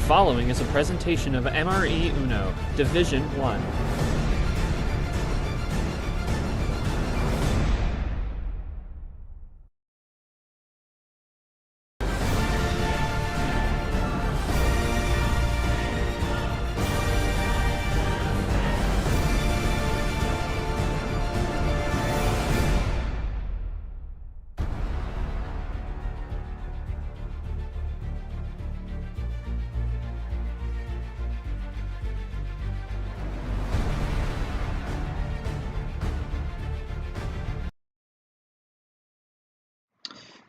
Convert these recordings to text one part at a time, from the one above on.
following is a presentation of MRE Uno, Division 1.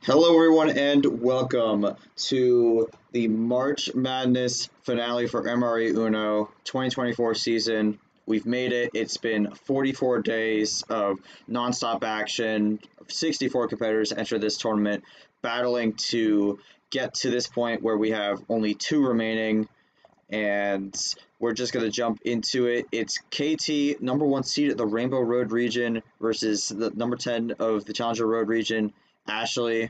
Hello, everyone, and welcome to the March Madness finale for MRE Uno 2024 season. We've made it. It's been 44 days of nonstop action. 64 competitors enter this tournament, battling to get to this point where we have only 2 remaining, and we're just going to jump into it. It's KT, number 1 seed at the Rainbow Road region, versus the number 10 of the Challenger Road region, Ashley.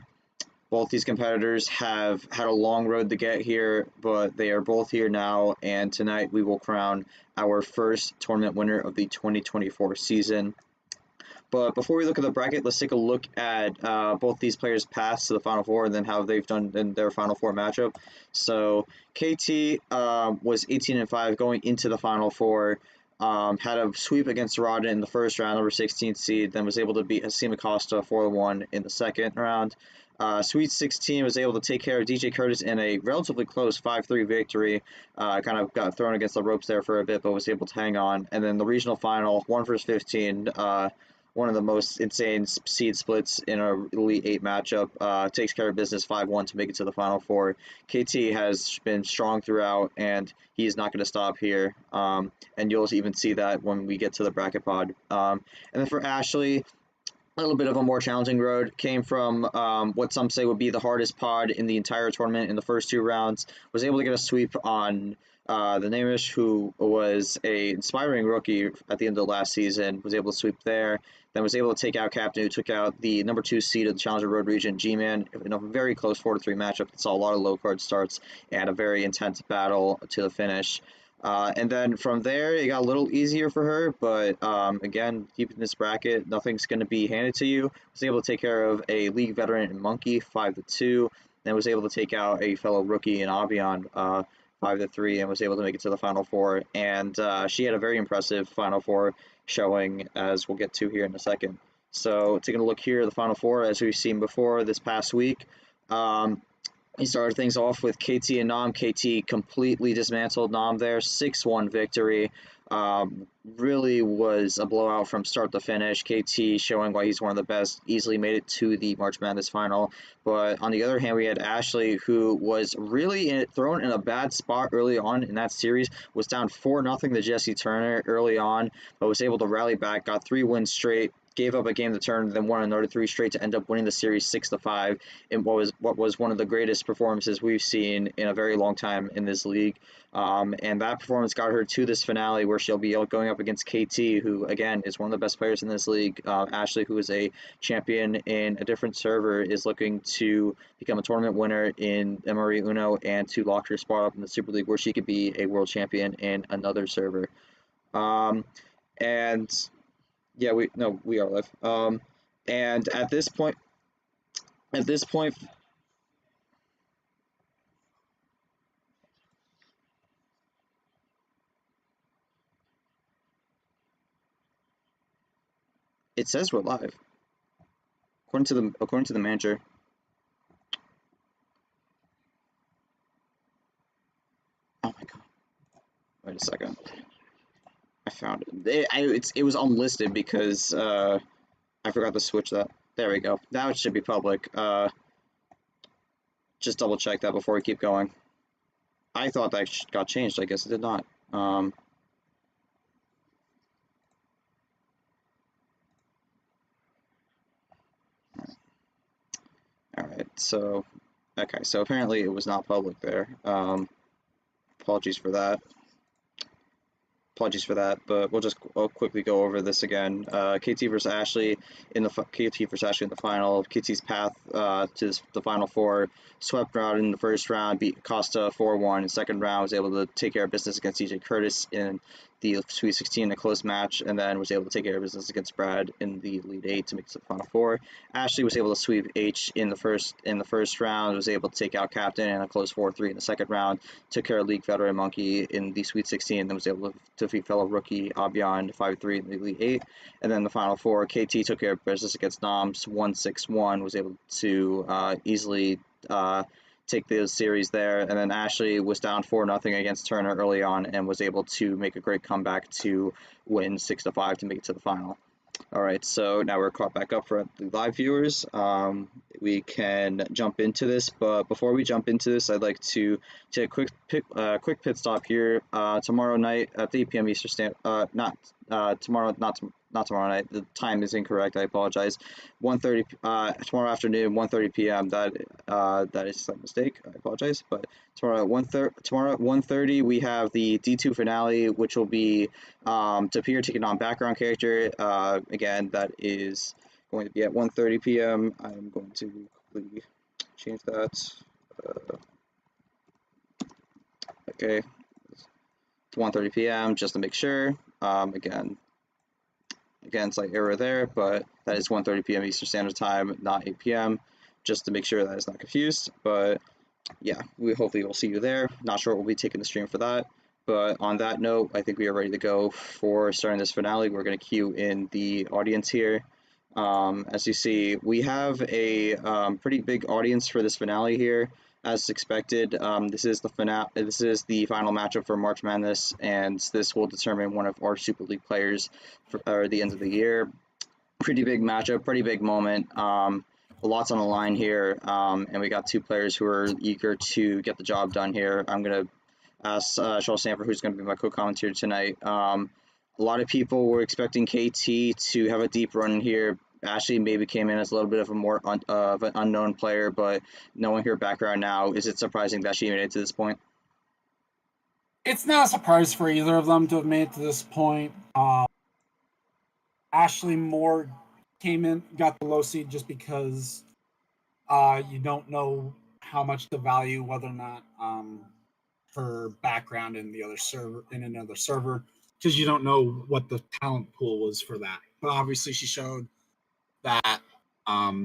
Both these competitors have had a long road to get here, but they are both here now, and tonight we will crown our first tournament winner of the 2024 season. But before we look at the bracket, let's take a look at both these players' paths to the Final Four and then how they've done in their Final Four matchup. So KT was 18-5 going into the Final Four. Had a sweep against Rodden in the first round, number 16 seed, then was able to beat Hasim Acosta 4-1 in the second round. Sweet 16 was able to take care of DJ Curtis in a relatively close 5-3 victory. Kind of got thrown against the ropes there for a bit, but was able to hang on. And then the regional final, 1 vs 15, one of the most insane seed splits in a Elite 8 matchup. Takes care of business 5-1 to make it to the Final Four. KT has been strong throughout, and he's not going to stop here. And you'll even see that when we get to the bracket pod. And then for Ashley, a little bit of a more challenging road. Came from what some say would be the hardest pod in the entire tournament in the first 2 rounds. Was able to get a sweep on the Namish, who was a inspiring rookie at the end of the last season. Was able to sweep there. Then was able to take out Captain, who took out the number 2 seed of the Challenger Road region, G-Man, in a very close 4-3 matchup that saw a lot of low card starts and a very intense battle to the finish. And then from there, it got a little easier for her, but again, keeping this bracket, nothing's going to be handed to you. Was able to take care of a league veteran in Monkey, 5-2, then was able to take out a fellow rookie in Avion, 5-3, and was able to make it to the Final Four. And she had a very impressive Final Four showing, as we'll get to here in a second. So taking a look here at the Final Four, as we've seen before this past week. He started things off with KT and Nam. KT completely dismantled Nam there, 6-1 victory. Really was a blowout from start to finish. KT showing why he's one of the best, easily made it to the March Madness final. But on the other hand, we had Ashley, who was really thrown in a bad spot early on in that series, was down 4-0 to Jesse Turner early on, but was able to rally back, got 3 wins straight. Gave up a game to turn, then won another 3 straight to end up winning the series 6-5 in what was one of the greatest performances we've seen in a very long time in this league. And that performance got her to this finale, where she'll be going up against KT, who again is one of the best players in this league. Ashley, who is a champion in a different server, is looking to become a tournament winner in MRE Uno and to lock her spot up in the Super League, where she could be a world champion in another server. And yeah, we are live. And at this point, it says we're live. According to the manager. Oh my god! Wait a second. I found it. It was unlisted because I forgot to switch that. There we go. Now it should be public. Just double check that before we keep going. I thought that got changed. I guess it did not. All right. So, okay. So apparently it was not public there. Apologies for that. apologies for that, but I'll quickly go over this again. KT versus Ashley in the final. KT's path to the final four, swept out in the first round, beat Costa 4-1. In the second round, was able to take care of business against DJ Curtis in the Sweet 16 in a close match, and then was able to take care of business against Brad in the Elite 8 to make it to the final four. Ashley was able to sweep H in the first round, was able to take out Captain in a close 4-3 in the second round, took care of League Veteran Monkey in the Sweet 16, and then was able to defeat fellow rookie Abion 5-3 in the Elite 8. And then the final four, KT took care of business against Noms 1-6-1, was able to easily take the series there, and then Ashley was down 4-0 against Turner early on and was able to make a great comeback to win 6-5 to make it to the final. All right, so now we're caught back up for the live viewers. We can jump into this, but before we jump into this, I'd like to take a quick pit stop here. Tomorrow night at 8 p.m. Eastern Standard, not tomorrow night. The time is incorrect. I apologize. 1:30 tomorrow afternoon, 1:30 p.m. That is a mistake. I apologize. But tomorrow at 1:30 we have the D2 finale, which will be Tapir taking on background character. Again, that is going to be at 1:30 p.m. I'm going to quickly change that. Okay, it's 1:30 p.m. just to make sure. Again, slight error there, but that is 1:30 p.m. Eastern Standard Time, not 8 p.m. Just to make sure that is not confused. But yeah, we hopefully will see you there. Not sure we'll be taking the stream for that. But on that note, I think we are ready to go for starting this finale. We're going to queue in the audience here. As you see, we have a pretty big audience for this finale here. As expected, this is the final matchup for March Madness, and this will determine one of our Super League players for the end of the year. Pretty big matchup, pretty big moment. Lots on the line here, and we got two players who are eager to get the job done here. I'm gonna ask Charles Sanford, who's gonna be my co-commentator tonight. A lot of people were expecting KT to have a deep run here. Ashley maybe came in as a little bit of a more of an unknown player, but knowing her background now, is it surprising that she made it to this point? It's not a surprise for either of them to have made it to this point. Ashley more came in, got the low seed just because you don't know how much to value whether or not her background in another server, because you don't know what the talent pool was for that. But obviously, she showed that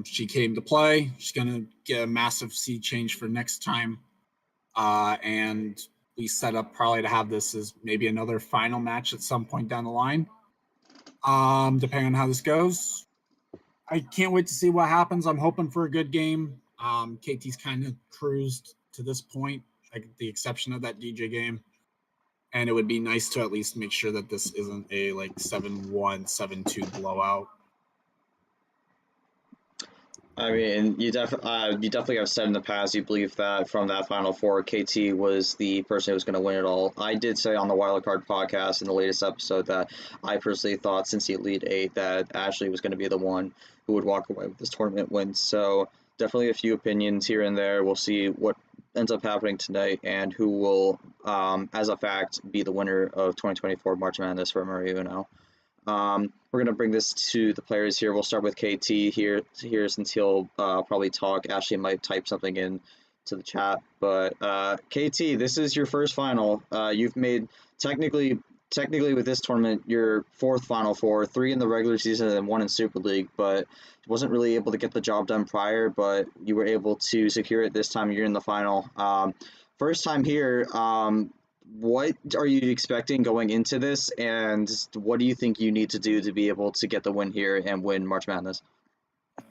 she came to play. She's gonna get a massive seed change for next time, and we set up probably to have this as maybe another final match at some point down the line, depending on how this goes. I can't wait to see what happens. I'm hoping for a good game. KT's kind of cruised to this point, like the exception of that DJ game, and it would be nice to at least make sure that this isn't a like 7-1, 7-2 blowout. I mean, you definitely have said in the past you believe that from that Final Four, KT was the person who was going to win it all. I did say on the Wildcard podcast in the latest episode that I personally thought since the Elite 8 that Ashley was going to be the one who would walk away with this tournament win. So definitely a few opinions here and there. We'll see what ends up happening tonight and who will, as a fact, be the winner of 2024 March Madness for MRE Uno. We're going to bring this to the players here. We'll start with KT here since he'll probably talk. Ashley might type something in to the chat. But KT, this is your first final. You've made technically with this tournament your fourth Final Four, 3 in the regular season and 1 in Super League, but wasn't really able to get the job done prior, but you were able to secure it this time. You're in the final. First time here. What are you expecting going into this, and what do you think you need to do to be able to get the win here and win March Madness? All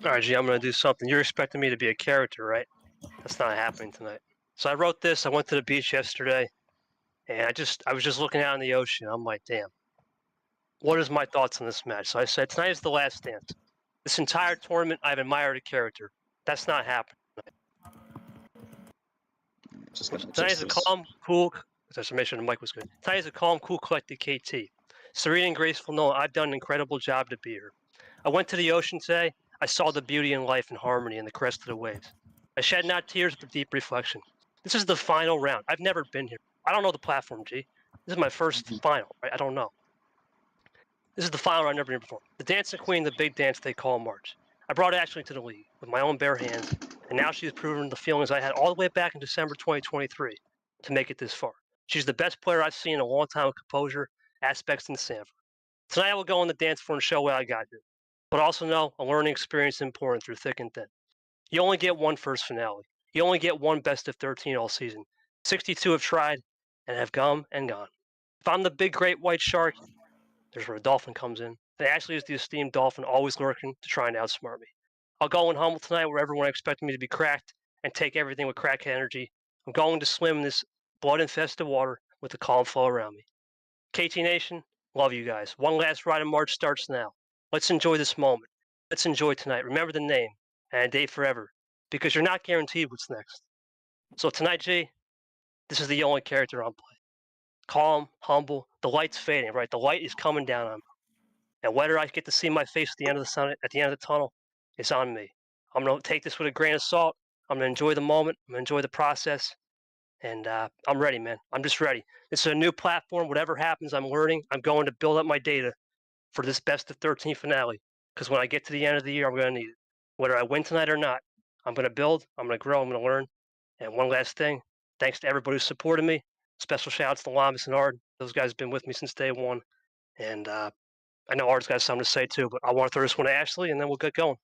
right, G, I'm going to do something. You're expecting me to be a character, right? That's not happening tonight. So I wrote this. I went to the beach yesterday, and I was just looking out in the ocean. I'm like, damn, what is my thoughts on this match? So I said, tonight is the last dance. This entire tournament, I've admired a character. That's not happening. Tonight is a calm, cool. Just to make sure the mic was good. Tonight is a calm, cool, collected KT. Serene and graceful. No, I've done an incredible job to be here. I went to the ocean today. I saw the beauty in life and harmony and the crest of the waves. I shed not tears but deep reflection. This is the final round. I've never been here. I don't know the platform, G. This is my first final, right? I don't know. This is the final I've never been before. The Dancing Queen, the big dance they call March. I brought Ashley to the league with my own bare hands, and now she's proven the feelings I had all the way back in December 2023 to make it this far. She's the best player I've seen in a long time with composure, aspects, and Sanford. Tonight I will go on the dance floor and show what I got here. But also know a learning experience is important through thick and thin. You only get one first finale. You only get one best of 13 all season. 62 have tried and have come and gone. If I'm the big great white shark, there's where a dolphin comes in. And Ashley is the esteemed dolphin, always lurking to try and outsmart me. I'll go in humble tonight where everyone expected me to be cracked and take everything with crack energy. I'm going to swim in this blood-infested water with the calm flow around me. KT Nation, love you guys. One last ride in March starts now. Let's enjoy this moment. Let's enjoy tonight. Remember the name and a day forever, because you're not guaranteed what's next. So tonight, G, this is the only character on play. Calm, humble, the light's fading, right? The light is coming down on me. And whether I get to see my face at the end of the sun, at the end of the tunnel, it's on me. I'm going to take this with a grain of salt. I'm going to enjoy the moment. I'm going to enjoy the process. And I'm ready, man. I'm just ready. This is a new platform. Whatever happens, I'm learning. I'm going to build up my data for this best of 13 finale. Because when I get to the end of the year, I'm going to need it. Whether I win tonight or not, I'm going to build. I'm going to grow. I'm going to learn. And one last thing, thanks to everybody who supported me. Special shout outs to Lamas and Ard. Those guys have been with me since day one. And I know Ard's got something to say too, but I want to throw this one to Ashley, and then we'll get going.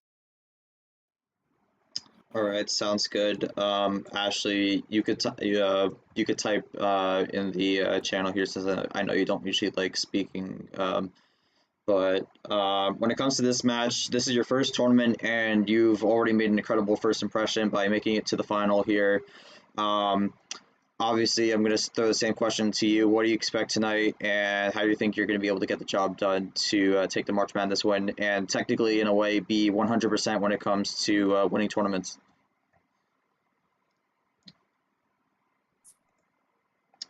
All right, sounds good. Ashley, you could type in the channel here, since I know you don't usually like speaking. But when it comes to this match, this is your first tournament, and you've already made an incredible first impression by making it to the final here. Obviously, I'm going to throw the same question to you. What do you expect tonight, and how do you think you're going to be able to get the job done to take the March Madness win, and technically, in a way, be 100% when it comes to winning tournaments?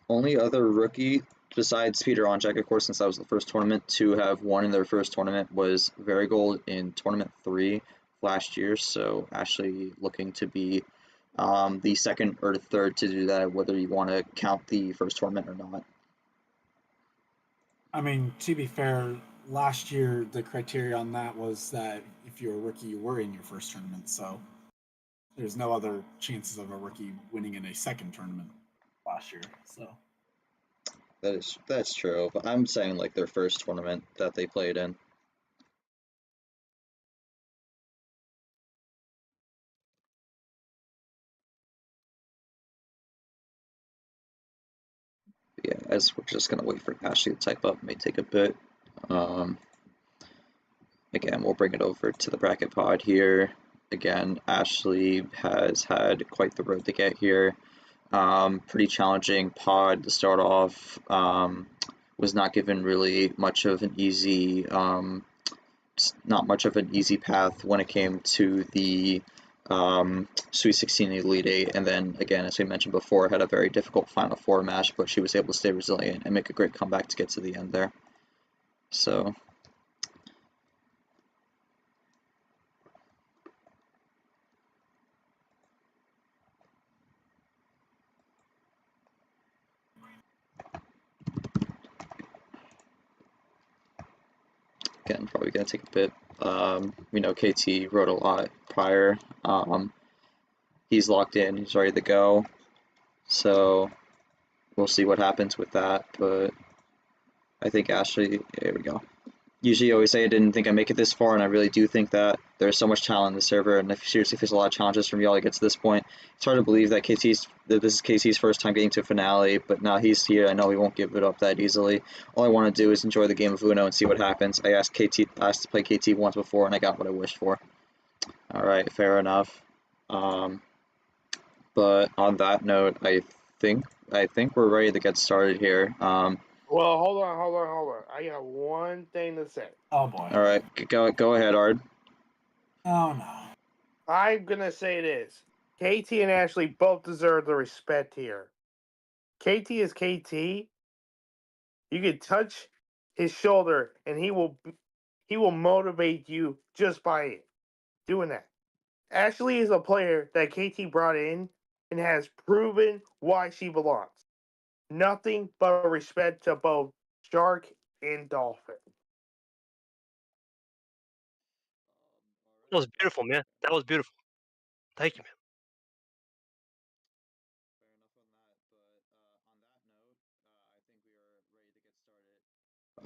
Only other rookie besides Peter Onjak, of course, since that was the first tournament to have won in their first tournament, was Varigold in Tournament 3 last year. So Ashley looking to be the second or third to do that, whether you want to count the first tournament or not. I mean, to be fair, last year the criteria on that was that if you're a rookie, you were in your first tournament. So there's no other chances of a rookie winning in a second tournament last year. So that's true, but I'm saying like their first tournament that they played in. Yeah, as we're just gonna wait for Ashley to type up, it may take a bit. Again, we'll bring it over to the bracket pod here. Again, Ashley has had quite the road to get here. Pretty challenging pod to start off. Was not given really much of an easy, not much of an easy path when it came to the Sweet 16 Elite 8, and then again, as we mentioned before, had a very difficult Final Four match, but she was able to stay resilient and make a great comeback to get to the end there. So again, probably gonna take a bit. We know KT wrote a lot prior. He's locked in, he's ready to go. So we'll see what happens with that. But I think Ashley, here we go. Usually I always say I didn't think I'd make it this far, and I really do think that there's so much talent in the server, and if seriously face a lot of challenges from y'all to get to this point. It's hard to believe that this is KT's first time getting to a finale, but now he's here. I know he won't give it up that easily. All I want to do is enjoy the game of Uno and see what happens. I asked to play KT once before, and I got what I wished for. Alright, fair enough. But on that note, I think we're ready to get started here. Well, hold on. I got one thing to say. oh boy. All right, go ahead, Ard. Oh no. I'm gonna say this: KT and Ashley both deserve the respect here. KT is KT. You can touch his shoulder, and he will motivate you just by doing that. Ashley is a player that KT brought in and has proven why she belongs. Nothing but respect to both Shark and Dolphin. That was beautiful, man. That was beautiful. Thank you, man.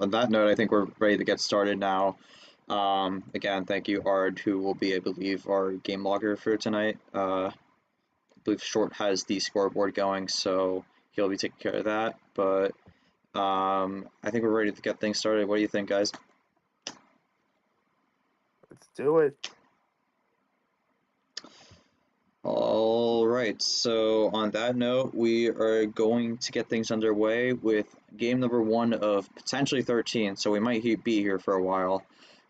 Fair enough on that, but on that note, I think we're ready to get started now. Again, thank you, Ard, who will be, I believe, our game logger for tonight. I believe Short has the scoreboard going, so he'll be taking care of that. But I think we're ready to get things started. What do you think, guys? Let's do it. All right, so on that note, we are going to get things underway with game number 1 of potentially 13, so we might be here for a while.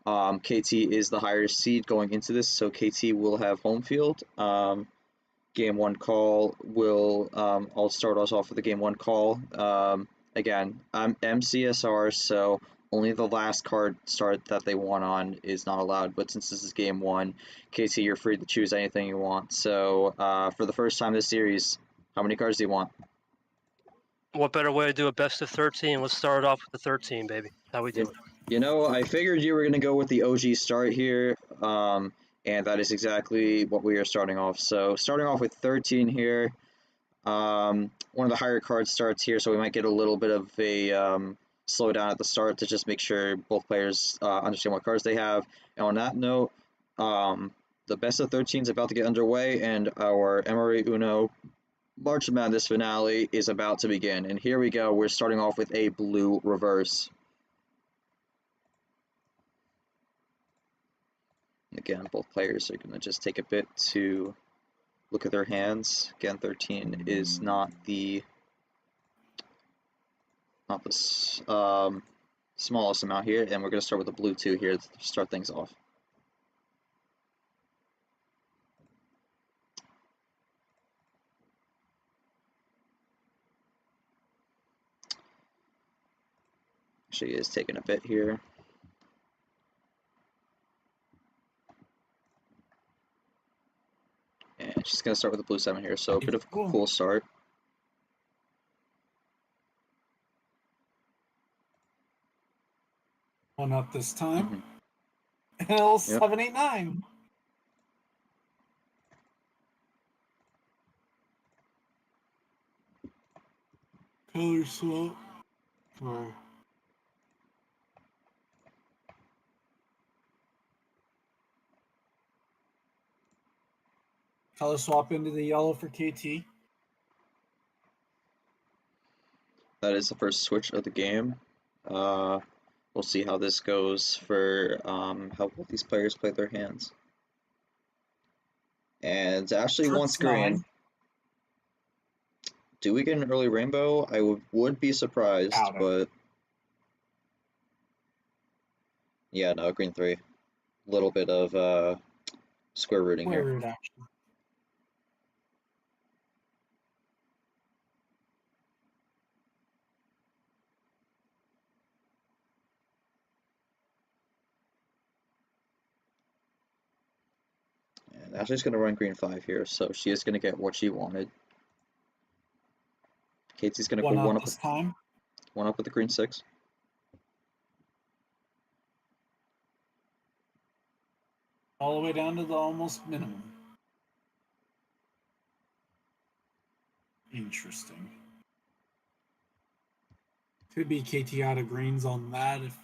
KT is the higher seed going into this, so KT will have home field. Game 1 call will, I'll start us off with the game 1 call. Again, I'm MCSR, so only the last card start that they want on is not allowed, but since this is game 1, KT, you're free to choose anything you want. So for the first time this series, how many cards do you want? What better way to do a best of 13? Let's start off with the 13, baby. How we doing? You know, I figured you were going to go with the OG start here, and that is exactly what we are starting off. So starting off with 13 here, one of the higher card starts here, so we might get a little bit of a slow down at the start to just make sure both players understand what cards they have. And on that note, the best of 13 is about to get underway, and our MRE Uno March Madness finale is about to begin. And here we go. We're starting off with a blue reverse. Again, both players are going to just take a bit to look at their hands. Again, 13 is not the smallest amount here, and we're going to start with the blue 2 here to start things off. She is taking a bit here. And she's going to start with the blue 7 here, so a bit of a cool start. One up this time. L 789. Color swap. Or color swap into the yellow for KT. That is the first switch of the game. We'll see how this goes for how both these players play their hands. And Ashley wants green. 9. Do we get an early rainbow? I would be surprised, but yeah, no, green 3. A little bit of square rooting here. Root action. And Ashley's going to run green 5 here, so she is going to get what she wanted. Katie's going to go one up this time. One up with the green 6. All the way down to the almost minimum. Interesting. Could be KT out of greens on that if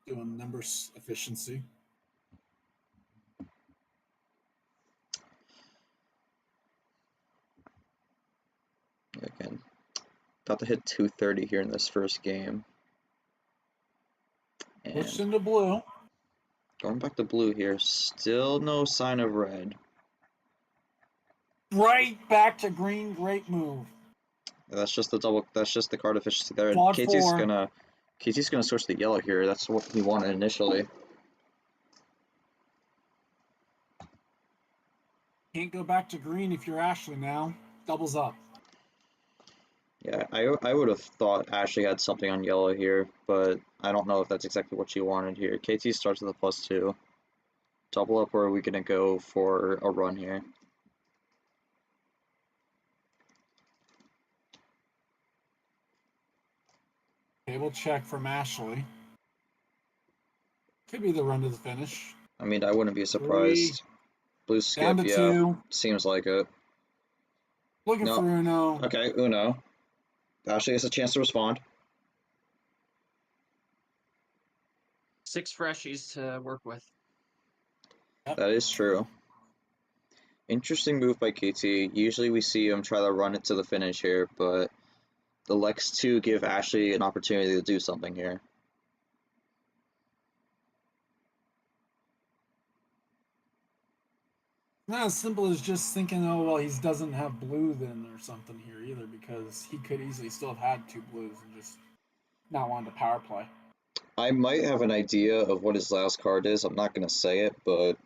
doing numbers efficiency. Again, about to hit 230 here in this first game. Pushed into blue. Going back to blue here, still no sign of red. Right back to green, great move. That's just the double. That's just the card efficiency there. Quad KT's 4. gonna switch to yellow here. That's what he wanted initially. Can't go back to green if you're Ashley now. Doubles up. Yeah, I would have thought Ashley had something on yellow here, but I don't know if that's exactly what she wanted here. KT starts with a +2. Double up, or are we gonna go for a run here? Table check from Ashley. Could be the run to the finish. I mean, I wouldn't be 3, surprised. Blue skip, down to yeah. 2. Seems like it. Looking No. for Uno. Okay, Uno. Ashley has a chance to respond. 6 freshies to work with. That is true. Interesting move by KT. Usually we see him try to run it to the finish here, but the Lex 2 give Ashley an opportunity to do something here. Not as simple as just thinking, oh, well, he doesn't have blue then or something here either, because he could easily still have had 2 blues and just not wanted to power play. I might have an idea of what his last card is. I'm not going to say it, but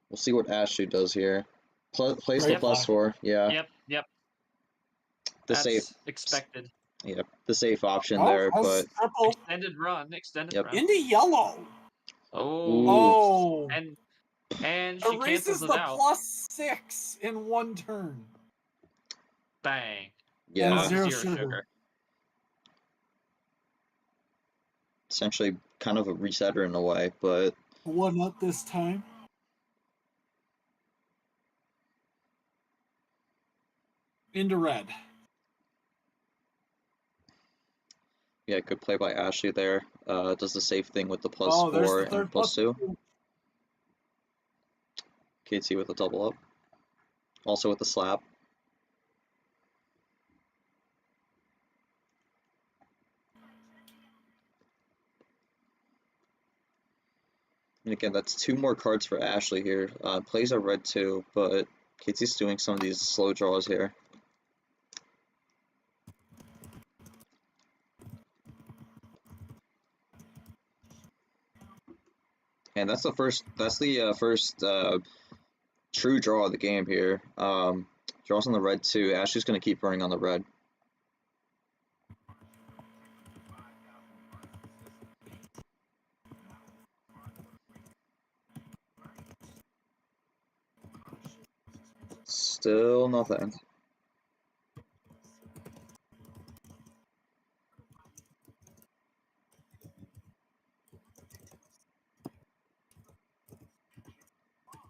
we'll see what Ashley does here. Plays the Right. +4, yeah. Yep. The That's safe, expected. yep, the safe option Oh, there, has but triple Extended Yep. run. into yellow. Oh. Oh, And she erases cancels it the out. +6 in 1 turn. Bang. yeah, And zero Zero sugar. essentially kind of a resetter in a way, but 1 up this time. Into red. yeah, good play by Ashley there. Does the safe thing with the Oh, there's +4 the third and +2. +2. KT with a double up. Also with the slap. And again, that's 2 more cards for Ashley here. Plays a red 2, but KT's doing some of these slow draws here. And that's the first true draw of the game here. Draws on the red 2. Ashley's going to keep running on the red. Still nothing.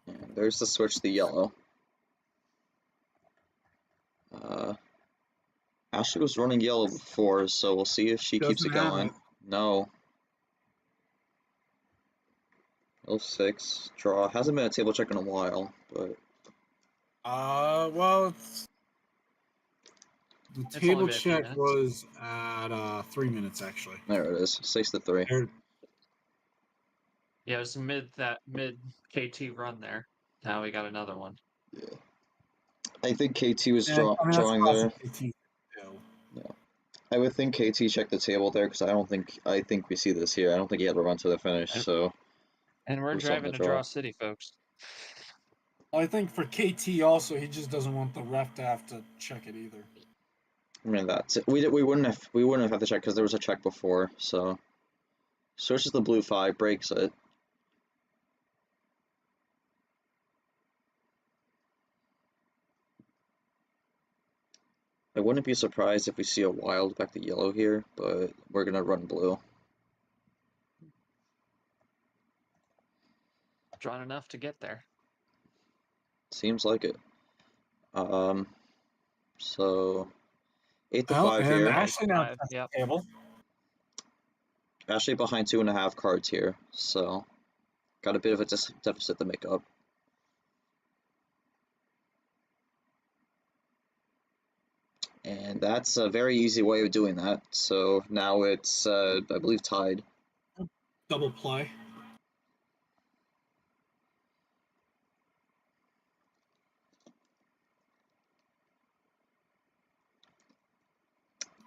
And there's the switch to the yellow. Ashley was running yellow before, so we'll see if she keeps it Doesn't have going. it. No. 06. Draw. Hasn't been a table check in a while, but Well, the only table been a few check minutes. was at 3 minutes actually. there it is. 6-3. There- Yeah, it was mid KT run there. Now we got another one. Yeah. I think KT was and, I mean, that's drawing there. classic KT too. I would think KT checked the table there because I think we see this here. I don't think he had to run to the finish, so And we're There's something driving to to draw. Draw City, folks. I think for KT also, he just doesn't want the ref to have to check it either. I mean that's it. We wouldn't have had to check because there was a check before, so switches the blue 5, breaks it. I wouldn't be surprised if we see a wild back to yellow here, but we're gonna run blue. Drawn enough to get there. Seems like it. So 8 to Oh, 5 and here. Ashley now Five, touched yep. the table. Ashley behind 2.5 cards here, so got a bit of a deficit to make up. And that's a very easy way of doing that. So now it's, I believe, tied. Double play.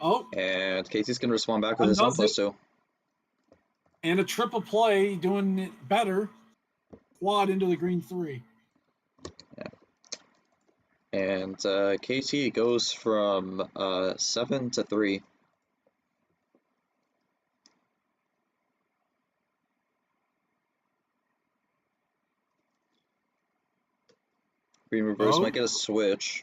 Oh, And KT's going to respond back with his own Undoes it. +2. and a triple play, doing it better. Quad into the green 3. And KT goes from 7 to 3. Green reverse Oh. might get a switch.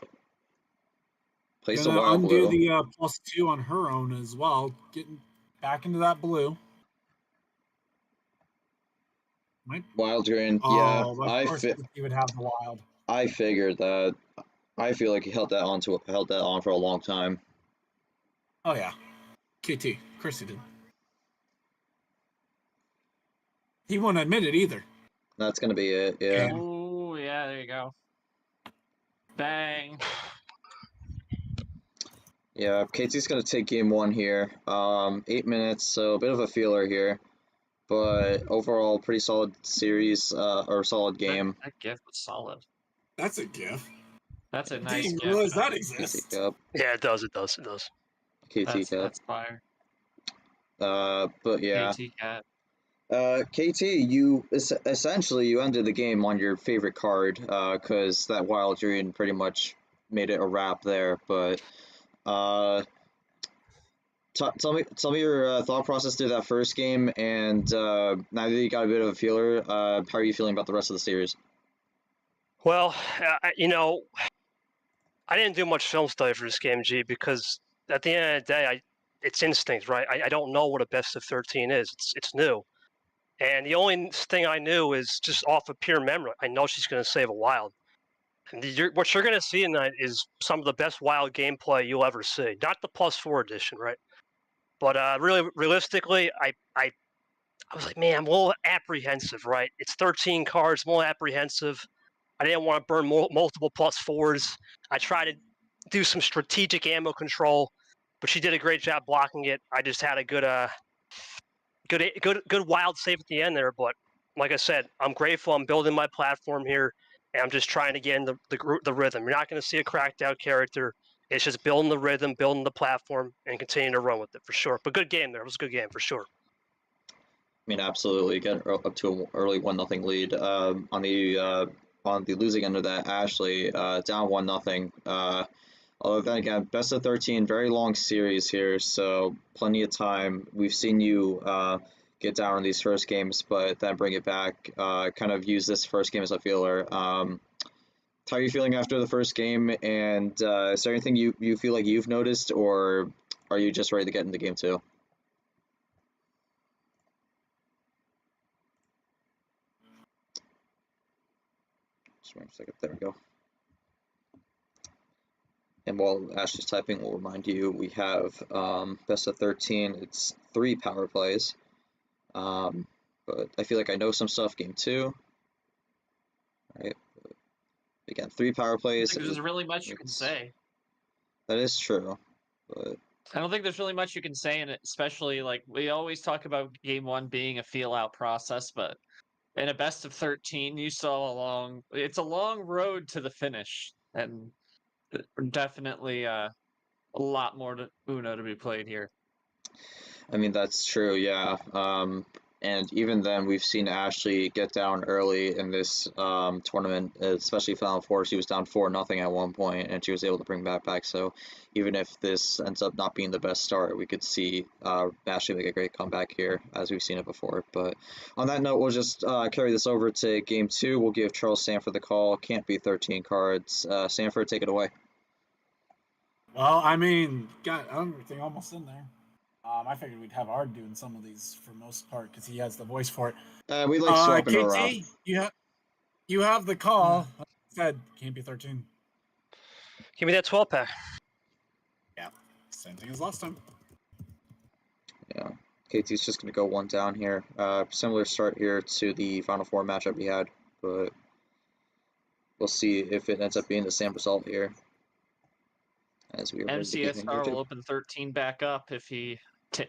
Place a Gonna wild undo blue. the +2 on her own as well. Getting back into that blue. Might... Wild green. Oh, Yeah, of course he would have the wild. I figured that. I feel like he held that on for a long time. Oh yeah, KT. Of course he did. He won't admit it either. That's gonna be it. Yeah. Oh yeah, there you go. Bang. Yeah, KT's gonna take game 1 here. 8 minutes, so a bit of a feeler here, but overall pretty solid series or solid game. That gift was solid. That's a gift. That's a I nice didn't gift. realize that KT exists. Cup. Yeah, it does. It does. It does. KT Cup. That's fire. But yeah. KT cat. KT, you essentially you ended the game on your favorite card, because that wild green pretty much made it a wrap there. But tell me your thought process through that first game, and now that you got a bit of a feeler, how are you feeling about the rest of the series? Well, I didn't do much film study for this game, G, because at the end of the day, it's instinct, right? I don't know what a best of 13 is. It's new. And the only thing I knew is just off of pure memory. I know she's going to save a wild. And what you're going to see tonight is some of the best wild gameplay you'll ever see. Not the +4 edition, right? But really, realistically, I was like, man, I'm a little apprehensive, right? It's 13 cards, I'm a little apprehensive. I didn't want to burn multiple +4s. I tried to do some strategic ammo control, but she did a great job blocking it. I just had a good wild save at the end there. But like I said, I'm grateful. I'm building my platform here, and I'm just trying to get in the rhythm. You're not going to see a cracked out character. It's just building the rhythm, building the platform, and continuing to run with it for sure. But good game there. It was a good game for sure. I mean, absolutely, get up to an early 1-0 lead. On the losing end of that, Ashley down 1-0. Although then again, best of 13, very long series here, so plenty of time. We've seen you get down in these first games, but then bring it back. Kind of use this first game as a feeler. How are you feeling after the first game? And is there anything you feel like you've noticed, or are you just ready to get into game 2? Just wait a second. There we go. And while Ashley's typing, we'll remind you we have best of 13. It's 3 power plays. But I feel like I know some stuff game 2. Right. But again, 3 power plays. There's really much you can say. That is true. But I don't think there's really much you can say in it, especially like we always talk about game 1 being a feel out process, but in a best of 13, you saw it's a long road to the finish, and definitely a lot more to Uno to be played here. I mean, that's true, yeah. And even then, we've seen Ashley get down early in this tournament, especially Final Four. She was down 4-0 at one point, and she was able to bring that back. So even if this ends up not being the best start, we could see Ashley make a great comeback here, as we've seen it before. But on that note, we'll just carry this over to Game 2. We'll give Charles Sanford the call. Can't be 13 cards. Sanford, take it away. Well, I mean, got everything almost in there. I figured we'd have Ard doing some of these for most part because he has the voice for it. We like swapping KT, around. You have the call. Said can't be 13. Give me that 12-pack. Yeah, same thing as last time. Yeah, KT's just going to go 1 down here. Similar start here to the Final Four matchup we had, but we'll see if it ends up being the same result here. As we are MCS Star will open 13 back up if he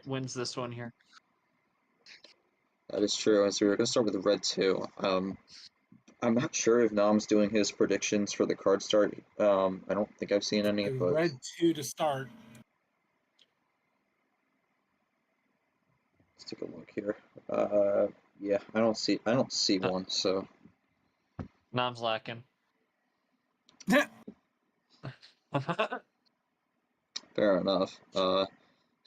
wins this one here. That is true. And so we're going to start with the red 2. I'm not sure if Nam's doing his predictions for the card start. I don't think I've seen any. But red 2 to start. let's take a look here. Yeah, I don't see one. So Nam's lacking. fair enough.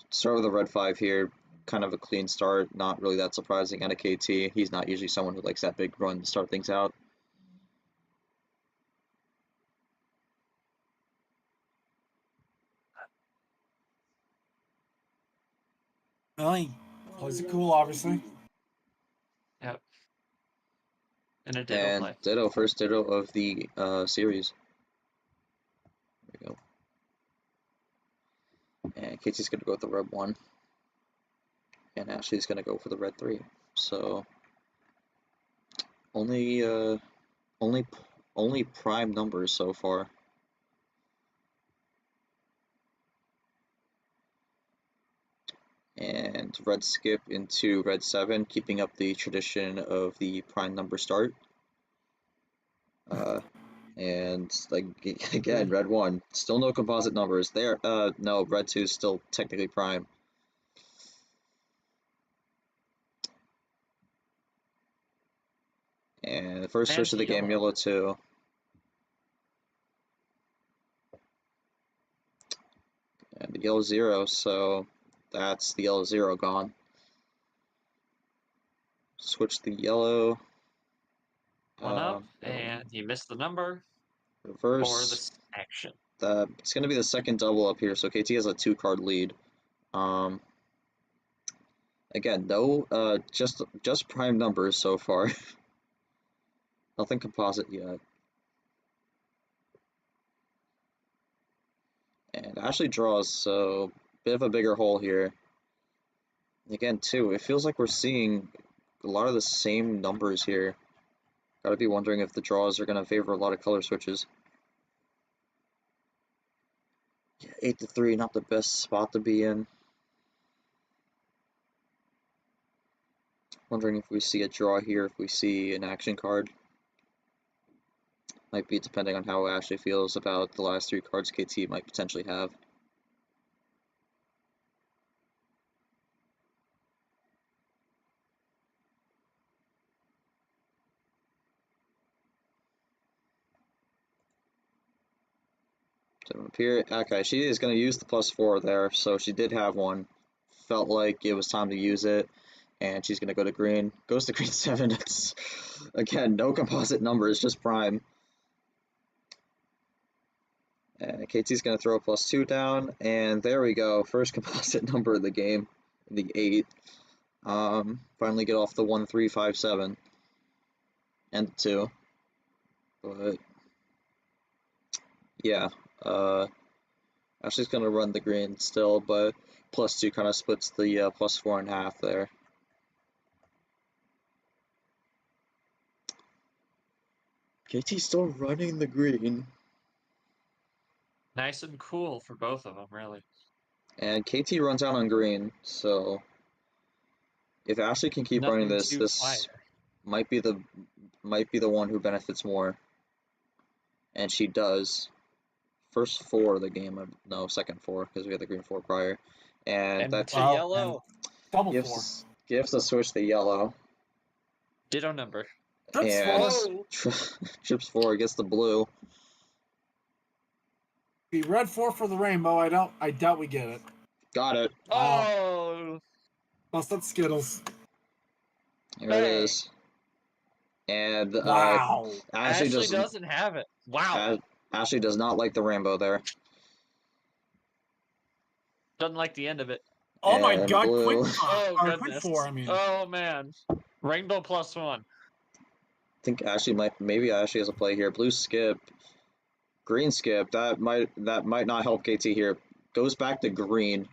Start with the red 5 here. Kind of a clean start, not really that surprising. And a KT, he's not usually someone who likes that big run to start things out. Well, he plays it cool, obviously. Yep. And a ditto And play. ditto, first ditto of the series. There we go. And Casey's gonna go with the red 1. And Ashley's gonna go for the red 3. So only prime numbers so far. And red skip into red 7, keeping up the tradition of the prime number start. And like again, red 1, still no composite numbers there. No, red 2 is still technically prime. And the first switch of the game, yellow 2. And the yellow 0, so that's the yellow 0 gone. Switch the yellow. One up, and you missed the number. Reverse. Or the action. It's going to be the second double up here, so KT has a 2-card lead. Again, no, just prime numbers so far. Nothing composite yet. And Ashley draws, so bit of a bigger hole here. Again, too, it feels like we're seeing a lot of the same numbers here. Gotta be wondering if the draws are gonna favor a lot of color switches. Yeah, 8-3, not the best spot to be in. Wondering if we see a draw here, if we see an action card. Might be depending on how Ashley feels about the last 3 cards KT might potentially have. Doesn't appear. Okay, she is going to use the +4 there, so she did have one. Felt like it was time to use it, and she's going to go to green. Goes to green 7. It's, again, no composite numbers, just prime. And KT's going to throw a +2 down, and there we go. First composite number of the game, the 8. Finally get off the 1, 3, 5, 7. And the 2. But, yeah. Ashley's going to run the green still, but +2 kind of splits the +4 in half there. KT's still running the green. Nice and cool for both of them, really. And KT runs out on green, so if Ashley can keep running this, might be the one who benefits more. And she does. First 4 of the game, no, second 4, because we had the green 4 prior. And that's yellow. Double gives the switch the yellow. Ditto number. And trips 4 gets the blue. Be red 4 for the rainbow. I doubt we get it. Got it. Oh. Plus that's Skittles. There it is. And wow. Ashley doesn't have it. Wow. Ashley does not like the rainbow there. Doesn't like the end of it. Oh my god, blue. quick 4, I mean. Oh man. Rainbow +1. I think maybe Ashley has a play here. Blue skip. Green skip. That might not help KT here. Goes back to green.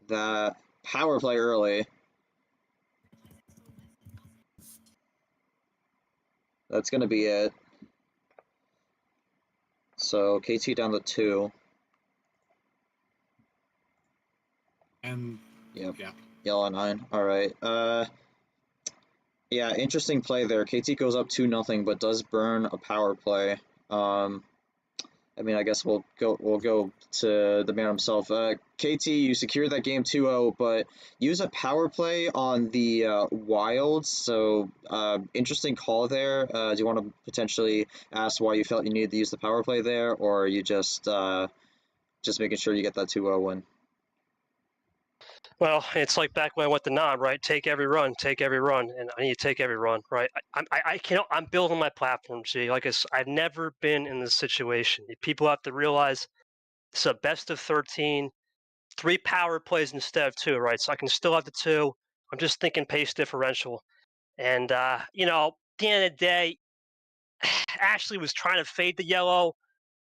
That power play early. That's gonna be it. So KT down to 2. And yep. Yeah. Yellow 9. All right. Yeah, interesting play there. KT goes up 2-0, but does burn a power play. I mean, I guess we'll go to the man himself. KT, you secured that game 2-0, but use a power play on the Wilds. So interesting call there. Do you want to potentially ask why you felt you needed to use the power play there, or are you just making sure you get that 2-0 win? Well, it's like back when I went to Knob, right? Take every run, and I need to take every run, right? I'm building my platform, G. Like I've never been in this situation. People have to realize it's a best of 13. 3 power plays instead of 2, right? So I can still have the 2. I'm just thinking pace differential. And, you know, at the end of the day, Ashley was trying to fade the yellow.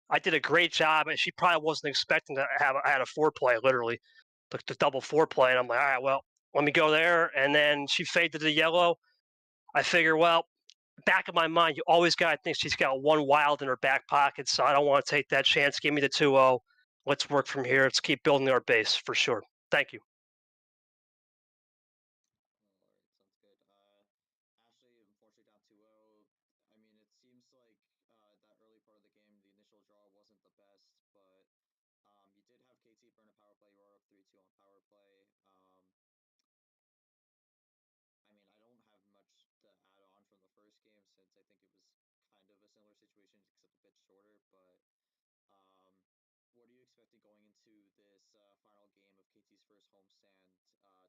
I did a great job, and she probably wasn't expecting to have I had a 4-play, literally, the double 4-play. And I'm like, all right, well, let me go there. And then she faded the yellow. I figure, well, back of my mind, you always got to think she's got 1 wild in her back pocket, so I don't want to take that chance. Give me the 2-0. Let's work from here. Let's keep building our base for sure. Thank you. All right, sounds good. Ashley, unfortunately, down 2-0. I mean, it seems like that early part of the game, the initial draw wasn't the best, but you did have KT burn a power play. You were up 3-2 on power play. I mean, I don't have much to add on from the first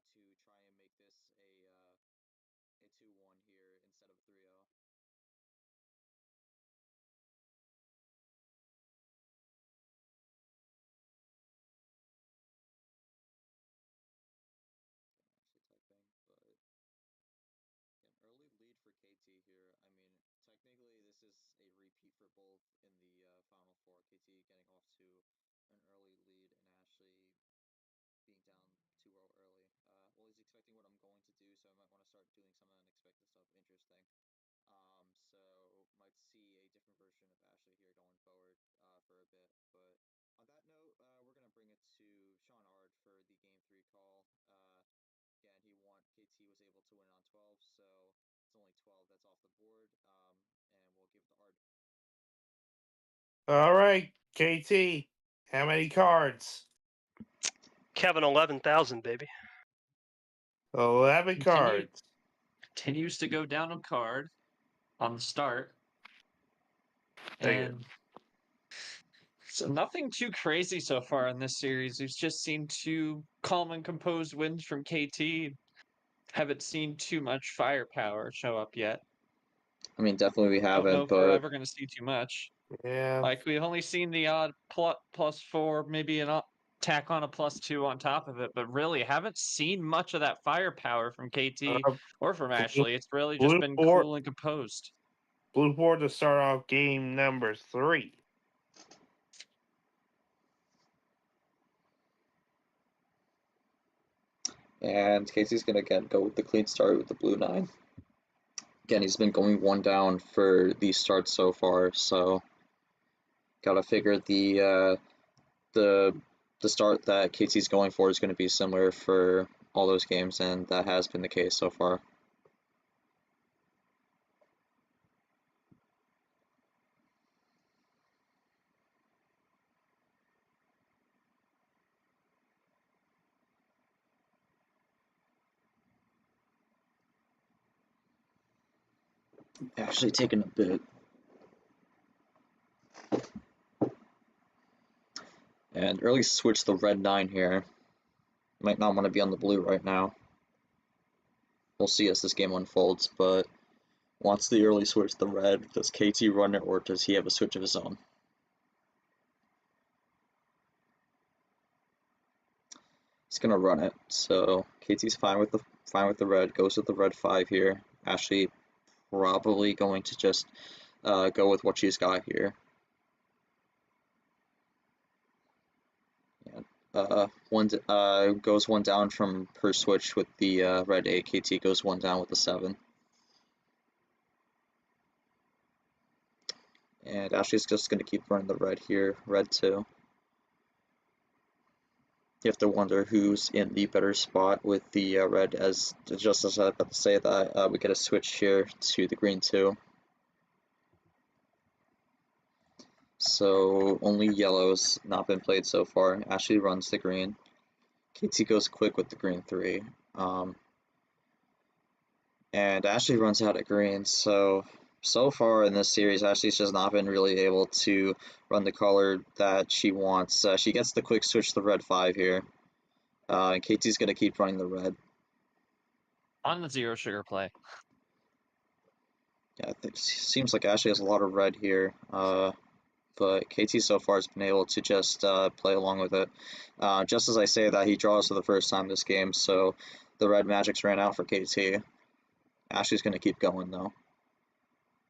game since I think it was kind of a similar situation, except a bit shorter. But what are you expecting going into this final game of KT's first homestand to try and make this a 2-1 here instead of a 3-0? Actually typing, but an early lead for KT here. I mean, technically this is a repeat for both in the Final Four. KT getting off to an early lead and Ashley being down 2-0 early. Well, he's expecting what I'm going to do, so I might want to start doing some unexpected stuff interesting. So might see a different version of Ashley here going forward for a bit. But on that note, we're gonna bring it to Sean Ard for the Game 3 call. Again, KT was able to win on 12, so it's only 12 that's off the board. And we'll give it to Ard. All right, KT, how many cards? Kevin, 11,000, baby. 11 cards. Continues to go down a card on the start. Figured. And so nothing too crazy so far in this series. We've just seen 2 calm and composed wins from KT. Haven't seen too much firepower show up yet. I mean, definitely we Don't know haven't, if we're but ever going to see too much. Yeah. Like, we've only seen the odd +4, maybe an tack on a +2 on top of it, but really haven't seen much of that firepower from KT or from Ashley. It's really just been cool and composed. Blue board to start off game number 3. and KT's gonna again go with the clean start with the blue 9. Again, he's been going 1 down for these starts so far, so gotta figure the start that KT's going for is going to be similar for all those games, and that has been the case so far. Actually taking a bit. And early switch the red 9 here. Might not want to be on the blue right now. We'll see as this game unfolds, but wants the early switch the red. Does KT run it, or does he have a switch of his own? He's gonna run it. So KT's fine with the red. Goes with the red 5 here. Ashley probably going to just go with what she's got here. Goes 1 down from her switch with the red 8. KT goes 1 down with the 7. And Ashley's just going to keep running the red here, red 2. You have to wonder who's in the better spot with the red, as just as I was about to say that, we get a switch here to the green 2. So only yellow's not been played so far. Ashley runs the green. KT goes quick with the green 3. And Ashley runs out of green, so far in this series, Ashley's just not been really able to run the color that she wants. She gets the quick switch to the red 5 here. And KT's going to keep running the red. On the 0 sugar play. Yeah, it seems like Ashley has a lot of red here. but KT so far has been able to just play along with it. Just as I say that, he draws for the first time this game, so the red magics ran out for KT. Ashley's going to keep going, though.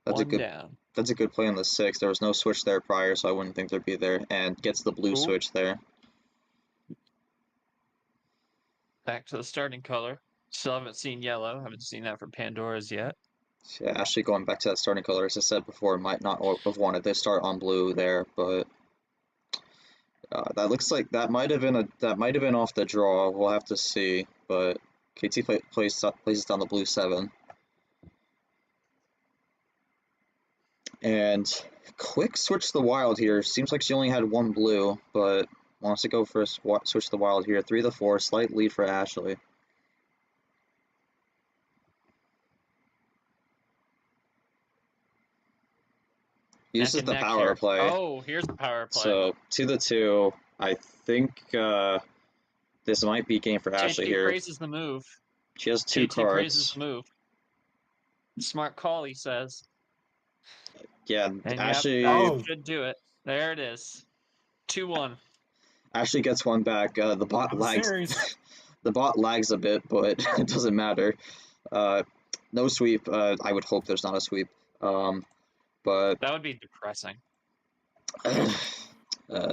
That's One down. That's a good play on the 6. There was no switch there prior, so I wouldn't think there'd be there, and gets the blue Cool. switch there. Back to the starting color. Still haven't seen yellow. Haven't seen that for Pandora's yet. Yeah, Ashley going back to that starting color, as I said before, might not have wanted to start on blue there, but that looks like that might have been off the draw. We'll have to see, but KT places down the blue 7. And quick switch to the wild here. Seems like she only had 1 blue, but wants to go for a switch to the wild here. 3 to 4, slight lead for Ashley. Uses the power here. play. Oh, here's the power play. So 2 to 2. I think this might be game for Ashley JT here. praises the move. She has 2 JT praises cards. the move. Smart call, he says. Yeah, And Ashley. that should do it. There it is. 2-1. Ashley gets one back. The bot lags. The bot lags a bit, but it doesn't matter. No sweep. I would hope there's not a sweep. But that would be depressing.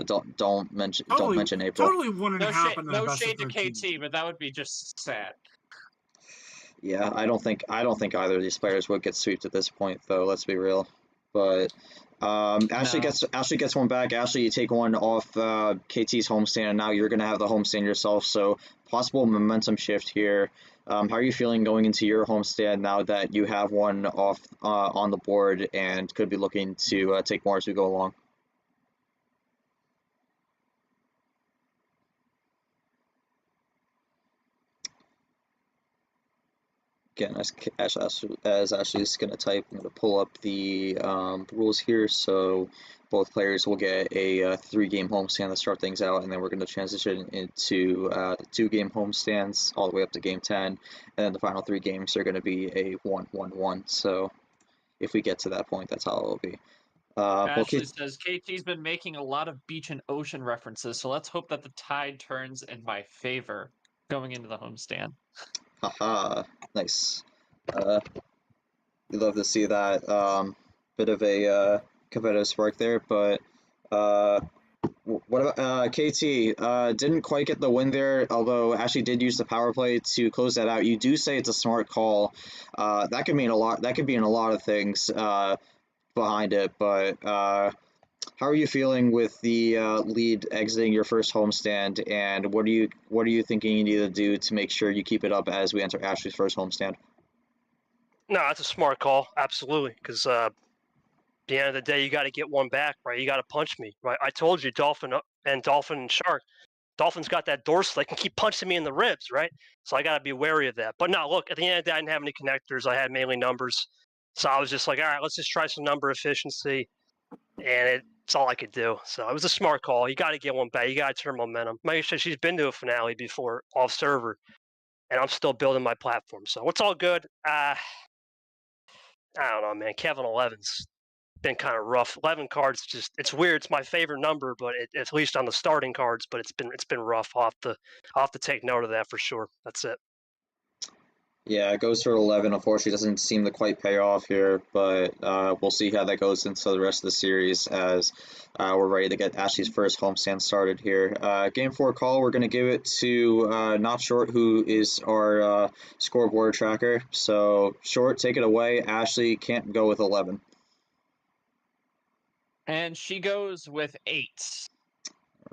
Don't mention April. Totally wouldn't happen. No shade to KT, but that would be just sad. Yeah, I don't think either of these players would get swept at this point, though. Let's be real. But Ashley gets one back. Ashley, you take one off KT's homestand, and now you're gonna have the homestand yourself. So possible momentum shift here. How are you feeling going into your homestand now that you have one off on the board and could be looking to take more as we go along? Again, as Ashley's going to type, I'm going to pull up the rules here. So both players will get a 3-game homestand to start things out, and then we're going to transition into 2-game homestands all the way up to game 10, and then the final 3 games are going to be a 1-1-1. So if we get to that point, that's how it will be. Ashley says KT's been making a lot of beach and ocean references, so let's hope that the tide turns in my favor going into the homestand. Haha, nice. We love to see that bit of a competitive spark there, but what about KT? Didn't quite get the win there, although Ashley did use the power play to close that out. You do say it's a smart call. That could mean a lot. That could mean a lot of things behind it, but how are you feeling with the lead exiting your first homestand, and what are you thinking you need to do to make sure you keep it up as we enter Ashley's first homestand? No, that's a smart call, absolutely, because at the end of the day, you got to get one back, right? You got to punch me, right? I told you, Dolphin and Shark. Dolphin's got that dorsal; they can keep punching me in the ribs, right? So I got to be wary of that. But no, look, at the end of the day, I didn't have any connectors. I had mainly numbers, so I was just like, all right, let's just try some number efficiency, and it's all I could do. So it was a smart call. You got to get one back. You got to turn momentum. Like I said, she's been to a finale before off server, and I'm still building my platform. So it's all good. I don't know, man. Kevin 11's been kind of rough. 11 cards, it's weird. It's my favorite number, but at least on the starting cards. But it's been rough. I'll have to take note of that for sure. That's it. Yeah, it goes for 11. Unfortunately, doesn't seem to quite pay off here, but we'll see how that goes into the rest of the series as we're ready to get Ashley's first homestand started here. Game 4 call, we're going to give it to Not Short, who is our scoreboard tracker. So, Short, take it away. Ashley can't go with 11. And she goes with 8.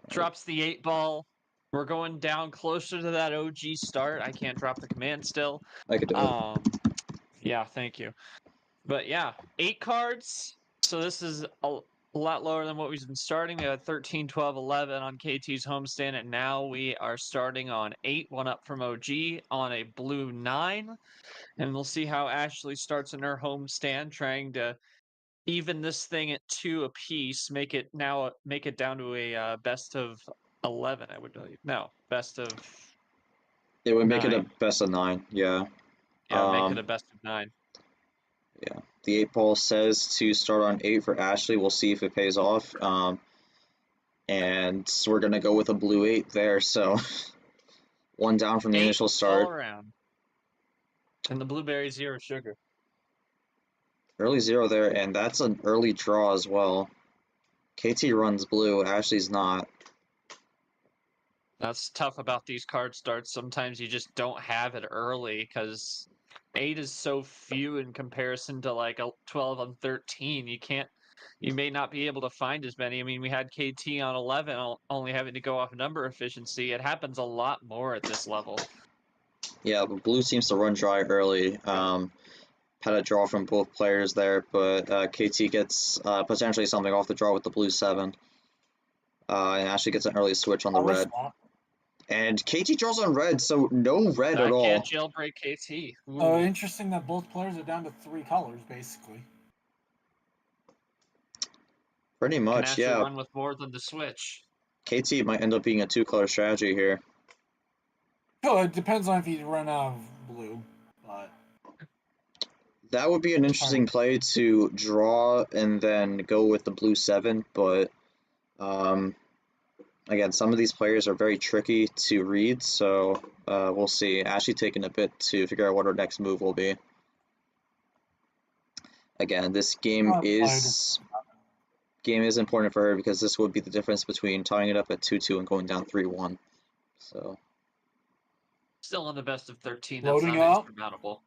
Drops the 8 ball. We're going down closer to that OG start. I can't drop the command still. I could do it. Yeah, thank you. But yeah, 8 cards. So this is a lot lower than what we've been starting. We had 13, 12, 11 on KT's homestand, and now we are starting on 8, one up from OG on a blue 9. And we'll see how Ashley starts in her homestand, trying to even this thing at 2 apiece, make it down to a best of 11, I would believe. No, best of. It would make 9. it a best of 9, yeah. Yeah, make it a best of 9. Yeah, the 8 ball says to start on 8 for Ashley. We'll see if it pays off. And we're gonna go with a blue 8 there. So 1 down from the 8 initial all start. around. And the blueberry 0 sugar. Early 0 there, and that's an early draw as well. KT runs blue. Ashley's not. That's tough about these card starts. Sometimes you just don't have it early because 8 is so few in comparison to like a 12 and 13. You may not be able to find as many. I mean, we had KT on 11 only having to go off number efficiency. It happens a lot more at this level. Yeah, but blue seems to run dry early. Had a draw from both players there, but KT gets potentially something off the draw with the blue 7. And Ashley gets an early switch on the red. And KT draws on red, so no red I at all. can't jailbreak KT. Oh, interesting that both players are down to 3 colors, basically. Pretty Can much, actually yeah. run with more than the switch. KT might end up being a 2-color strategy here. Oh, it depends on if you run out of blue, but That would be an interesting play to draw and then go with the blue 7, but again, some of these players are very tricky to read, so we'll see. Ashley taking a bit to figure out what her next move will be. Again, this game is important for her because this would be the difference between tying it up at 2-2 and going down 3-1. So Still in the best of 13. Loading That's not up. insurmountable.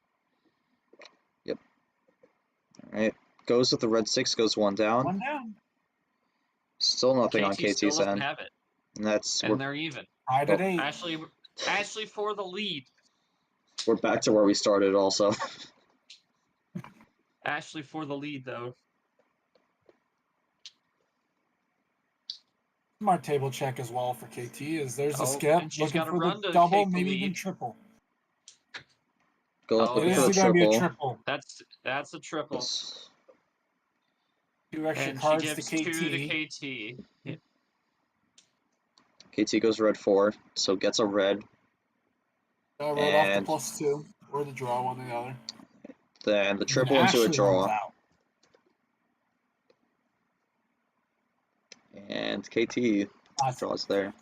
Yep. All right. Goes with the red 6, goes 1 down. 1 down. Still nothing on KT still KT's doesn't end. have it, And that's and they're even. Tied at 8. Ashley for the lead. we're back to where we started also. Ashley for the lead, though. Smart table check as well for KT. Is there's a Oh, skip and she's looking gotta for run the to double, take the maybe even lead. triple. Going Oh, looking It for is the going to be a triple. triple. That's a triple. 2 extra And she cards gives to 2 to KT. KT. Yeah. KT goes red 4, so gets a red. Right off the And +2 or the draw, one or the other. then the And triple then into a Ashley draw. runs out. And KT draws there.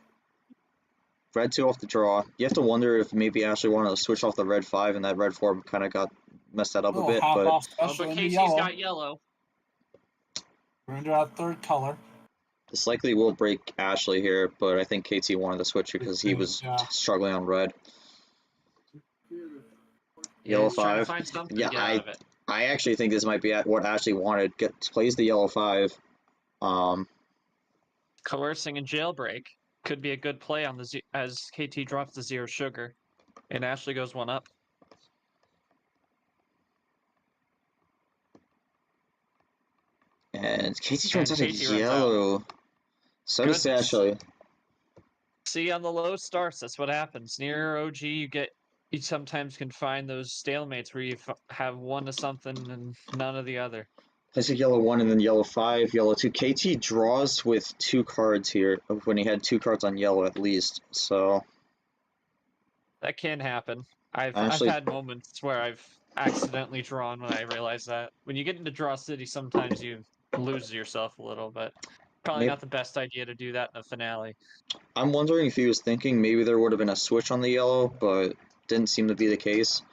Red 2 off the draw. You have to wonder if maybe Ashley wanted to switch off the red 5 and that red 4 kind of got messed that up a bit. Half But off Oh, special but into KT's yellow. got yellow. We're into our 3rd color. this likely will break Ashley here, but I think KT wanted to switch because he was struggling on red. Yellow He's trying to 5. find something Yeah, to get out of it. I actually think this might be what Ashley wanted. Plays the yellow 5. Coercing and jailbreak could be a good play on the as KT drops the 0 sugar, and Ashley goes 1 up. And KT runs out of KT runs yellow. So does Goodness. Ashley. See, on the low starts, that's what happens. Near OG, you sometimes can find those stalemates where you have 1 to something and none of the other. Plays a yellow 1 and then yellow 5, yellow 2. KT draws with 2 cards here when he had 2 cards on yellow at least. So That can happen. I've Ashley- had moments where I've accidentally drawn when I realize that. When you get into Draw City, sometimes you lose yourself a little, but probably not the best idea to do that in a finale. I'm wondering if he was thinking maybe there would have been a switch on the yellow, but didn't seem to be the case.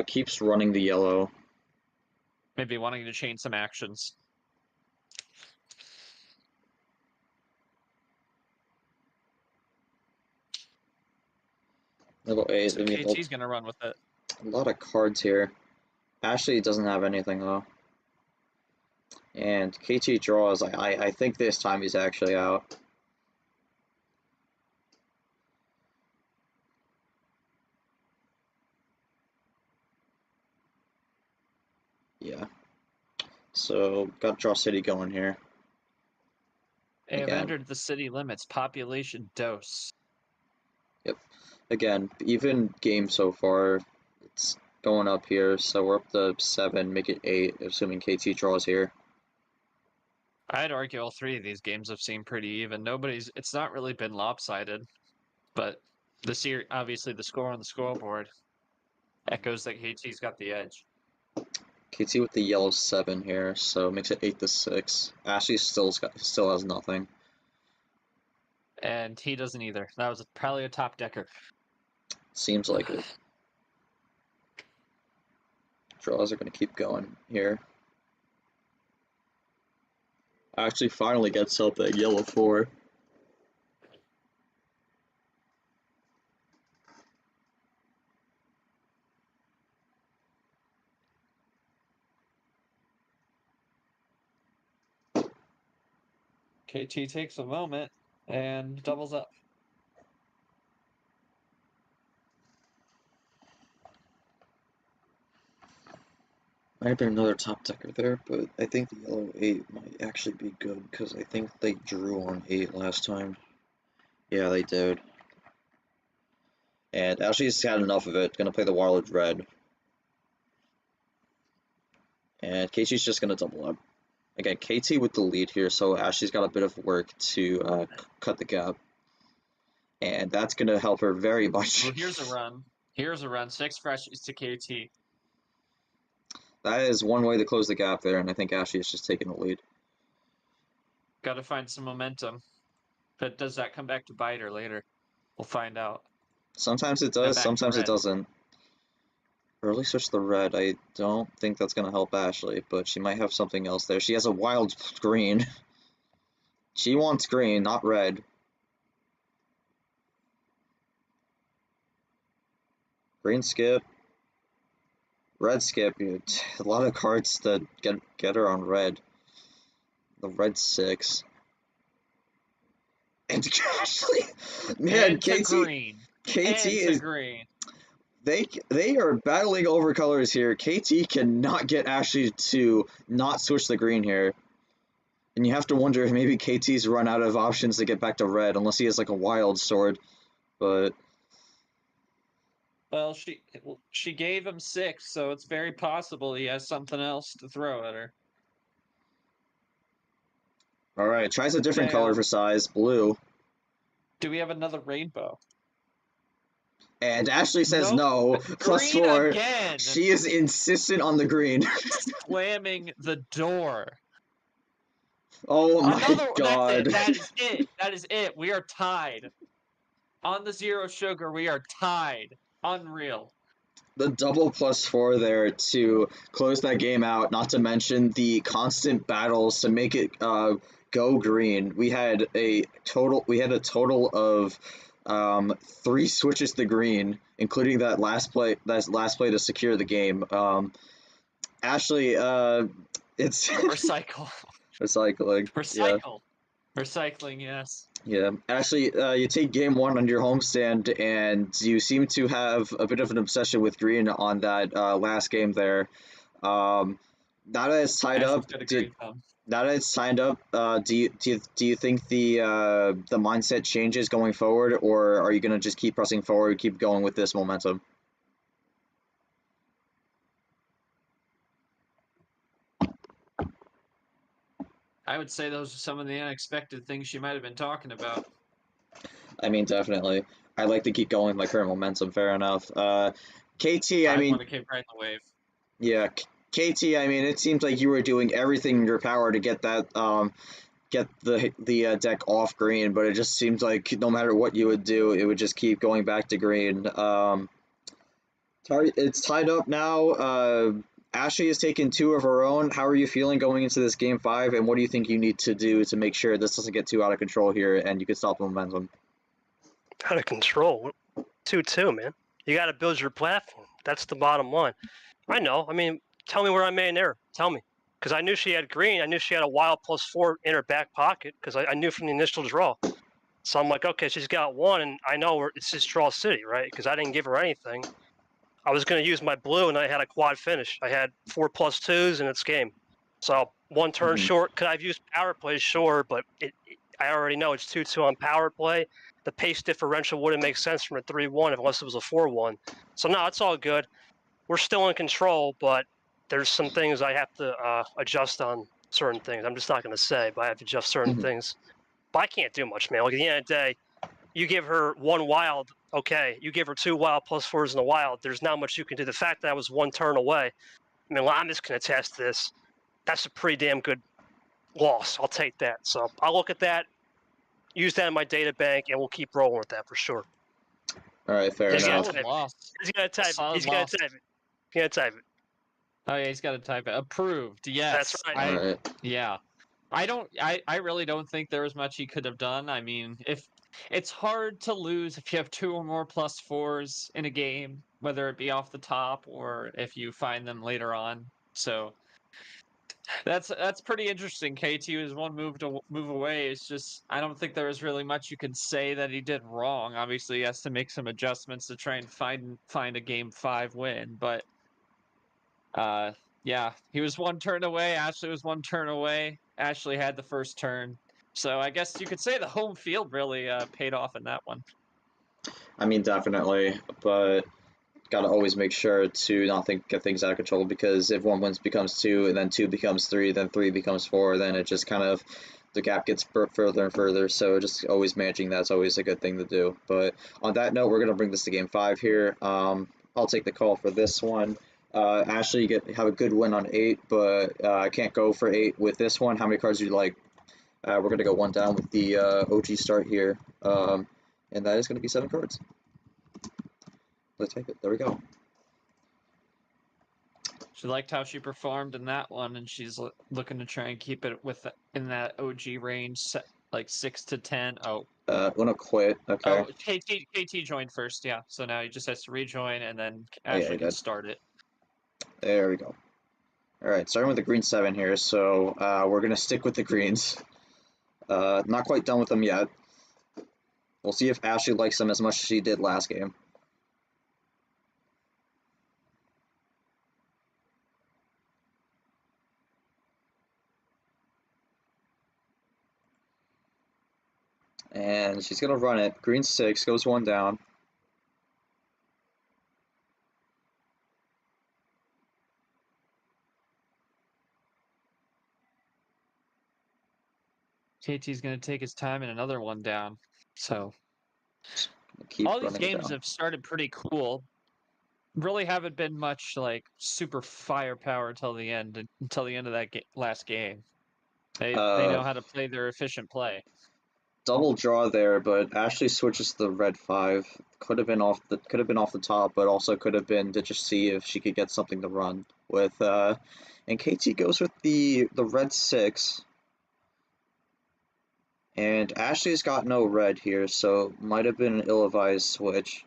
Keeps running the yellow. Maybe wanting to change some actions. Level 8. So KT's going to run with it. A lot of cards here. Ashley doesn't have anything though. And KT draws. I think this time he's actually out. Yeah. So got Draw City going here. They have Again. entered the city limits. Population dose. Yep. Again, even game so far, it's going up here. So we're up to 7, make it 8, assuming KT draws here. I'd argue all 3 of these games have seemed pretty even. It's not really been lopsided, but obviously the score on the scoreboard echoes that KT's got the edge. KT with the yellow 7 here, so makes it 8-6. Ashley still has nothing. And he doesn't either. That was probably a top decker. Seems like it. Draws are going to keep going here. Actually finally gets up that yellow 4. KT takes a moment and doubles up. Might have been another top decker there, but I think the yellow 8 might actually be good because I think they drew on 8 last time. Yeah, they did. And Ashley's had enough of it. Gonna play the wild red. And KT's just gonna double up. Again, KT with the lead here, so Ashley's got a bit of work to cut the gap. And that's gonna help her very much. Well, here's a run. Here's a run. 6 freshies to KT. That is one way to close the gap there, and I think Ashley is just taking the lead. Got to find some momentum. But does that come back to bite her later? We'll find out. Sometimes it does, back to sometimes it red. doesn't. Early switch to red, I don't think that's going to help Ashley, but she might have something else there. She has a wild green. She wants green, not red. Green skip. Red skip. A lot of cards that get her on red. The red 6. And Ashley, man, And to green. KT And to is green. they are battling over colors here. KT cannot get Ashley to not switch the green here. And you have to wonder if maybe KT's run out of options to get back to red, unless he has like a wild sword. But Well, she gave him 6, so it's very possible he has something else to throw at her. alright, tries a different Damn. color for size, blue. Do we have another rainbow? And Ashley says Nope. no. Plus Green 4. again. She is insistent on the green. Slamming the door. Oh my Another, god. That is it. That is it. We are tied. On the 0 sugar, we are tied. Unreal. The double +4 there to close that game out, not to mention the constant battles to make it go green. We had a total of 3 switches to green, including that last play to secure the game. Ashley, it's Recycle. recycling. Recycle. Recycling, yes. Yeah, Ashley, you take game 1 on your homestand, and you seem to have a bit of an obsession with green on that last game there. Now that it's tied up, now that it's signed up, do you think the mindset changes going forward, or are you gonna just keep pressing forward, keep going with this momentum? I would say those are some of the unexpected things she might have been talking about. I mean, definitely. I'd like to keep going with my current momentum. Fair enough. KT, I mean, want to keep riding the wave. Yeah, KT, I mean, it seems like you were doing everything in your power to get that get the deck off green, but it just seems like no matter what you would do, it would just keep going back to green. It's tied up now. Ashley has taken 2 of her own. How are you feeling going into this game 5, and what do you think you need to do to make sure this doesn't get too out of control here and you can stop the momentum? Out of control? 2-2, man. You got to build your platform. That's the bottom line. I know. I mean, tell me where I made an error. Tell me. Because I knew she had green. I knew she had a wild +4 in her back pocket because I knew from the initial draw. So I'm like, okay, she's got 1, and I know it's just draw city, right? Because I didn't give her anything. I was going to use my blue, and I had a quad finish. I had 4 +2s, and it's game. So 1 turn short. Could I've used power play? Sure, but I already know it's 2-2 on power play. The pace differential wouldn't make sense from a 3-1 unless it was a 4-1. So no, it's all good. We're still in control, but there's some things I have to adjust on certain things. I'm just not going to say, but I have to adjust certain things. But I can't do much, man. Like at the end of the day, you give her 1 wild, okay. You give her 2 wild +4s in the wild. There's not much you can do. The fact that I was 1 turn away, Milanis can attest to this. That's a pretty damn good loss. I'll take that. So I'll look at that, use that in my data bank, and we'll keep rolling with that for sure. All right, fair He's enough. Solid loss. He's gonna type it. Solid He's gonna loss. type it. He's gonna type it. Oh yeah, he's got to type it. Approved. Yes. That's right. All right. Yeah. I really don't think there was much he could have done. I mean, if it's hard to lose if you have 2 or more +4s in a game, whether it be off the top or if you find them later on. So that's pretty interesting. KT was one move away. It's just I don't think there was really much you could say that he did wrong. Obviously, he has to make some adjustments to try and find a game 5 win, but yeah, he was 1 turn away. Ashley was 1 turn away. Ashley had the first turn. So I guess you could say the home field really paid off in that one. I mean, definitely, but gotta always make sure to not get things out of control, because if 1 wins becomes 2, and then 2 becomes 3, then 3 becomes 4, then it just kind of, the gap gets further and further. So just always managing that's always a good thing to do. But on that note, we're gonna bring this to game 5 here. I'll take the call for this one. Ashley, you have a good win on 8, but I can't go for 8 with this one. How many cards do you like? We're going to go 1 down with the OG start here, and that is going to be 7 cards. Let's take it. There we go. She liked how she performed in that one, and she's looking to try and keep it in that OG range, like 6 to 10. Oh. Wanna quit? Okay. Oh, KT joined first, yeah. So now he just has to rejoin, and then Ashley can start it. There we go. All right, starting with the green 7 here. So we're gonna stick with the greens. Not quite done with them yet. We'll see if Ashley likes them as much as she did last game. And she's gonna run it. Green 6 goes 1 down. KT's going to take his time and another 1 down. So Keep all these running games down. have started pretty cool. Really haven't been much like super firepower until the end of that last game. They know how to play their efficient play. Double draw there, but Ashley switches to the red 5. Could have been off the top, but also could have been to just see if she could get something to run with. And KT goes with the red 6. And Ashley's got no red here, so might have been an ill-advised switch.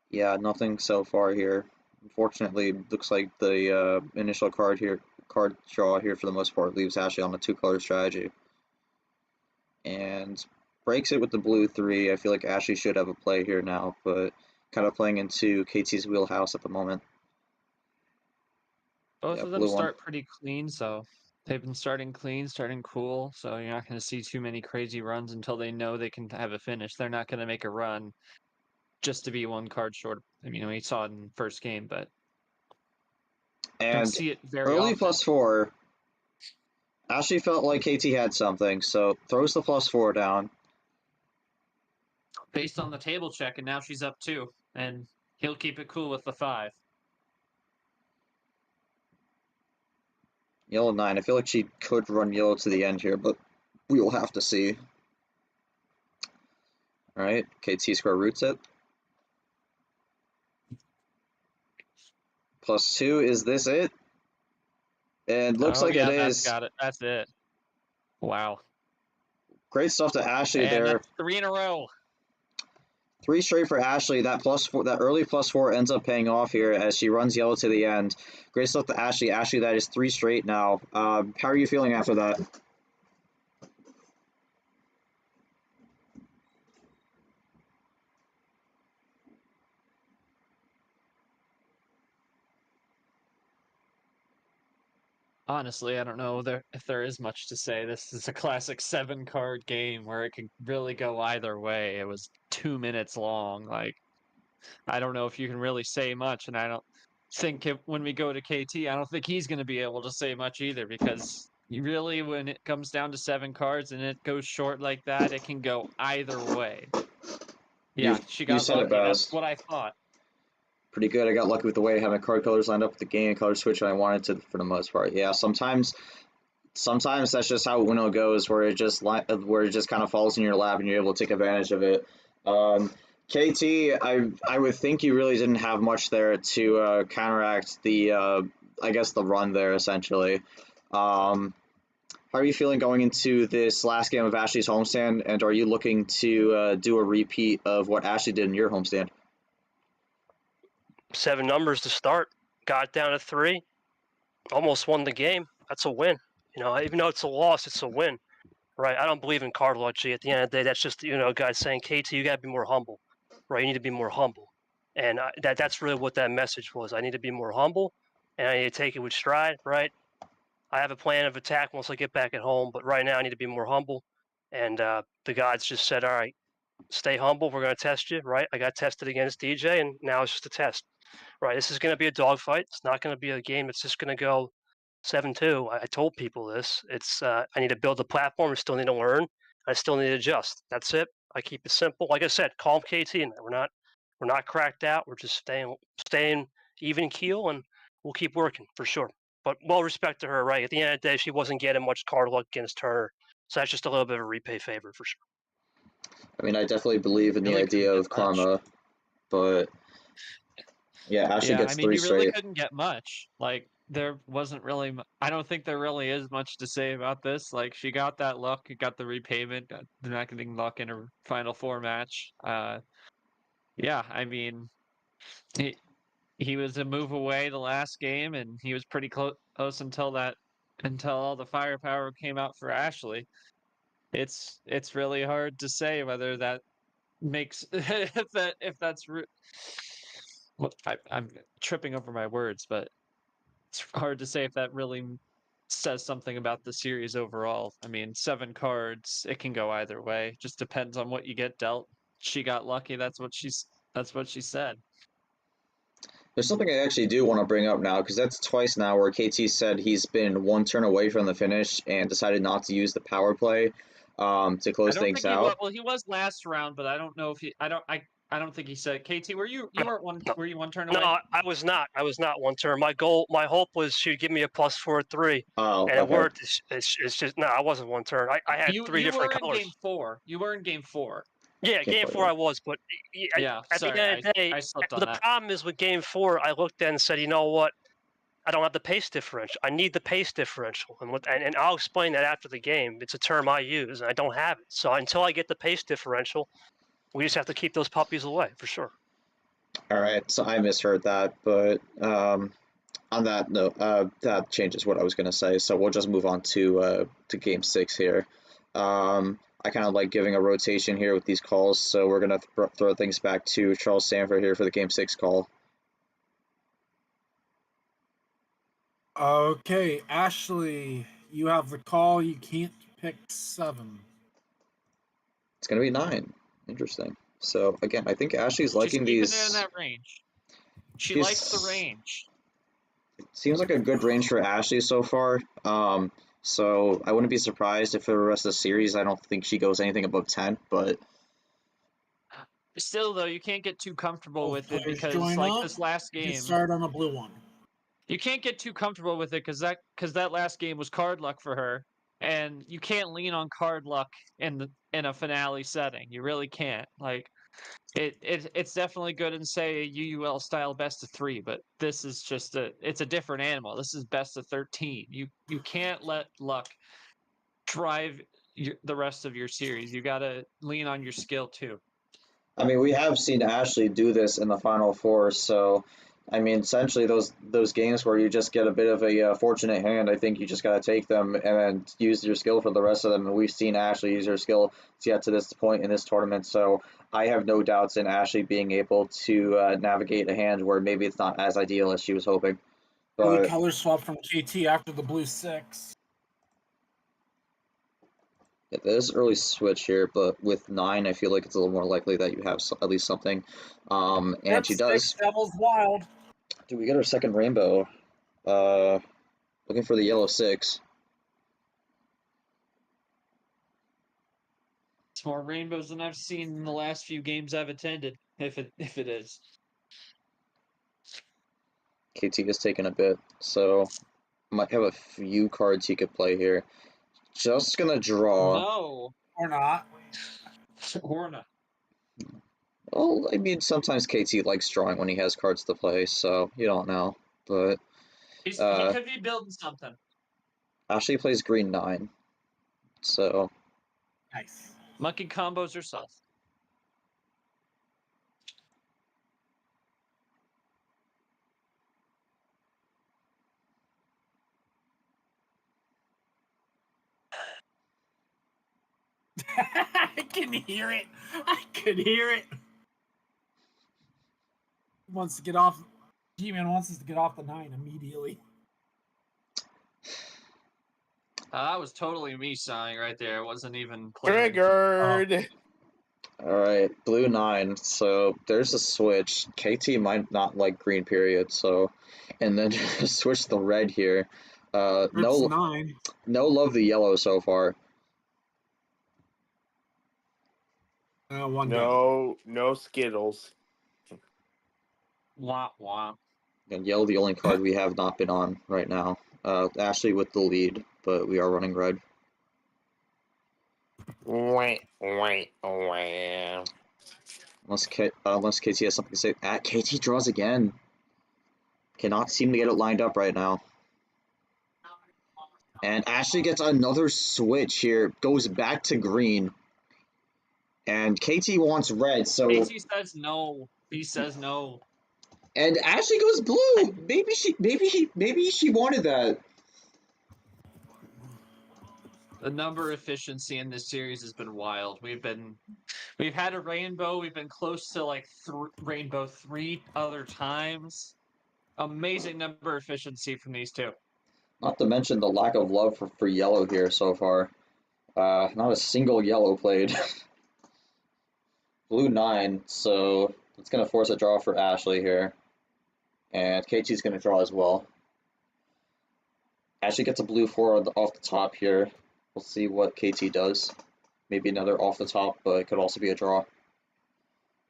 Yeah, nothing so far here. Unfortunately, looks like the initial card draw here for the most part leaves Ashley on a 2-color strategy. And breaks it with the blue 3. I feel like Ashley should have a play here now, but kind of playing into KT's wheelhouse at the moment. Both of them start pretty clean, so they've been starting clean, starting cool, so you're not going to see too many crazy runs until they know they can have a finish. They're not going to make a run just to be 1 card short. I mean, we saw it in first game, but don't see it very early often. +4. Ashley felt like KT had something, so throws the +4 down. Based on the table check, and now she's up 2, and he'll keep it cool with the 5. Yellow 9. I feel like she could run yellow to the end here, but we will have to see. All right, KT square roots it. +2, is this it? And looks like it is. Got it. That's it. Wow. Great stuff to Ashley there. That's 3 in a row. 3 straight for Ashley. That +4, that early +4 ends up paying off here as she runs yellow to the end. Great stuff to Ashley. Ashley, that is 3 straight now. How are you feeling after that? Honestly, I don't know if there is much to say. This is a classic 7-card game where it could really go either way. It was 2 minutes long. Like, I don't know if you can really say much, and I don't think when we go to KT, I don't think he's going to be able to say much either, because you really, when it comes down to 7 cards and it goes short like that, it can go either way. Yeah, she got said it lucky. That's best. what I thought. Pretty good. I got lucky with the way I had my card colors lined up with the game color switch, and I wanted to for the most part. Yeah, sometimes that's just how Uno goes, where it just kind of falls in your lap and you're able to take advantage of it. KT, I would think you really didn't have much there to counteract the I guess the run there essentially. How are you feeling going into this last game of Ashley's homestand, and are you looking to do a repeat of what Ashley did in your homestand? 7 numbers to start. Got down to 3. Almost won the game. That's a win. You know, even though it's a loss, it's a win. Right? I don't believe in card luck, G. At the end of the day, that's just, you know, guys saying, KT, you got to be more humble. Right? You need to be more humble. And that's really what that message was. I need to be more humble, and I need to take it with stride, right? I have a plan of attack once I get back at home, but right now I need to be more humble. And the gods just said, all right, stay humble. We're going to test you, right? I got tested against DJ, and now it's just a test. Right, this is going to be a dogfight. It's not going to be a game that's just going to go 7-2. I told people this. It's I need to build a platform. I still need to learn. I still need to adjust. That's it. I keep it simple. Like I said, calm KT. And we're not cracked out. We're just staying even keel, and we'll keep working for sure. But well respect to her, right? At the end of the day, she wasn't getting much card luck against Turner, so that's just a little bit of a repay favor for sure. I mean, I definitely believe in the Really idea couldn't of get much. karma, but yeah, Ashley Yeah, gets I mean, 3 you really straight. couldn't get much. Like, there wasn't really. I don't think there really is much to say about this. Like, she got that luck, got the repayment, got the not getting luck in a Final Four match. Yeah, I mean, he was a move away the last game, and he was pretty close until all the firepower came out for Ashley. It's really hard to say whether that makes if that's well, I'm tripping over my words, but it's hard to say if that really says something about the series overall. I mean, 7 cards, it can go either way. Just depends on what you get dealt. She got lucky. That's what she said. There's something I actually do want to bring up now, because that's twice now where KT said he's been 1 turn away from the finish and decided not to use the power play to close things out. Well, he was last round, but I don't know if he. I don't think he said. KT, were you weren't one? Were you 1 turn away? No, I was not. I was not 1 turn. My hope was she'd give me a +4 3, Oh, and it okay. worked. It's just no. I wasn't 1 turn. I had 3 different were colors. in game 4. You were in game 4. Yeah, game 4 I was, but Yeah, at sorry, the end of the day, I slipped on the that. problem is with game 4, I looked at and said, you know what? I don't have the pace differential. I need the pace differential, and I'll explain that after the game. It's a term I use, and I don't have it. So until I get the pace differential, we just have to keep those puppies away for sure. All right, so I misheard that, but on that note, that changes what I was going to say. So we'll just move on to game 6 here. I kind of like giving a rotation here with these calls, so we're going to throw things back to Charles Sanford here for the game 6 call. Okay, Ashley, you have the call. You can't pick 7. It's going to be 9. Interesting. So again, I think Ashley's liking She's keeping these. it in that range. She likes the range. It seems like a good range for Ashley so far. So I wouldn't be surprised if for the rest of the series, I don't think she goes anything above 10. But Still, though, you can't get too comfortable with it Players because, join like up. this last You can game, start on a blue one. you can't get too comfortable with it because that last game was card luck for her, and you can't lean on card luck in a finale setting. You really can't. Like, it's definitely good in say a UUL style best of 3, but this is just it's a different animal. This is best of 13. You can't let luck drive the rest of your series. You got to lean on your skill too. I mean, we have seen Ashley do this in the Final Four, so I mean, essentially those games where you just get a bit of a fortunate hand, I think you just got to take them and then use your skill for the rest of them. And we've seen Ashley use her skill to get to this point in this tournament, so I have no doubts in Ashley being able to navigate a hand where maybe it's not as ideal as she was hoping. Early But color swap from KT after the blue 6. yeah, there's early switch here, but with 9, I feel like it's a little more likely that you have at least something. And Yep, she does. 6 Devil's Wild. Do we get our second rainbow? Looking for the yellow 6. It's more rainbows than I've seen in the last few games I've attended, if it is. KT is taking a bit, so might have a few cards he could play here. Just gonna draw. No, Or not. or not. Well, I mean, sometimes KT likes drawing when he has cards to play, so you don't know. But He could be building something. Ashley plays green 9, so Nice. Monkey combos herself. I can hear it. I can hear it. He wants to get off. G-Man wants us to get off the 9 immediately. That was totally me sighing right there. It wasn't even playing. Triggered. alright, blue 9, so there's a switch. KT might not like green period, so and then just switch the red here. It's No 9. love the yellow so far. One down. No Skittles. Wah wah. And yellow the only card we have not been on right now. Ashley with the lead, but we are running red. Wah, wah, wah. Unless KT has something to say. KT draws again. Cannot seem to get it lined up right now. And Ashley gets another switch here. Goes back to green. And KT wants red, so... KT says no. He says no. And Ashley goes blue! Maybe she wanted that. The number efficiency in this series has been wild. We've had a rainbow. We've been close to like rainbow 3 other times. Amazing number efficiency from these two. Not to mention the lack of love for yellow here so far. Not a single yellow played. Blue 9, so it's going to force a draw for Ashley here. And KT's going to draw as well. Ashley gets a blue 4 off the top here. We'll see what KT does. Maybe another off the top, but it could also be a draw.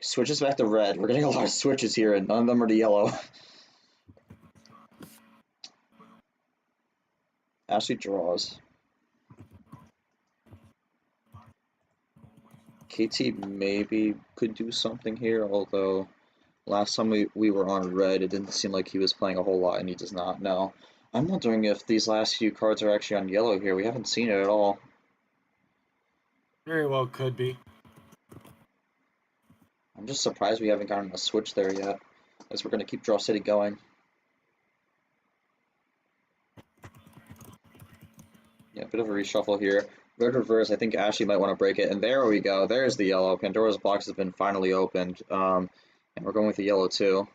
Switches back to red. We're getting a lot of switches here, and none of them are to yellow. Ashley draws. KT maybe could do something here, although last time we were on red, it didn't seem like he was playing a whole lot, and he does not know. I'm wondering if these last few cards are actually on yellow here. We haven't seen it at all. Very well could be. I'm just surprised we haven't gotten a switch there yet, as we're going to keep Draw City going. Yeah, a bit of a reshuffle here. Red reverse, I think Ashley might want to break it, and there we go. There's the yellow. Pandora's box has been finally opened, and we're going with the yellow too.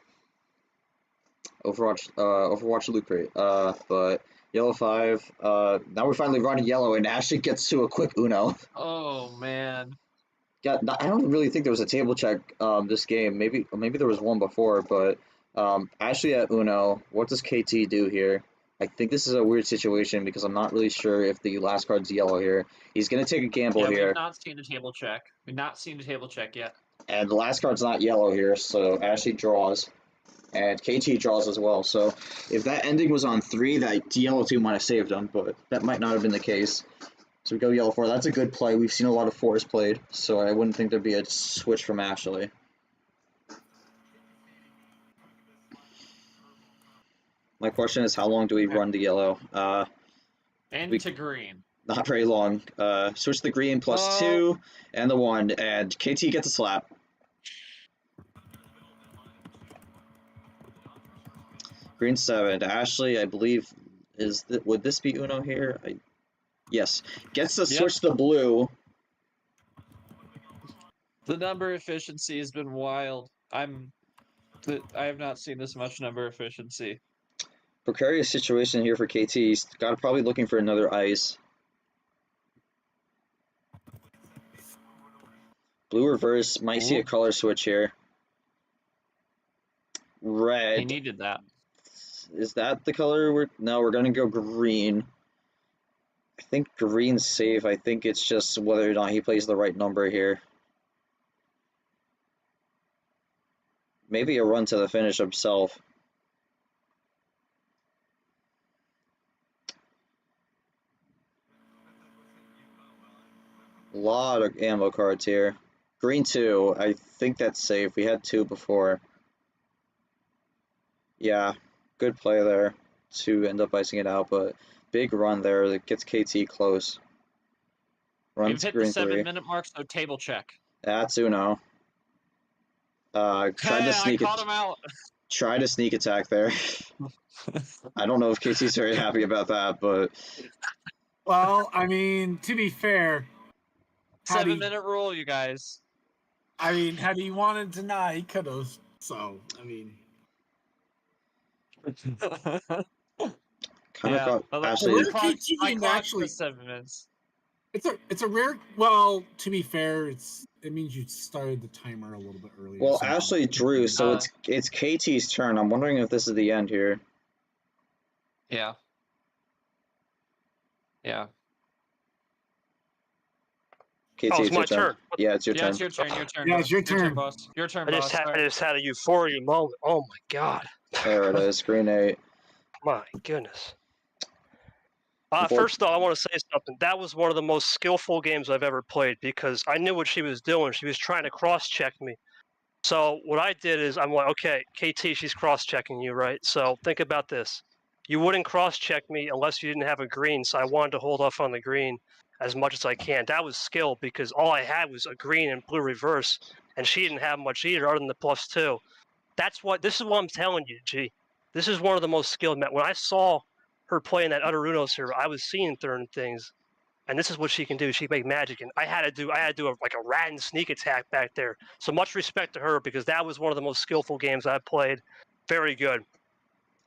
Overwatch Loot Crate, but yellow 5, now we're finally running yellow, and Ashley gets to a quick Uno. Oh man. Yeah, I don't really think there was a table check this game. Maybe there was one before, but Ashley at Uno. What does KT do here? I think this is a weird situation because I'm not really sure if the last card's yellow here. He's gonna take a gamble here. We've not seen a table check. We've not seen a table check yet. And the last card's not yellow here, so Ashley draws. And KT draws as well. So if that ending was on 3, that yellow 2 might have saved him, but that might not have been the case. So we go yellow 4. That's a good play. We've seen a lot of 4s played, so I wouldn't think there'd be a switch from Ashley. My question is, how long do we run to yellow? To green. Not very long. Switch the green plus 2 and the 1, and KT gets a slap. Green 7. Ashley, I believe, would this be Uno here? Yes. Gets to switch the blue. The number efficiency has been wild. I have not seen this much number efficiency. Precarious situation here for KT. He's probably looking for another ice. Blue reverse. Might see a color switch here. Red. He needed that. Is that the color we're... No, we're going to go green. I think green's safe. I think it's just whether or not he plays the right number here. Maybe a run to the finish himself. A lot of ammo cards here. Green 2, I think that's safe. We had 2 before. Yeah, good play there to end up icing it out, but big run there that gets KT close. Run We've to hit green the 3. 7-minute mark, so table check. That's Uno. Tried to Hey, I sneak caught him out. Try to sneak attack there. I don't know if KT's very happy about that, but Well, I mean, to be fair, had he, 7-minute rule, you guys. I mean, had he wanted to not, he could have. So, I mean, kind of got although Ashley. Rare I KT game clocked actually- the 7 minutes. it's a rare. Well, to be fair, it means you started the timer a little bit earlier. Well, so- Ashley drew, so it's KT's turn. I'm wondering if this is the end here. Yeah. Yeah. KT, Oh, it's it's my your turn. turn. Yeah, it's your Yeah, turn. it's your turn. Your turn. Yeah, boss. it's your turn. boss. Your turn, I boss. just had a euphoria moment. Oh my god. There it is, green 8. My goodness. Before- First off, I want to say something. That was one of the most skillful games I've ever played because I knew what she was doing. She was trying to cross-check me. So what I did is I'm like, okay, KT, she's cross-checking you, right? So think about this. You wouldn't cross-check me unless you didn't have a green, so I wanted to hold off on the green as much as I can. That was skill because all I had was a green and blue reverse, and she didn't have much either other than the +2. This is what I'm telling you, G. This is one of the most skilled men. When I saw her playing that Utter Uno server, I was seeing certain things, and this is what she can do. She can make magic, and I had to do like a rat and sneak attack back there. So much respect to her because that was one of the most skillful games I've played. Very good.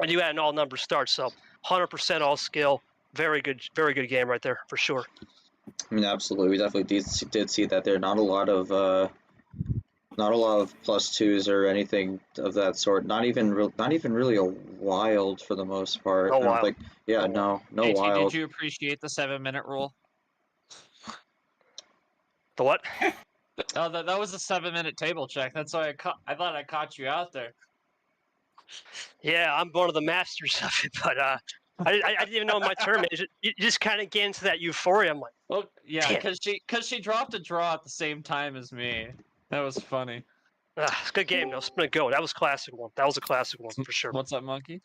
And you had an all-number start, so 100% all skill. Very good game right there for sure. I mean, absolutely, we definitely did see that there. Not a lot of +2s or anything of that sort. Not even really a wild for the most part. No I don't wild. think. Yeah, no KT, wild. did you appreciate the 7-minute rule? The what? Oh, that was a 7-minute table check. That's why I thought I caught you out there. Yeah, I'm one of the masters of it, but I didn't even know my turn. You just kind of get into that euphoria. I'm like, Well, yeah, Damn. because she dropped a draw at the same time as me. That was funny. it's a good game though. Spin a go. That was a classic one. That was a classic one for sure. What's up, monkey?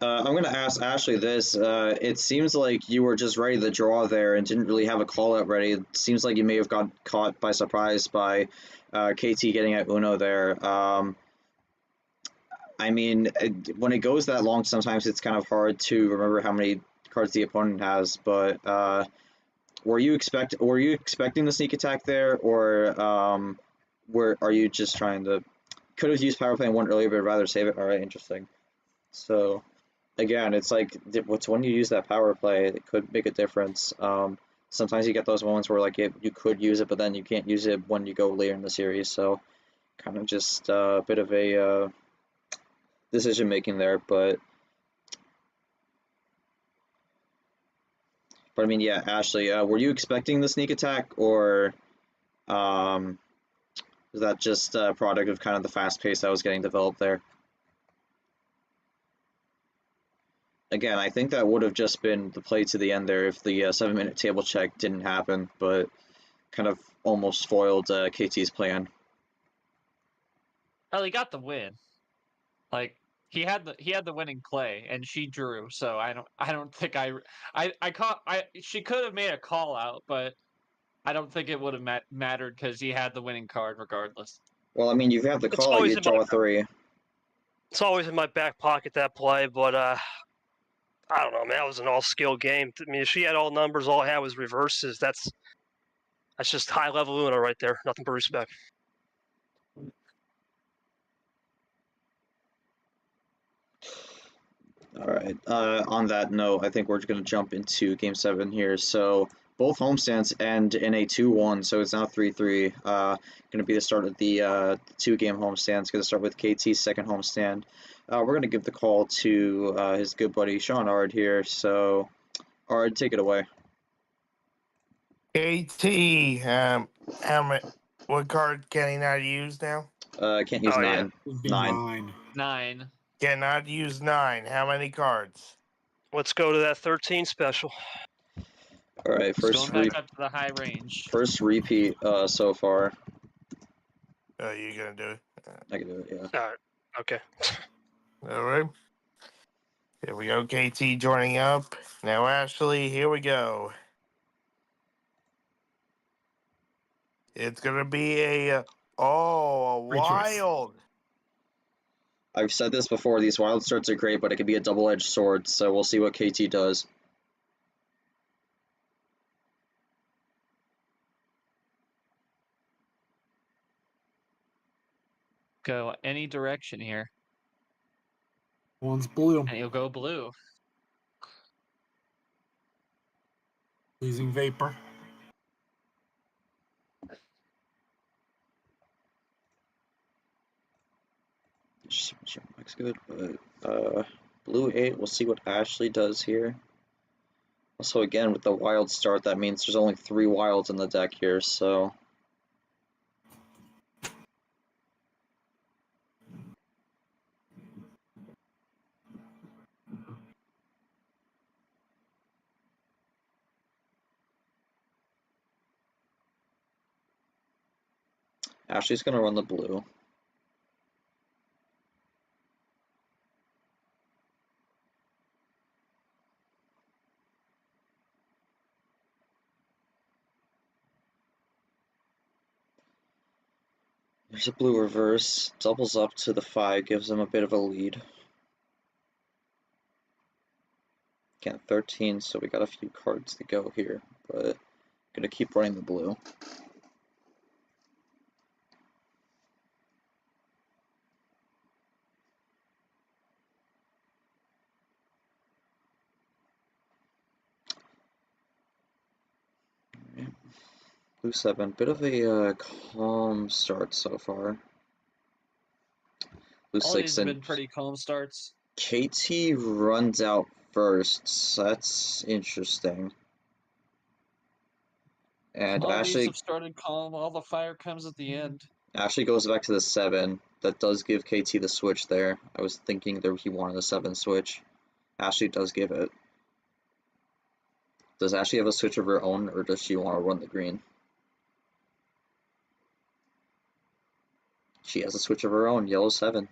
I'm going to ask Ashley this. It seems like you were just ready to draw there and didn't really have a call out ready. It seems like you may have got caught by surprise by KT getting at Uno there. I mean, when it goes that long, sometimes it's kind of hard to remember how many cards the opponent has. But were you expecting the sneak attack there, or are you just trying to? Could have used power play one earlier, but rather save it. All right, interesting. So. Again, it's like what's when you use that power play, it could make a difference. Sometimes you get those moments where like you could use it, but then you can't use it when you go later in the series. So, kind of just a bit of a decision making there. But I mean, yeah, Ashley, were you expecting the sneak attack, or was that just a product of kind of the fast pace that was getting developed there? Again, I think that would have just been the play to the end there if the 7-minute table check didn't happen, but kind of almost foiled KT's plan. Well, he got the win. Like he had the winning play, and she drew. So I don't think she could have made a call out, but I don't think it would have mattered because he had the winning card regardless. Well, I mean, you have the call out, you draw 3. It's always in my back pocket that play, but I don't know, man. That was an all-skill game. I mean, if she had all numbers, all I had was reverses. That's just high-level Uno right there. Nothing but respect. All right. On that note, I think we're going to jump into Game 7 here. So both homestands end in a 2-1, so it's now 3-3. Going to be the start of the 2-game homestand. It's going to start with KT's second homestand. We're going to give the call to his good buddy Sean Ard here. So, All right, take it away. KT, what card can he not use now? Can't use Oh, 9. yeah. Would be 9. 9. 9. Cannot use 9. How many cards? Let's go to that 13 special. All right, It's first going back up to the high range. first repeat so far. Oh, you gonna do it? I can do it. Yeah. All right. Okay. All right. Here we go. KT joining up. Now, Ashley, here we go. It's gonna be a Free choice. wild. I've said this before. These wild starts are great, but it could be a double-edged sword. So we'll see what KT does. Go any direction here. One's blue. And he'll go blue. Using vapor. Sure, looks good, but blue 8. We'll see what Ashley does here. Also, again, with the wild start, that means there's only 3 wilds in the deck here. So. Ashley's gonna run the blue. There's a blue reverse, doubles up to the 5, gives him a bit of a lead. Again, 13, so we got a few cards to go here, but gonna keep running the blue. Blue 7, bit of a calm start so far. Blue All 6 these have and been pretty calm starts. KT runs out first, so that's interesting. And All these Ashley have started calm. All the fire comes at the end. goes back to the 7. That does give KT the switch there. I was thinking that he wanted a 7 switch. Ashley does give it. Does Ashley have a switch of her own, or does she want to run the green? She has a switch of her own, yellow 7.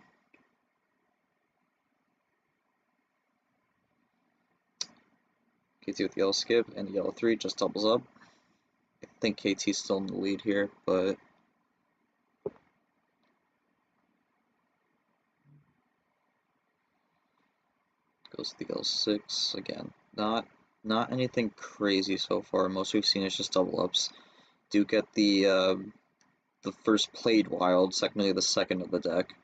KT with yellow skip, and yellow 3 just doubles up. I think KT's still in the lead here, but goes to the yellow 6 again. Not anything crazy so far. Most we've seen is just double ups. Do get the first played wild, secondly the second of the deck.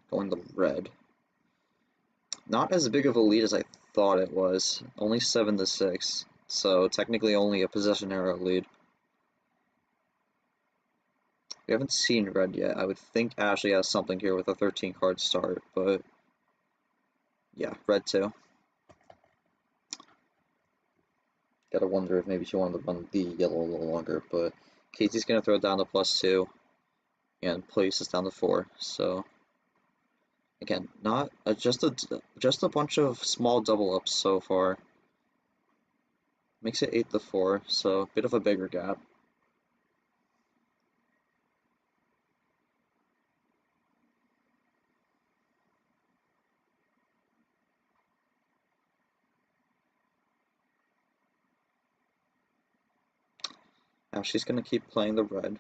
Going to red. Not as big of a lead as I thought it was. Only 7 to 6. So technically only a possession arrow lead. We haven't seen red yet. I would think Ashley has something here with a 13 card start, but yeah, red too. Gotta wonder if maybe she wanted to run the yellow a little longer, but KT's gonna throw it down to +2 and places down to 4. So again, not just a bunch of small double ups so far. Makes it 8 to 4, so a bit of a bigger gap. Ashley's gonna keep playing the red.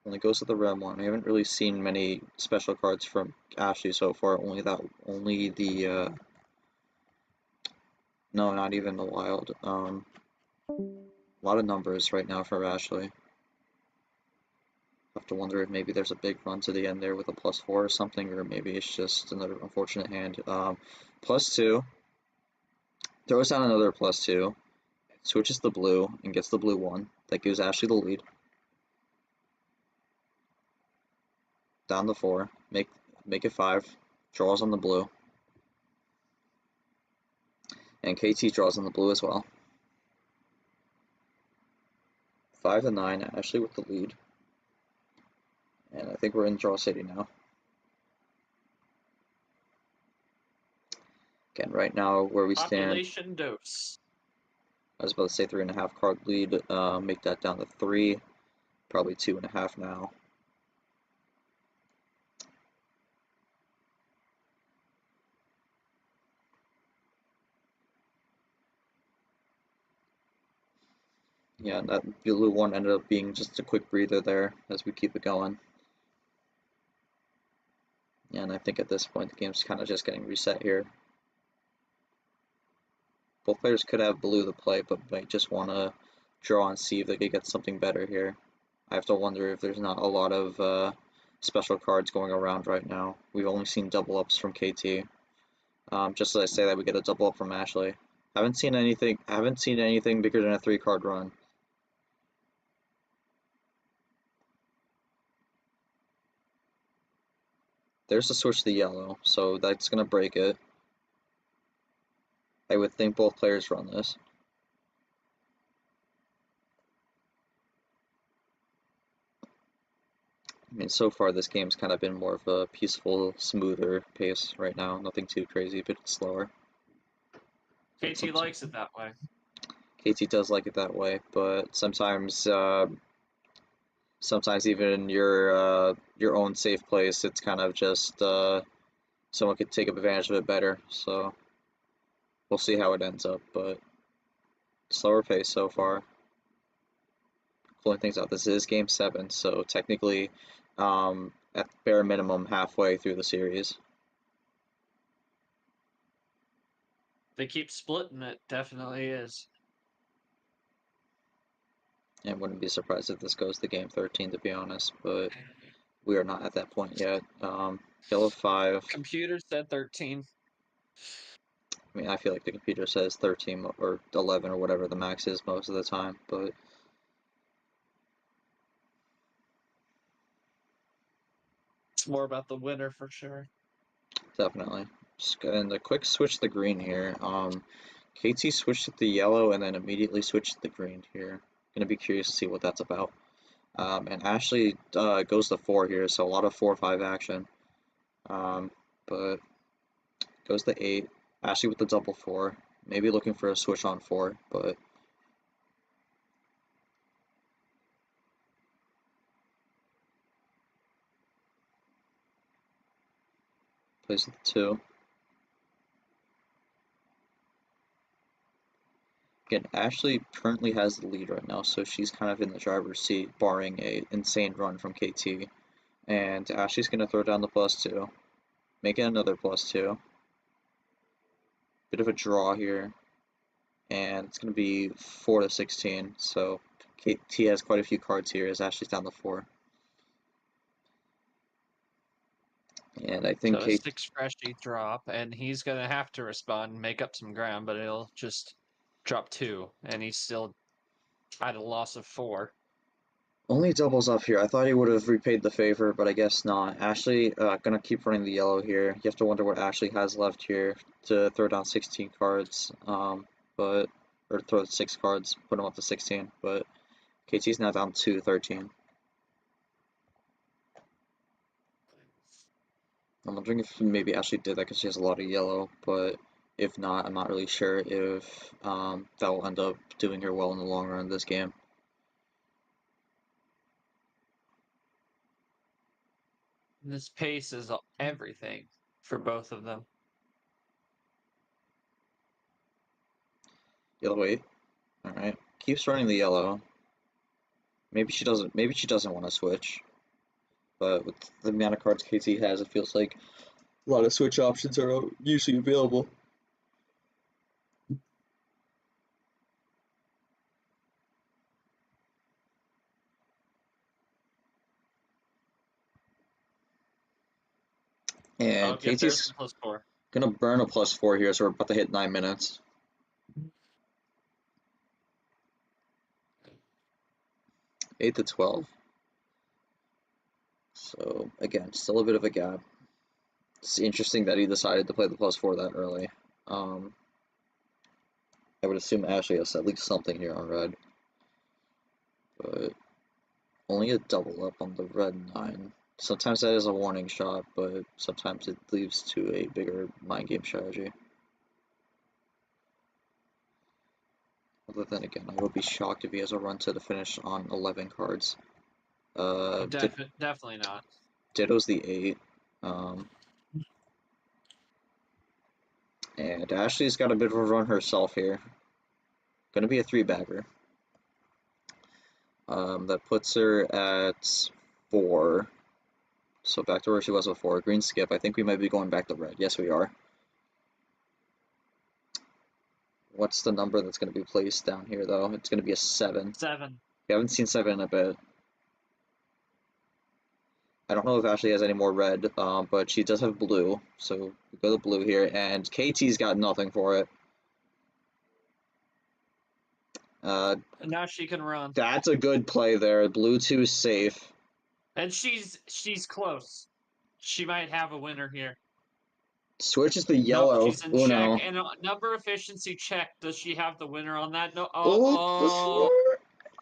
Only goes to the red one. We haven't really seen many special cards from Ashley so far. Only the no, not even the wild. A lot of numbers right now for Ashley. Have to wonder if maybe there's a big run to the end there with a +4 or something, or maybe it's just another unfortunate hand. +2. Throws down another +2. Switches the blue and gets the blue 1. That gives Ashley the lead. Down to 4. Make it 5. Draws on the blue. And KT draws on the blue as well. 5-9, Ashley with the lead. And I think we're in draw city now. Again, right now where we stand, Population dose. I was about to say 3.5 card lead, make that down to 3, probably 2.5 now. Yeah, that blue one ended up being just a quick breather there as we keep it going. Yeah, and I think at this point the game's kind of just getting reset here. Both players could have blue to play, but might just want to draw and see if they could get something better here. I have to wonder if there's not a lot of special cards going around right now. We've only seen double ups from KT. Just as I say that, we get a double up from Ashley. Haven't seen anything bigger than a 3-card run. There's a switch to yellow, so that's gonna break it. I would think both players run this. I mean, so far this game's kind of been more of a peaceful, smoother pace right now. Nothing too crazy, but it's slower. KT likes it that way. KT does like it that way, but sometimes even your own safe place, it's kind of just someone could take advantage of it better. So we'll see how it ends up, but slower pace so far. Pulling things out. This is game 7, so technically, at bare minimum, halfway through the series. They keep splitting it, definitely is. I wouldn't be surprised if this goes to game 13, to be honest, but we are not at that point yet. Yellow 5. Computer said 13. I mean, I feel like the computer says 13 or 11 or whatever the max is most of the time, but It's more about the winner for sure. definitely. And a quick switch to the green here. KT switched to the yellow and then immediately switched to the green here. Gonna be curious to see what that's about. And Ashley goes to 4 here, so a lot of 4-5 action. But goes to 8. Ashley with the double 4. Maybe looking for a switch on 4, but plays with 2. Again, Ashley currently has the lead right now, so she's kind of in the driver's seat, barring a insane run from KT. And Ashley's gonna throw down the +2, make it another +2. Bit of a draw here, and it's gonna be 4 to 16. So KT has quite a few cards here as Ashley's down to 4. And I think So a 6 freshy drop, and he's gonna have to respond and make up some ground, but it'll just drop 2, and he's still at a loss of 4. only doubles up here. I thought he would have repaid the favor, but I guess not. Ashley gonna keep running the yellow here. You have to wonder what Ashley has left here to throw down 16 cards, or throw 6 cards, put him up to 16. But KT's now down to 13. I'm wondering if maybe Ashley did that because she has a lot of yellow, but if not, I'm not really sure if that will end up doing her well in the long run in this game. This pace is everything for both of them. Yellow 8. Alright. Keeps running the yellow. Maybe she doesn't want to switch. But with the amount of cards KT has, it feels like a lot of switch options are usually available. And KT's +4. gonna burn a +4 here, so we're about to hit 9 minutes. Eight to 12. So again, still a bit of a gap. It's interesting that he decided to play the +4 that early. I would assume Ashley has at least something here on red. but only a double up on the red 9. Sometimes that is a warning shot, but sometimes it leads to a bigger mind game strategy. Other than, again, I would be shocked if he has a run to the finish on 11 cards. Definitely not. Ditto's the 8. And Ashley's got a bit of a run herself here. Gonna be a 3-bagger. That puts her at 4. So back to where she was before. Green skip. I think we might be going back to red. Yes, we are. What's the number that's going to be placed down here, though? It's going to be a 7. 7. We haven't seen 7 in a bit. I don't know if Ashley has any more red, but she does have blue. So we go to blue here, and KT's got nothing for it. Now she can run. That's a good play there. Blue 2 is safe. And she's close. She might have a winner here. Switches the yellow. Nope, she's in Uno. check. And number efficiency check. Does she have the winner on that? No. Oh,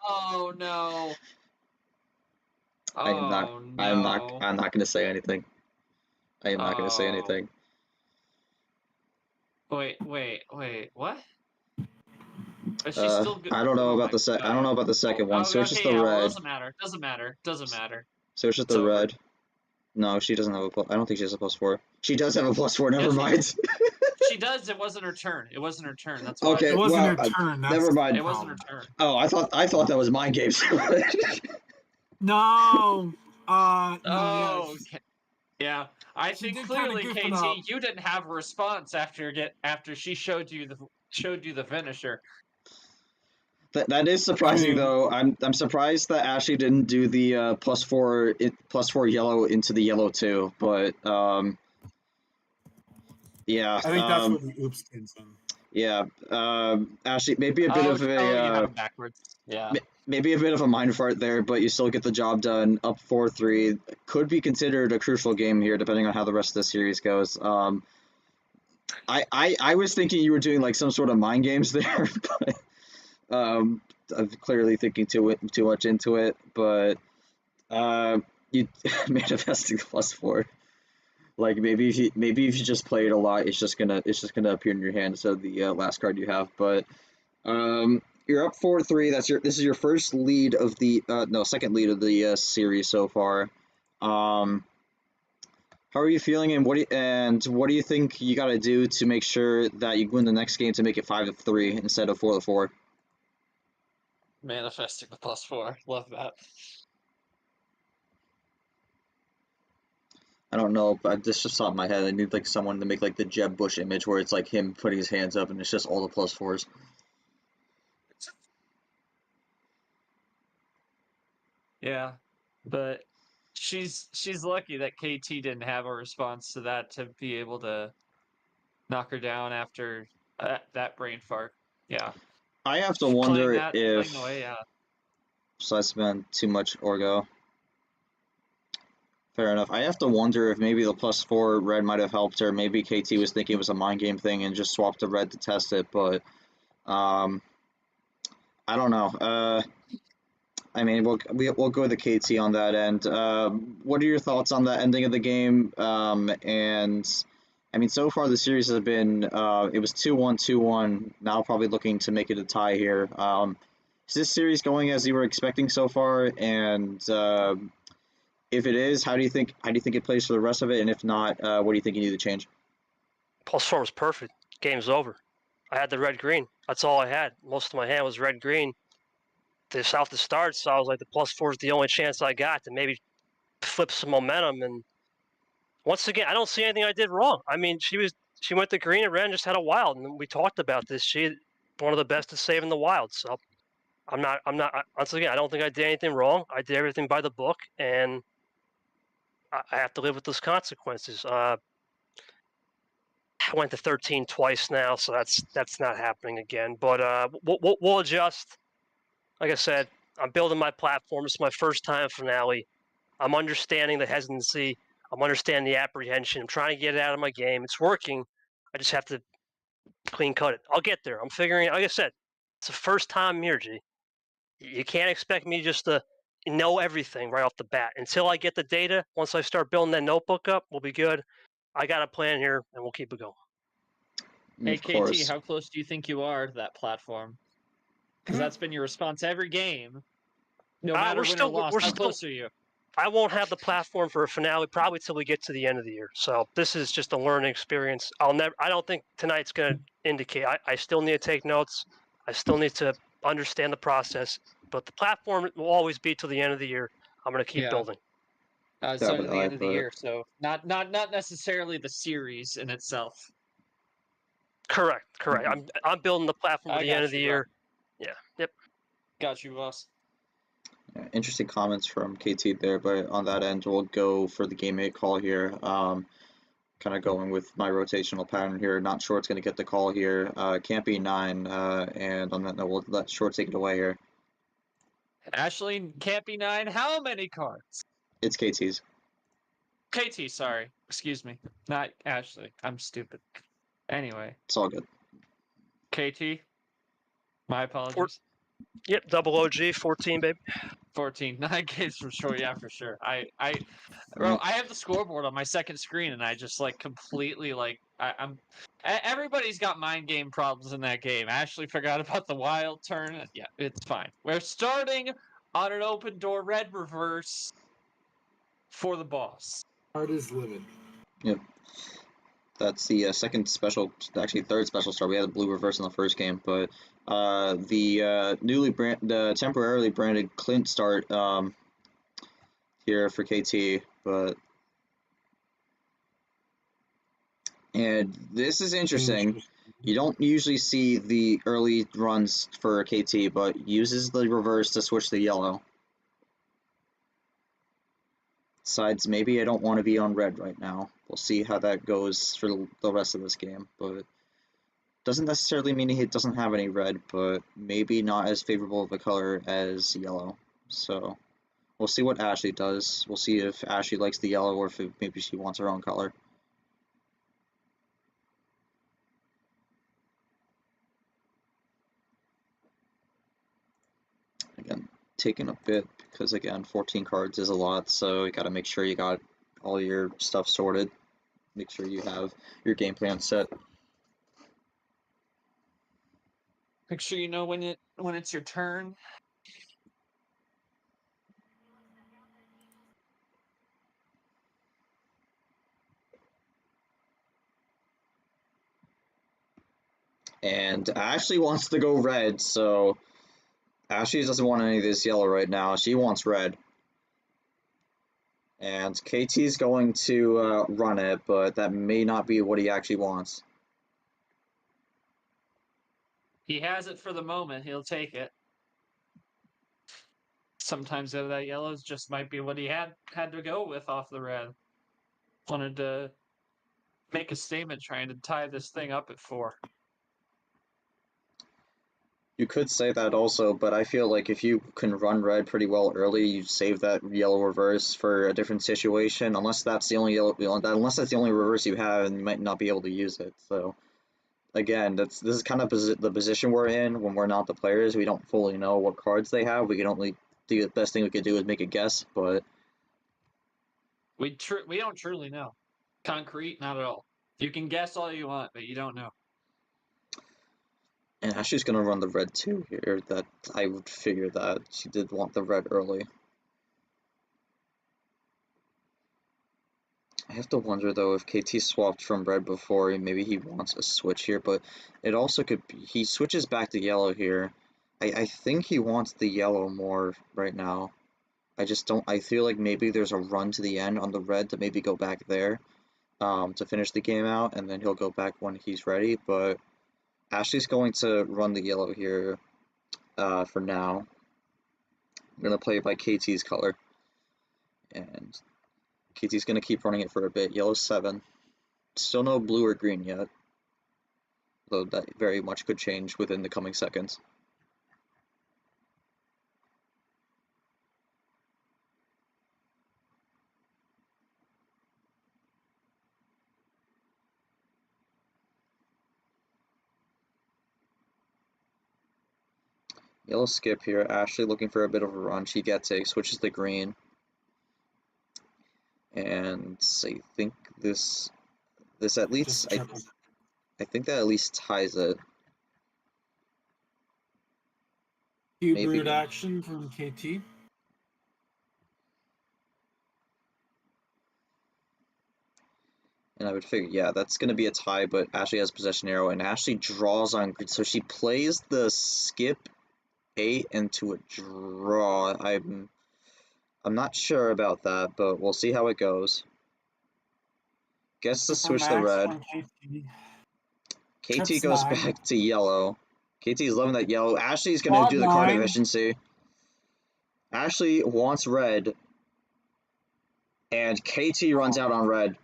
Oh no. I'm not going to say anything. I am not going to say anything. Wait. What? Is she still good? I don't know about the I don't know about the second one. Switches okay, the red. Doesn't matter. Switches the red. No, she doesn't have a plus. I don't think she has a +4. She does have a +4. Never mind. She does. It wasn't her turn. That's why. Okay. It wasn't her turn. Never mind. It wasn't her turn. Oh, I thought that was mind games. No. Oh. Okay. Yeah. I She think did kinda clearly, goof it KT, up. you didn't have a response after she showed you the finisher. That is surprising, I mean- though. I'm surprised that Ashley didn't do the +4 yellow into the yellow too. But yeah. I think that's where the oops comes in. Yeah. Ashley, maybe a bit of you have a it backwards. Yeah. maybe a bit of a mind fart there, but you still get the job done. Up 4-3 could be considered a crucial game here, depending on how the rest of the series goes. I was thinking you were doing like some sort of mind games there, but I'm clearly thinking too much into it. But you manifesting +4. Like maybe if you just play it a lot, it's just gonna appear in your hand. So the last card you have, but you're up 4-3. This is your first lead of the second lead of the series so far. How are you feeling, and what do you think you got to do to make sure that you win the next game to make it 5-3 instead of 4-4? Manifesting the +4. Love that. I don't know, but this just popped in my head. I need like someone to make like the Jeb Bush image where it's like him putting his hands up and it's just all the +4s. Yeah, but she's lucky that KT didn't have a response to that to be able to knock her down after that brain fart. Yeah. I have to wonder if playing away, yeah. so I spent too much Orgo. Fair enough. I have to wonder if maybe the +4 red might have helped her. Maybe KT was thinking it was a mind game thing and just swapped the red to test it, but I don't know. I mean, we'll go with the KT on that end. What are your thoughts on the ending of the game? And I mean, so far the series has been it was 2-1, 2-1. Now probably looking to make it a tie here. Is this series going as you were expecting so far? And if it is, how do you think it plays for the rest of it? And if not, what do you think you need to change? +4 was perfect. Game's over. I had the red-green. That's all I had. Most of my hand was red-green. The south to start, so I was like, the +4 is the only chance I got to maybe flip some momentum. And once again, I don't see anything I did wrong. I mean, she went to green and red and just had a wild, and we talked about this. She one of the best at saving the wild. So I'm not. Once again, I don't think I did anything wrong. I did everything by the book, and I have to live with those consequences. I went to 13 twice now, so that's not happening again. But we'll adjust. Like I said, I'm building my platform. It's my first time finale. I'm understanding the hesitancy. I'm understanding the apprehension. I'm trying to get it out of my game. It's working. I just have to clean cut it. I'll get there. I'm figuring. Like I said, it's the first time here, G. You can't expect me just to know everything right off the bat. Until I get the data, once I start building that notebook up, we'll be good. I got a plan here, and we'll keep it going. Hey, Of KT, course. how close do you think you are to that platform? Because that's been your response every game. No matter win or loss, how close are you? I won't have the platform for a finale probably till we get to the end of the year. So this is just a learning experience. I don't think tonight's going to indicate. I still need to take notes. I still need to understand the process. But the platform will always be till the end of the year. I'm going to keep building. So to the end of the year. So not necessarily the series in itself. Correct. I'm building the platform for the end of the year. Yeah. Yep. Got you, boss. Interesting comments from KT there, but on that end, we'll go for the game 8 call here. Kind of going with my rotational pattern here. Not sure it's going to get the call here. Can't be 9, and on that note, we'll let Short take it away here. Ashley, can't be 9. How many cards? It's KT's. KT, sorry. Excuse me. Not Ashley. I'm stupid. Anyway. It's all good. KT, my apologies. Yep, double OG, 14, baby. 14. 9 games for sure. Yeah, for sure. Bro, I have the scoreboard on my second screen, and I just like completely like I'm. Everybody's got mind game problems in that game. Ashley forgot about the wild turn. Yeah, it's fine. We're starting on an open door red reverse for the boss. Card is livid. Yep. That's the second special, actually third special star. We had a blue reverse in the first game, but the temporarily branded Clint start here for KT, and this is interesting. You don't usually see the early runs for KT, but uses the reverse to switch the yellow. Decides maybe I don't want to be on red right now. We'll see how that goes for the rest of this game, but doesn't necessarily mean he doesn't have any red, but maybe not as favorable of a color as yellow. So we'll see what Ashley does. We'll see if Ashley likes the yellow or if maybe she wants her own color. Again, taking a bit because again 14 cards is a lot, so you got to make sure you got all your stuff sorted, make sure you have your game plan set. Make sure you know when it's your turn. And Ashley wants to go red, so Ashley doesn't want any of this yellow right now. She wants red. And KT's going to run it, but that may not be what he actually wants. He has it for the moment. He'll take it. Sometimes that yellows just might be what he had to go with off the red. Wanted to make a statement trying to tie this thing up at 4. You could say that also, but I feel like if you can run red pretty well early, you save that yellow reverse for a different situation. Unless that's the only reverse you have, and you might not be able to use it. So, again, this is kind of the position we're in when we're not the players. We don't fully know what cards they have. We can only do the best thing we could do is make a guess, but we don't truly know. Concrete, not at all. You can guess all you want, but you don't know. And Ashley's gonna run the red too here. That I would figure that she did want the red early. I have to wonder though if KT swapped from red before, maybe he wants a switch here, but it also could be he switches back to yellow here. I think he wants the yellow more right now. I feel like maybe there's a run to the end on the red to maybe go back there to finish the game out, and then he'll go back when he's ready, but Ashley's going to run the yellow here for now. I'm going to play it by KT's color. And KT's going to keep running it for a bit. Yellow 7. Still no blue or green yet. Though that very much could change within the coming seconds. Yellow skip here. Ashley looking for a bit of a run. She gets it, switches to green. And I think this at least, Just triple. I think that at least ties it. Cube maybe. root action from KT. And I would figure, yeah, that's going to be a tie, but Ashley has possession arrow, and Ashley draws on green. So she plays the skip 8 into a draw. I'm not sure about that, but we'll see how it goes. Gets to switch the red. KT goes back to yellow. KT's loving that yellow. Ashley's going to do the card efficiency. Ashley wants red, and KT runs out on red.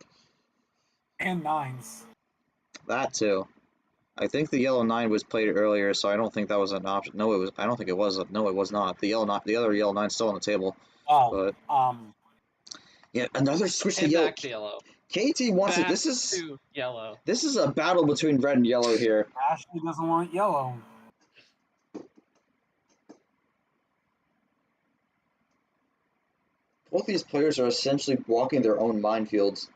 And 9s. That too. I think the yellow 9 was played earlier, so I don't think that was an option. No, it was. I don't think it was. No, it was not. The other yellow 9 still on the table. Oh, but, yeah, another switch to yellow. Back to yellow. KT wants back it. This is to yellow. This is a battle between red and yellow here. Ashley doesn't want yellow. Both these players are essentially walking their own minefields.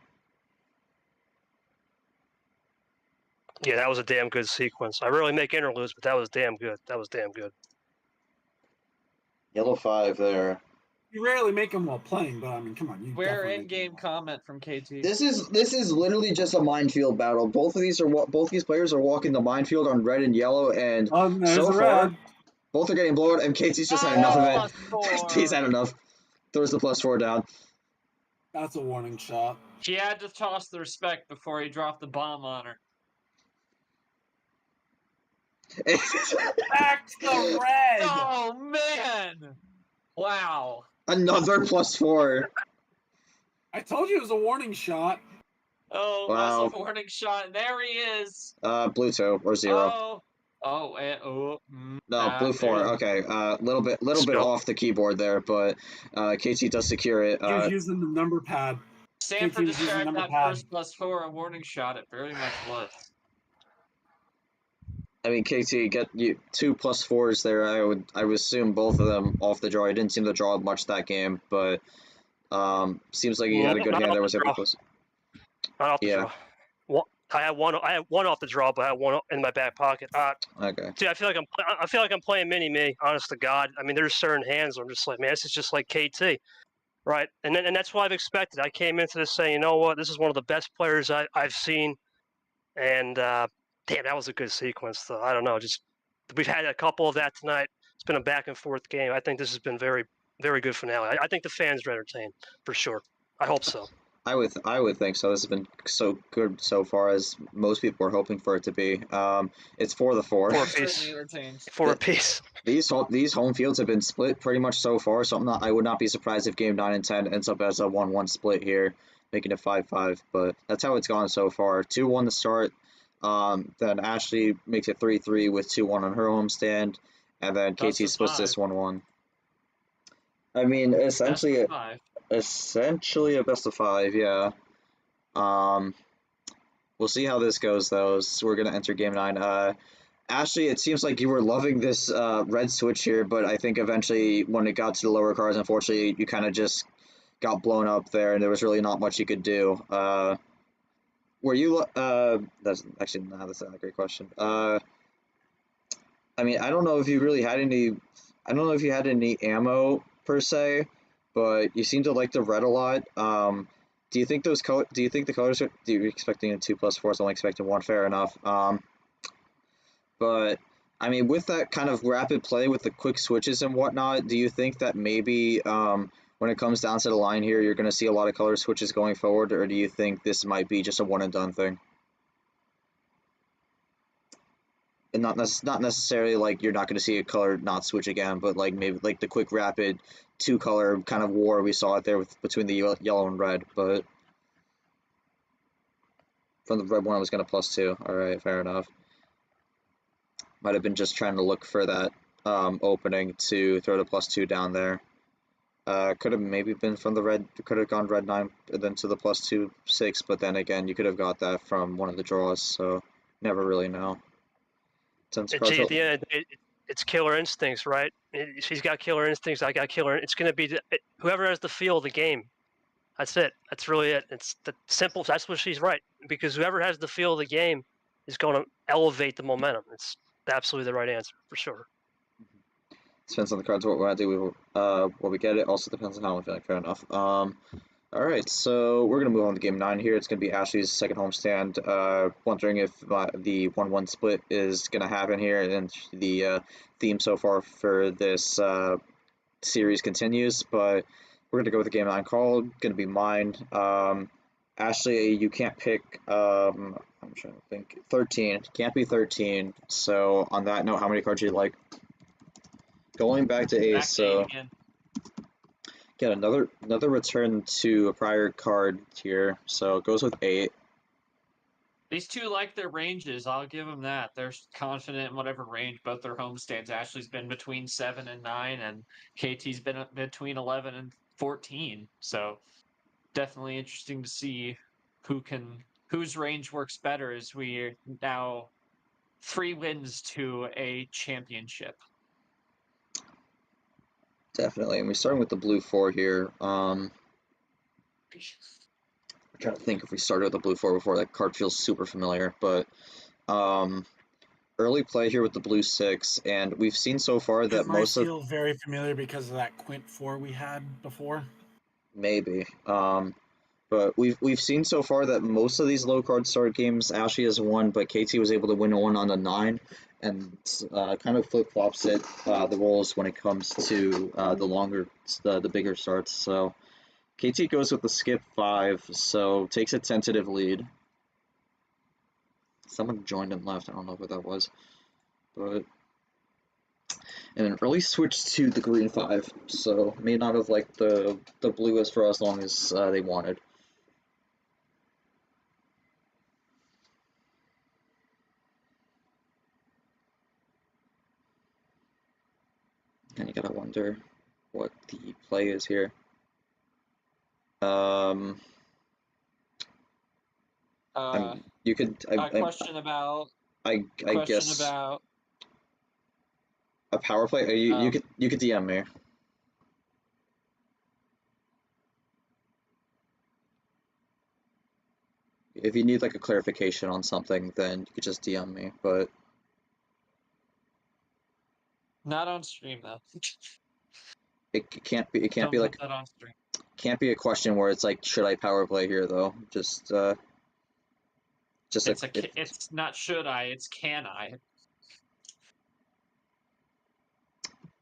Yeah, that was a damn good sequence. I rarely make interludes, but that was damn good. That was damn good. Yellow 5 there. You rarely make them while playing, but I mean, come on. You Where definitely in-game comment from KT? This is literally just a minefield battle. Both these players are walking the minefield on red and yellow, and so far, both are getting blown, and KT's just had enough of it. KT's had enough. Throws the +4 down. That's a warning shot. She had to toss the respect before he dropped the bomb on her. Back to red! Oh, man! Wow. Another +4. I told you it was a warning shot. Oh, wow. That's a warning shot. And there he is. Blue 2 or 0. No, blue 4. Okay, little bit off the keyboard there, but KT does secure it. He was using the number pad. Sanford described that first +4 a warning shot. It very much was. I mean, KT, get you 2 +4s there. I would assume both of them off the draw. He didn't seem to draw much that game, but seems like he had a good hand there. Was able to. Not off the draw. Well, I had one off the draw, but I had one in my back pocket. Okay. Dude, I feel like I'm playing mini me. Honest to God, I mean, there's certain hands where I'm just like, man, this is just like KT, right? And that's what I've expected. I came into this saying, you know what, this is one of the best players I've seen, and damn, that was a good sequence. Though I don't know, just we've had a couple of that tonight. It's been a back and forth game. I think this has been very, very good finale. I think the fans are entertained for sure. I hope so. I would think so. This has been so good so far, as most people were hoping for it to be. It's 4-4. 4 apiece. 4 apiece. These home fields have been split pretty much so far, so I would not be surprised if game 9 and 10 ends up as a 1-1 split here, making it 5-5. But that's how it's gone so far. 2-1 to start. Then Ashley makes it 3-3 with 2-1 on her homestand, and then KT splits this 1-1. I mean, essentially a best of 5, yeah. We'll see how this goes, though. So we're gonna enter game 9. Ashley, it seems like you were loving this red switch here, but I think eventually when it got to the lower cards, unfortunately, you kind of just got blown up there, and there was really not much you could do. Were you? That's actually that's not a great question. I mean, I don't know if you really had any. I don't know if you had any ammo per se, but you seem to like the red a lot. Do you think those color? Do you think the colors are? Do you expecting a 2 +4? Only expecting 1. Fair enough. But I mean, with that kind of rapid play with the quick switches and whatnot, do you think that maybe when it comes down to the line here, you're going to see a lot of color switches going forward, or do you think this might be just a one and done thing? And not necessarily like you're not going to see a color not switch again, but like maybe like the quick rapid 2-color kind of war we saw out there between the yellow and red. But from the red one, I was going to +2. All right, fair enough. Might have been just trying to look for that opening to throw the +2 down there. Could have maybe been from the red, could have gone red 9 and then to the +2 6, but then again, you could have got that from one of the draws, so never really know. Gee, at the end, it's killer instincts, right? She's got killer instincts. I got killer. It's going to be whoever has the feel of the game. That's it. That's really it. It's the simple. That's what she's right, because whoever has the feel of the game is going to elevate the momentum. It's absolutely the right answer for sure. Depends on the cards what we want to do. What we get. It also depends on how I'm feeling. Fair enough. All right, so we're gonna move on to game 9 here. It's gonna be Ashley's second homestand. Wondering if the 1-1 split is gonna happen here, and the theme so far for this series continues. But we're gonna go with the game 9 call. Gonna be mine. Ashley, you can't pick. I'm trying to think. 13 can't be 13. So on that note, how many cards do you like? Going back to ace. So. Get another return to a prior card here, so it goes with 8. These two like their ranges. I'll give them that. They're confident in whatever range both their homestands. Ashley's been between 7 and 9, and KT's been between 11 and 14. So definitely interesting to see whose range works better as we now 3 wins to a championship. Definitely, and we're starting with the blue 4 here. I'm trying to think if we started with the blue 4 before. That card feels super familiar, but early play here with the blue 6, and we've seen so far that most of feel very familiar because of that Quint 4 we had before. Maybe, but we've seen so far that most of these low card start games Ashley has won, but KT was able to win one on the 9. And kind of flip-flops it, the roles when it comes to the bigger starts. So KT goes with the skip 5, so takes a tentative lead. Someone joined and left, I don't know who that was. But and an early switch to the green 5, so may not have liked the bluest for as long as they wanted. And you gotta wonder what the play is here. You could. Question about. I guess about a power play. You could DM me. If you need like a clarification on something, then you could just DM me. But not on stream though. It can't be. It can't be like. That on stream. Can't be a question where it's like, should I power play here though? It's not should I, it's can I.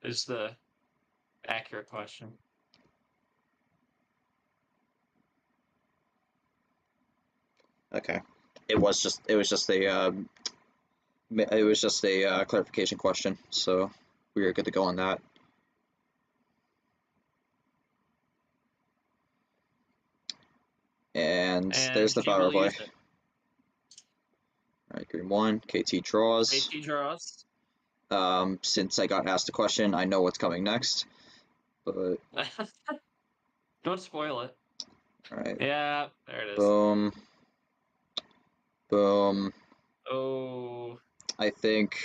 Is the accurate question. Okay. It was just a clarification question, so we are good to go on that. And there's the power play. Alright, green 1, KT draws. KT draws. Since I got asked a question, I know what's coming next. But don't spoil it. Alright. Yeah, there it is. Boom. Boom. Oh. I think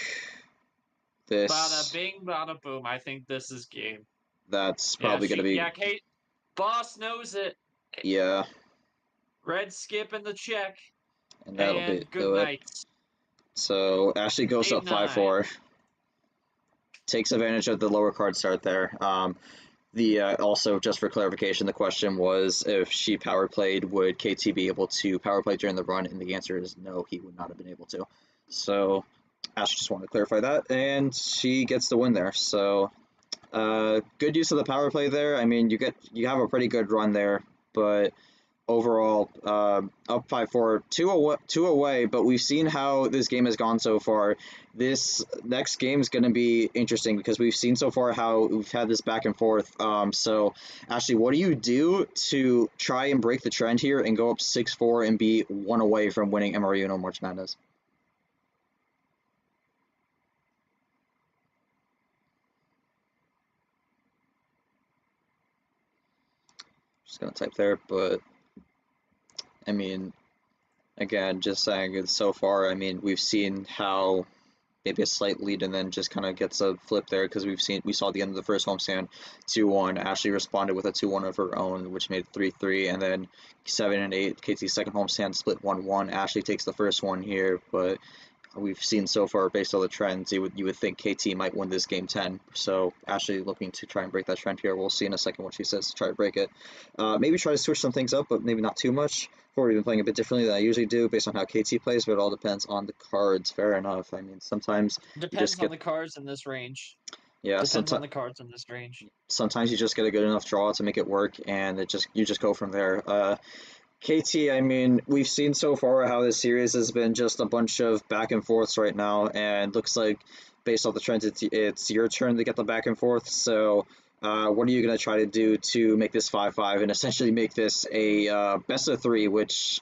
this. Bada bing, bada boom. I think this is game. That's probably gonna be. Yeah, Kate. Boss knows it. Yeah. Red skip in the check. And that'll and do good it. night. So Ashley goes up 5-4. Takes advantage of the lower card start there. Also, just for clarification, the question was if she power played, would KT be able to power play during the run? And the answer is no, he would not have been able to. So Ashley just wanted to clarify that, and she gets the win there. So good use of the power play there. I mean, you have a pretty good run there, but overall, up 5-4, two away, but we've seen how this game has gone so far. This next game is going to be interesting because we've seen so far how we've had this back and forth. So, Ashley, what do you do to try and break the trend here and go up 6-4 and be 1 away from winning MRE Uno March Madness? Just going to type there, but I mean, again, just saying it so far, I mean, we've seen how maybe a slight lead and then just kind of gets a flip there because we saw at the end of the first homestand 2-1. Ashley responded with a 2-1 of her own, which made it 3-3, and then 7 and 8. KT's second homestand split 1-1. Ashley takes the first one here, but we've seen so far based on the trends, you would think KT might win this game 10. So Ashley looking to try and break that trend here. We'll see in a second what she says to try to break it. Maybe try to switch some things up, but maybe not too much. We've been playing a bit differently than I usually do based on how KT plays, but it all depends on the cards. Fair enough. I mean, sometimes Depends on the cards in this range. Yeah, depends on the cards in this range. Sometimes you just get a good enough draw to make it work, and you just go from there. KT, I mean, we've seen so far how this series has been just a bunch of back and forths right now, and looks like based off the trends, it's your turn to get the back and forth. So, what are you going to try to do to make this 5-5 and essentially make this a best of 3, which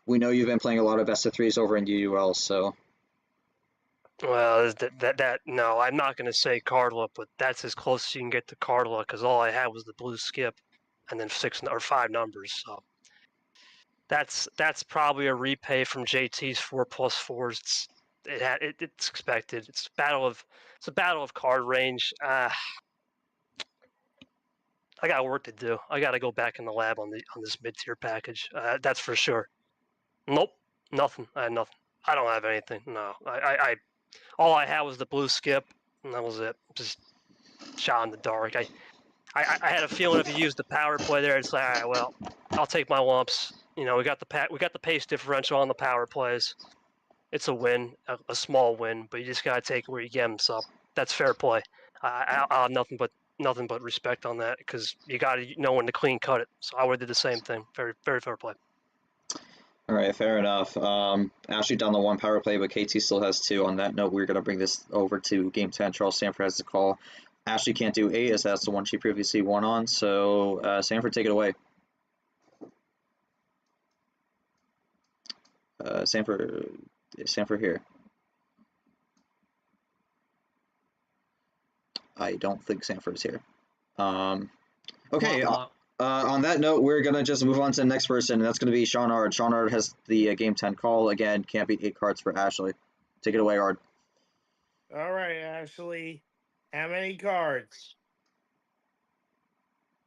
we know you've been playing a lot of best of 3s over in UUL, so. Well, no, I'm not going to say card luck, but that's as close as you can get to card luck because all I had was the blue skip and then 6 or 5 numbers. So that's probably a repay from JT's 4+4s. It's expected. It's a battle of card range. I got work to do. I got to go back in the lab on this mid-tier package. That's for sure. Nope, nothing. I had nothing. I don't have anything. No, I all I had was the blue skip, and that was it. Just shot in the dark. I had a feeling if you used the power play there, it's like, all right, well, I'll take my lumps. You know, we got the pace differential on the power plays. It's a win, a small win, but you just gotta take it where you get them. So that's fair play. I'll have nothing but respect on that because you gotta know when to clean cut it. So I would do the same thing. Very, very fair play. All right, fair enough. Ashley down the 1 power play, but KT still has 2. On that note, we're going to bring this over to Game 10. Charles Sanford has the call. Ashley can't do 8 as that's the one she previously won on, so Sanford, take it away. Sanford here. I don't think Sanford's here. Okay. On that note, we're going to just move on to the next person, and that's going to be Sean Ard. Sean Ard has the Game 10 call. Again, can't beat 8 cards for Ashley. Take it away, Ard. All right, Ashley. How many cards?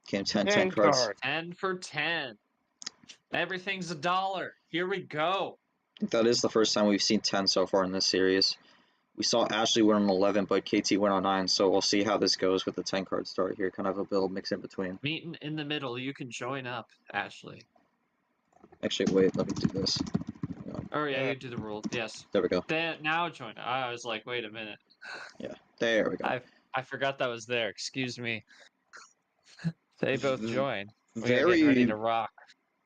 Game 10 cards. 10 for 10. Everything's $1. Here we go. That is the first time we've seen 10 so far in this series. We saw Ashley win on 11, but KT went on 9, so we'll see how this goes with the 10 card start here. Kind of a little mix in between. Meeting in the middle. You can join up, Ashley. Actually, wait, let me do this. Oh, yeah, you do the rule. Yes. There we go. Now join. I was like, wait a minute. Yeah, there we go. I forgot that was there. Excuse me. They both join. We are Very ready to rock.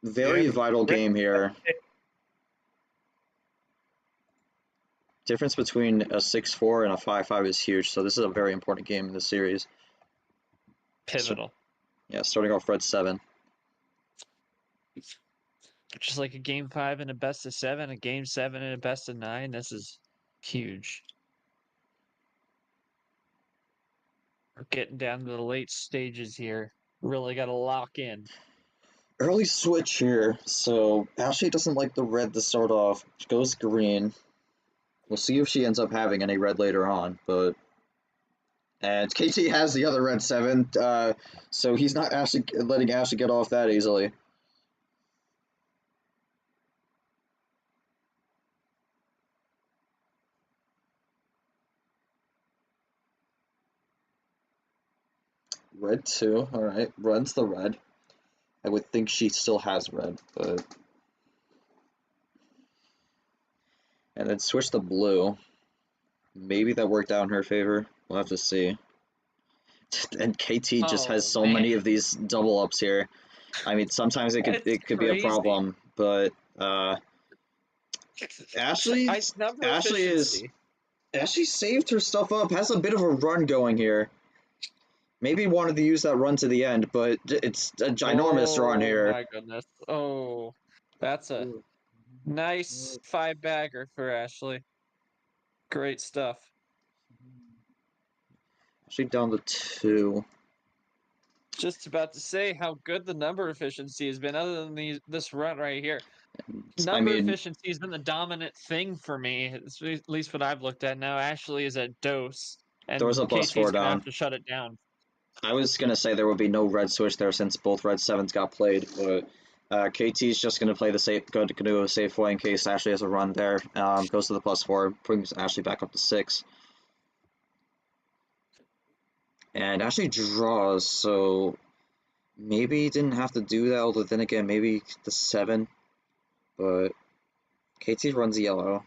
Very vital game here. Difference between a 6-4 and a 5-5 is huge, so this is a very important game in the series. Pivotal. Yeah, starting off red 7. Just like a game 5 and a best of 7, a game 7 and a best of 9. This is huge. We're getting down to the late stages here. Really got to lock in. Early switch here, so Ashley doesn't like the red to start off. She goes green. We'll see if she ends up having any red later on, but... And KT has the other red 7, so he's not letting Ashley get off that easily. Red 2, alright. Red's the red. I would think she still has red, but... And then switch the blue. Maybe that worked out in her favor. We'll have to see. And KT just has so many of these double ups here. I mean, sometimes it could be a problem, but Ashley saved her stuff up. Has a bit of a run going here. Maybe wanted to use that run to the end, but it's a ginormous run here. Oh my goodness! Oh, that's a nice 5-bagger for Ashley. Great stuff. Actually down to 2. Just about to say how good the number efficiency has been, other than this run right here. Number efficiency has been the dominant thing for me. It's at least what I've looked at now. Ashley is at dose, and There was a KT's +4 gonna down. have to shut it down. I was going to say there would be no red switch there since both red 7s got played, but KT's just going to play the safe, go to do a safe play in case Ashley has a run there. Goes to the +4, brings Ashley back up to 6. And Ashley draws, so maybe he didn't have to do that, although then again, maybe the 7. But KT runs yellow.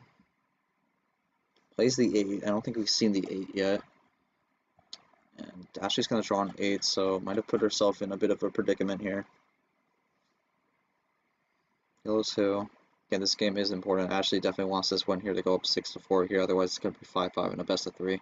Plays the 8. I don't think we've seen the 8 yet. And Ashley's going to draw an 8, so might have put herself in a bit of a predicament here. Yellow 2. Again, this game is important. Ashley definitely wants this one here to go up 6-4 here, otherwise it's going to be 5-5 in a best of 3.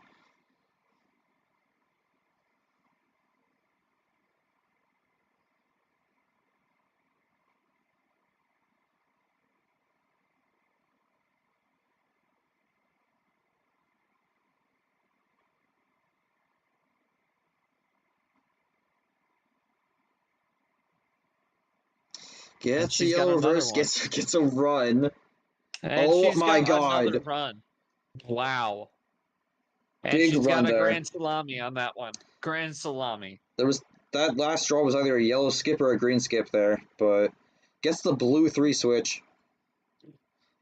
Gets a yellow reverse, gets a run. And oh she's my got another god. run. Wow. And Big she's run got a there. grand salami on that one. Grand salami. There was that last draw was either a yellow skip or a green skip there, but gets the blue 3 switch.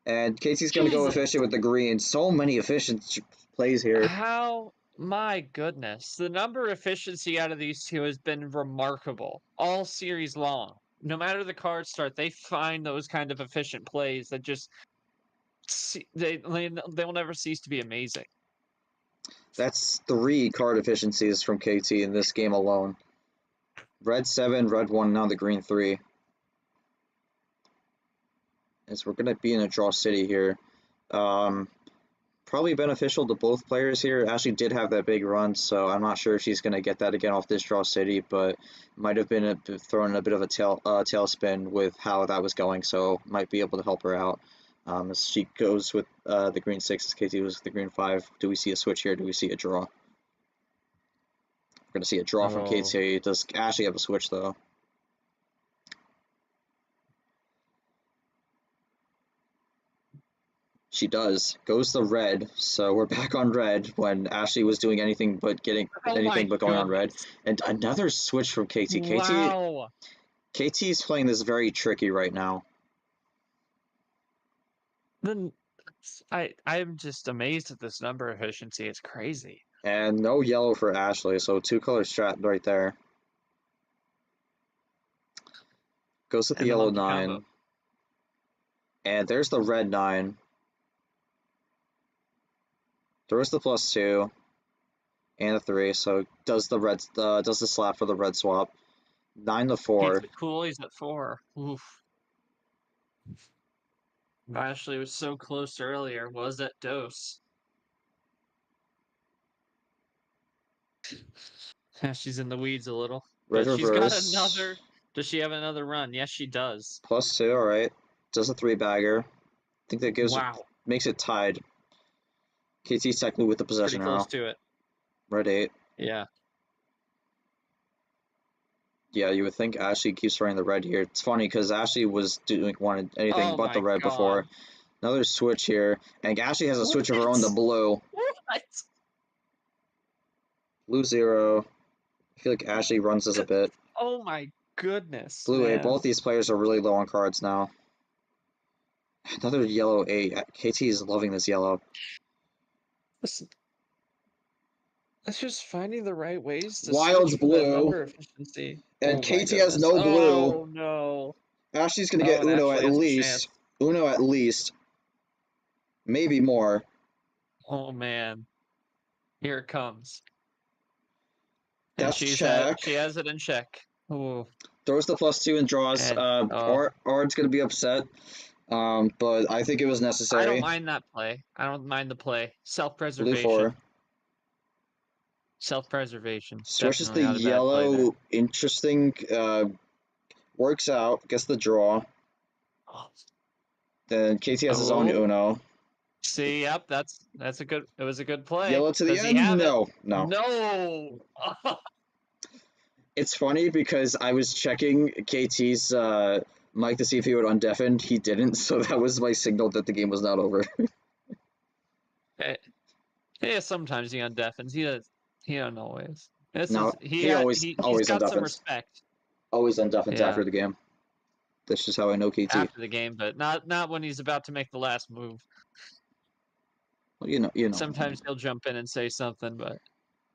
And Casey's going to go efficient with the green. So many efficient plays here. How? My goodness. The number efficiency out of these two has been remarkable all series long. No matter the card start, they find those kind of efficient plays that just they'll never cease to be amazing. That's 3 card efficiencies from KT in this game alone. Red 7, red 1, now the green 3. As we're going to be in a draw city here. Probably beneficial to both players here. Ashley did have that big run, so I'm not sure if she's going to get that again off this draw city, but might have been thrown a bit of a tailspin with how that was going, so might be able to help her out. As she goes with the green 6, as KT was the green 5. Do we see a switch here? Do we see a draw? We're going to see a draw from KT. Does Ashley have a switch, though? She does. Goes the red, so we're back on red when Ashley was doing anything but going on red. And another switch from KT. Wow. KT's playing this very tricky right now. Then I'm just amazed at this number efficiency. It's crazy. And no yellow for Ashley, so 2-color strat right there. Goes with the yellow 9. Combo. And there's the red 9. Throws the +2 and a 3, so does the slap for the red swap. 9-4. He's cool. He's at 4. Oof. Ashley was so close earlier. Was at dose. She's in the weeds a little. Red but reverse. She's got another. Does she have another run? Yes, she does. +2. All right. Does a 3-bagger. I think that gives makes it tied. KT's technically with the possession Pretty close to it. Red 8. Yeah. Yeah, you would think Ashley keeps running the red here. It's funny because Ashley wanted anything but the red before. Another switch here, and Ashley has a switch of her own to blue. What? Blue 0. I feel like Ashley runs this a bit. Oh my goodness. Blue 8. Both these players are really low on cards now. Another yellow 8. KT is loving this yellow. Listen, it's just finding the right ways to Wild's blue. Efficiency. And KT has no blue. Oh no. Ashley's gonna get Uno at least. Uno at least. Maybe more. Oh man. Here it comes. That's she has it in check. Ooh. Throws the +2 and draws. Ard's gonna be upset. But I think it was necessary. I don't mind that play. I don't mind the play. Self-preservation. Blue 4. Self-preservation. Switches the yellow. Interesting. Works out. Gets the draw. Oh. Then KT has his own Uno. See, yep, that's a good. It was a good play. Yellow to the end. No. No. It's funny because I was checking KT's Mike to see if he would undeafen. He didn't, so that was my signal that the game was not over. Yeah, sometimes he undeafens. He don't always. No, he always He's got some undeafens. respect. Always undeafens Yeah. after the game. That's just how I know KT. After the game, but not when he's about to make the last move. Well, you know. Sometimes he'll jump in and say something, but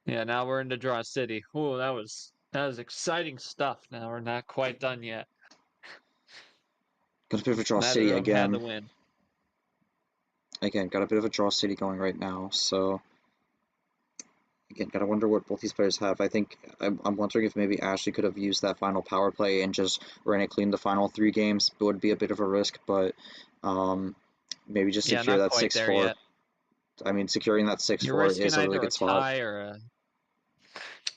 yeah, now we're into Draw City. Ooh, that was exciting stuff. Now we're not quite done yet. Got a bit of a draw Neither city of them had the again. win. Again, got a bit of a draw city going right now. So again, gotta wonder what both these players have. I think I'm wondering if maybe Ashley could have used that final power play and just ran it clean the final 3 games. It would be a bit of a risk, but maybe just Yeah, secure not that quite there 6-4. yet. I mean, securing that You're 6-4 risking is a really either a good spot. tie or a.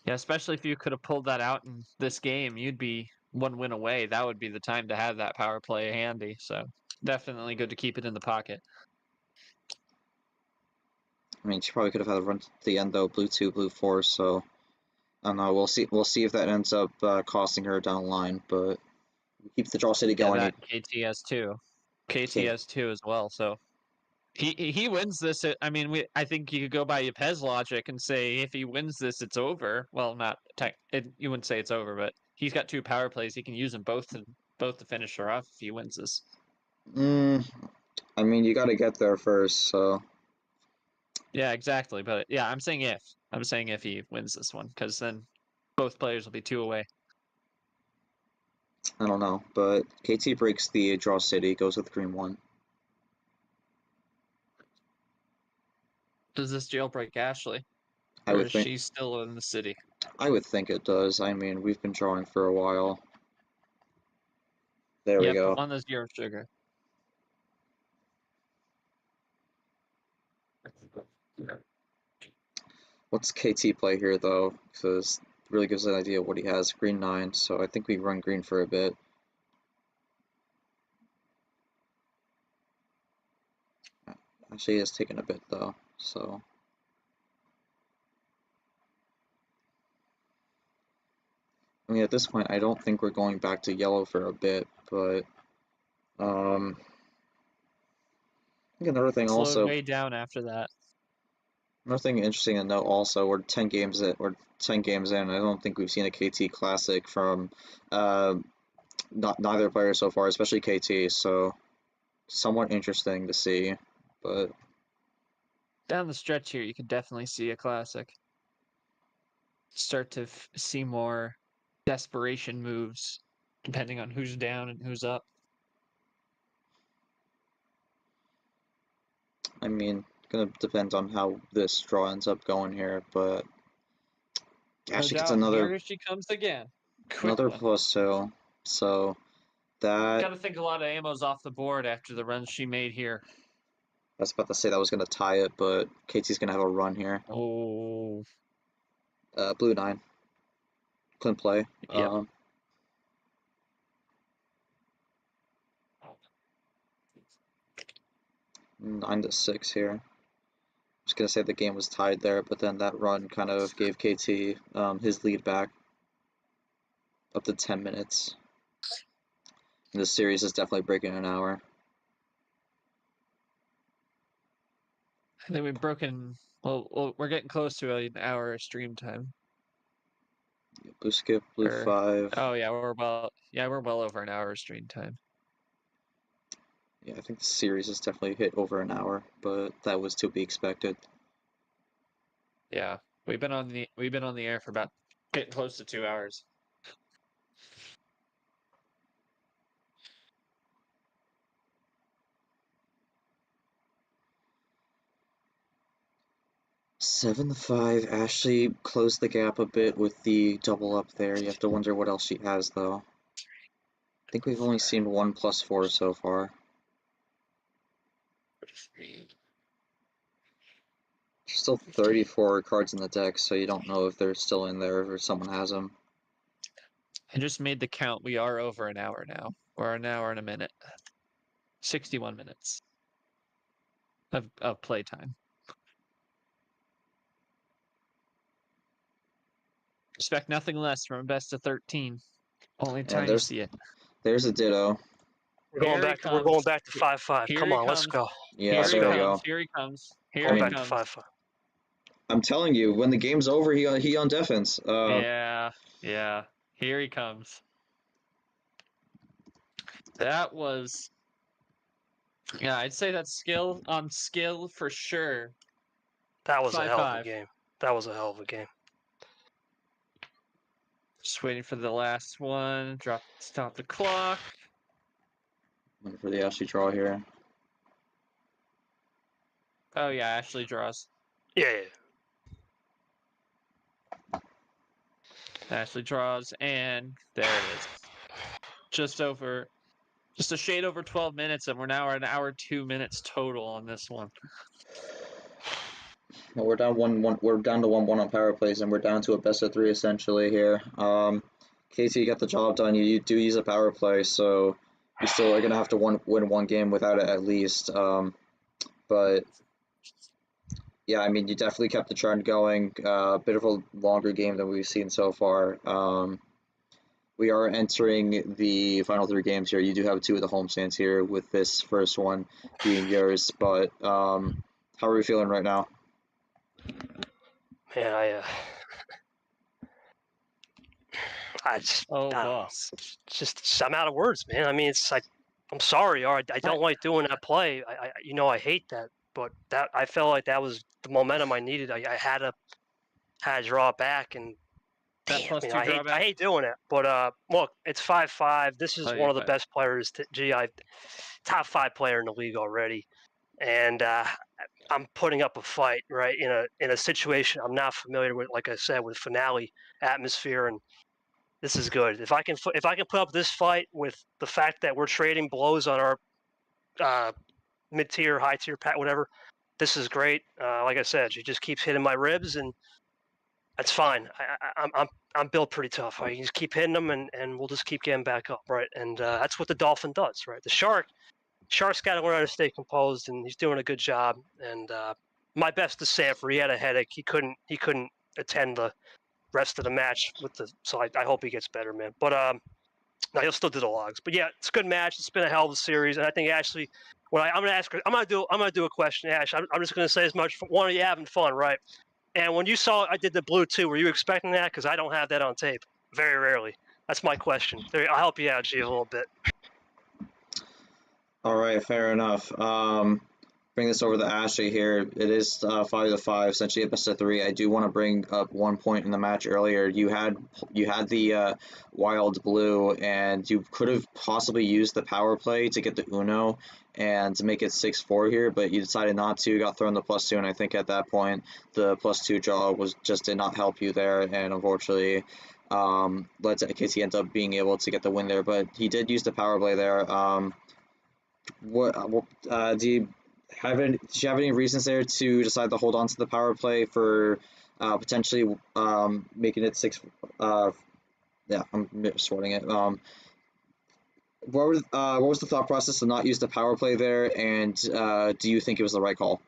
Yeah, especially if you could have pulled that out in this game, you'd be 1 win away. That would be the time to have that power play handy. So definitely good to keep it in the pocket. I mean, she probably could have had a run to the end though, blue 2, blue 4. So I don't know. We'll see. We'll see if that ends up costing her down the line. But keep the draw city Yeah, going. that KT has 2. KT has 2 as well. So he wins this. I mean, I think you could go by Ypez logic and say if he wins this, it's over. Well, not tech. You wouldn't say it's over, but he's got 2 power plays. He can use them both to finish her off if he wins this. I mean, you got to get there first. So Yeah, exactly. But yeah, I'm saying if he wins this one, because then both players will be 2 away. I don't know. But KT breaks the draw city, goes with green 1. Does this jailbreak Ashley? I Or would is think. she still in the city? I would think it does. I mean, we've been drawing for a while. There we Yep, go. on the 0 sugar. What's KT play here though? Because it really gives an idea of what he has. Green 9, so I think we run green for a bit. Actually, it's taken a bit though, so. I mean, at this point, I don't think we're going back to yellow for a bit, but I think another thing Slowed also, way down after that. another thing interesting to note also, we're 10 games in. We're 10 games in. I don't think we've seen a KT Classic from neither player so far, especially KT. So somewhat interesting to see, but Down the stretch here, you could definitely see a classic. Start to see more desperation moves, depending on who's down and who's up. I mean, gonna depend on how this draw ends up going here, but Ashley gets Here she comes again. another One. +2, so that. Gotta think a lot of ammo's off the board after the runs she made here. I was about to say that was gonna tie it, but KT's gonna have a run here. Oh. Blue 9. Clean play. Yep. 9-6 here. I was gonna say the game was tied there, but then that run kind of gave KT his lead back up to 10 minutes. And this series is definitely breaking an hour. I think we've broken. Well, we're getting close to an hour of stream time. Blue skip, blue 5. Oh yeah, we're well over an hour of stream time. Yeah, I think the series has definitely hit over an hour, but that was to be expected. Yeah, we've been on the air for about getting close to 2 hours. Seven to 5. Ashley closed the gap a bit with the double up there. You have to wonder what else she has though. I think we've only seen 1 +4 so far. There's still 34 cards in the deck, so you don't know if they're still in there or someone has them. I just made the count. We are over an hour now. We're an hour and a minute. 61 minutes of playtime. Expect nothing less from a best of 13. Only time you see it. There's a ditto. We're going Here he back to we're comes. going back to 5-5. Here Come he on, let's comes. go. Yeah, Here there he we comes. go. Here he comes. Here Going he back to comes. 5-5. I'm telling you, when the game's over, he on defense. Yeah. Here he comes. That was. Yeah, I'd say that's skill on skill for sure. That was a hell of a 5-5. game. That was a hell of a game. Just waiting for the last one. Stop the clock. Waiting for the Ashley draw here. Oh yeah, Ashley draws. Yeah. Ashley draws, and there it is. Just a shade over 12 minutes, and we're now at an hour 2 minutes total on this one. Well, we're down 1-1. We're down to 1-1 on power plays, and we're down to a best of 3 essentially here. Casey got the job done. You do use a power play, so you still are gonna have to win one game without it at least. But yeah, I mean, you definitely kept the trend going. A bit of a longer game than we've seen so far. We are entering the final 3 games here. You do have 2 of the homestands here, with this first one being yours. But how are we feeling right now? Man, I just, Oh, I don't know. boss. Just I'm out of words, man. I mean, it's like, I'm sorry, or I don't like doing that play. I hate that, but that I felt like that was the momentum I needed. I had to draw it back, and That damn, plus man, 2 I drawback. hate doing it. But look, it's 5-5. This is Oh, one yeah, of the but- best players. Top 5 player in the league already, and I'm putting up a fight right in a situation I'm not familiar with. Like I said, with finale atmosphere, and this is good. If I can put up this fight with the fact that we're trading blows on our mid-tier, high-tier pack, whatever, this is great. Like I said, she just keeps hitting my ribs, and that's fine. I'm built pretty tough. I just keep hitting them, and we'll just keep getting back up, right? And that's what the dolphin does, right? The shark's got to learn how to stay composed, and he's doing a good job. And my best to Sanford. He had a headache. He couldn't attend the rest of the match so I hope he gets better, man. But no, he'll still do the logs. But yeah, it's a good match. It's been a hell of a series, and I think Ashley, I'm gonna ask her, I'm gonna do a question, Ash. I'm just gonna say as much. One of you having fun, right? And when you saw I did the blue too, were you expecting that? Because I don't have that on tape. Very rarely. That's my question. I'll help you out, G, a little bit. All right, fair enough. Bring this over to Ashley here. It is 5-5, essentially a best of 3. I do want to bring up one point in the match earlier. You had the wild blue, and you could have possibly used the power play to get the Uno and to make it 6-4 here, but you decided not to. Got thrown the +2, and I think at that point the +2 draw did not help you there, and unfortunately led to Casey end up being able to get the win there. But he did use the power play there. Do you have any reasons there to decide to hold on to the power play for potentially making it 6? Yeah, I'm sorting it. What was the thought process to not use the power play there, and do you think it was the right call?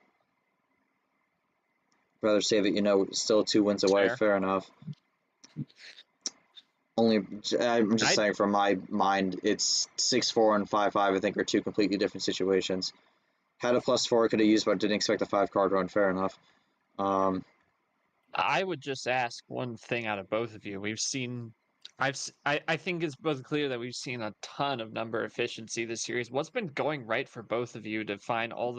Rather say that still 2 wins away. Fair enough. I'm just saying from my mind, it's 6-4 and 5-5. I think are 2 completely different situations. Had a +4, could have used, but didn't expect a 5-card run. Fair enough. I would just ask one thing out of both of you. I think it's both clear that we've seen a ton of number efficiency this series. What's been going right for both of you to find all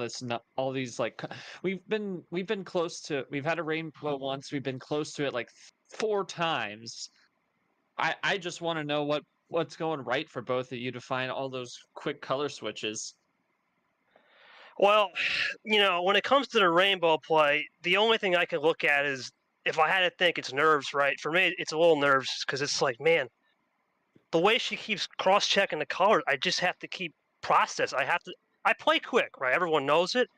these like we've been close to, we've had a rainbow once, we've been close to it like 4 times. I just want to know what's going right for both of you to find all those quick color switches. Well, when it comes to the rainbow play, the only thing I can look at is, if I had to think, it's nerves, right? For me, it's a little nerves because it's like, man, the way she keeps cross-checking the colors, I just have to keep process. I play quick, right? Everyone knows it,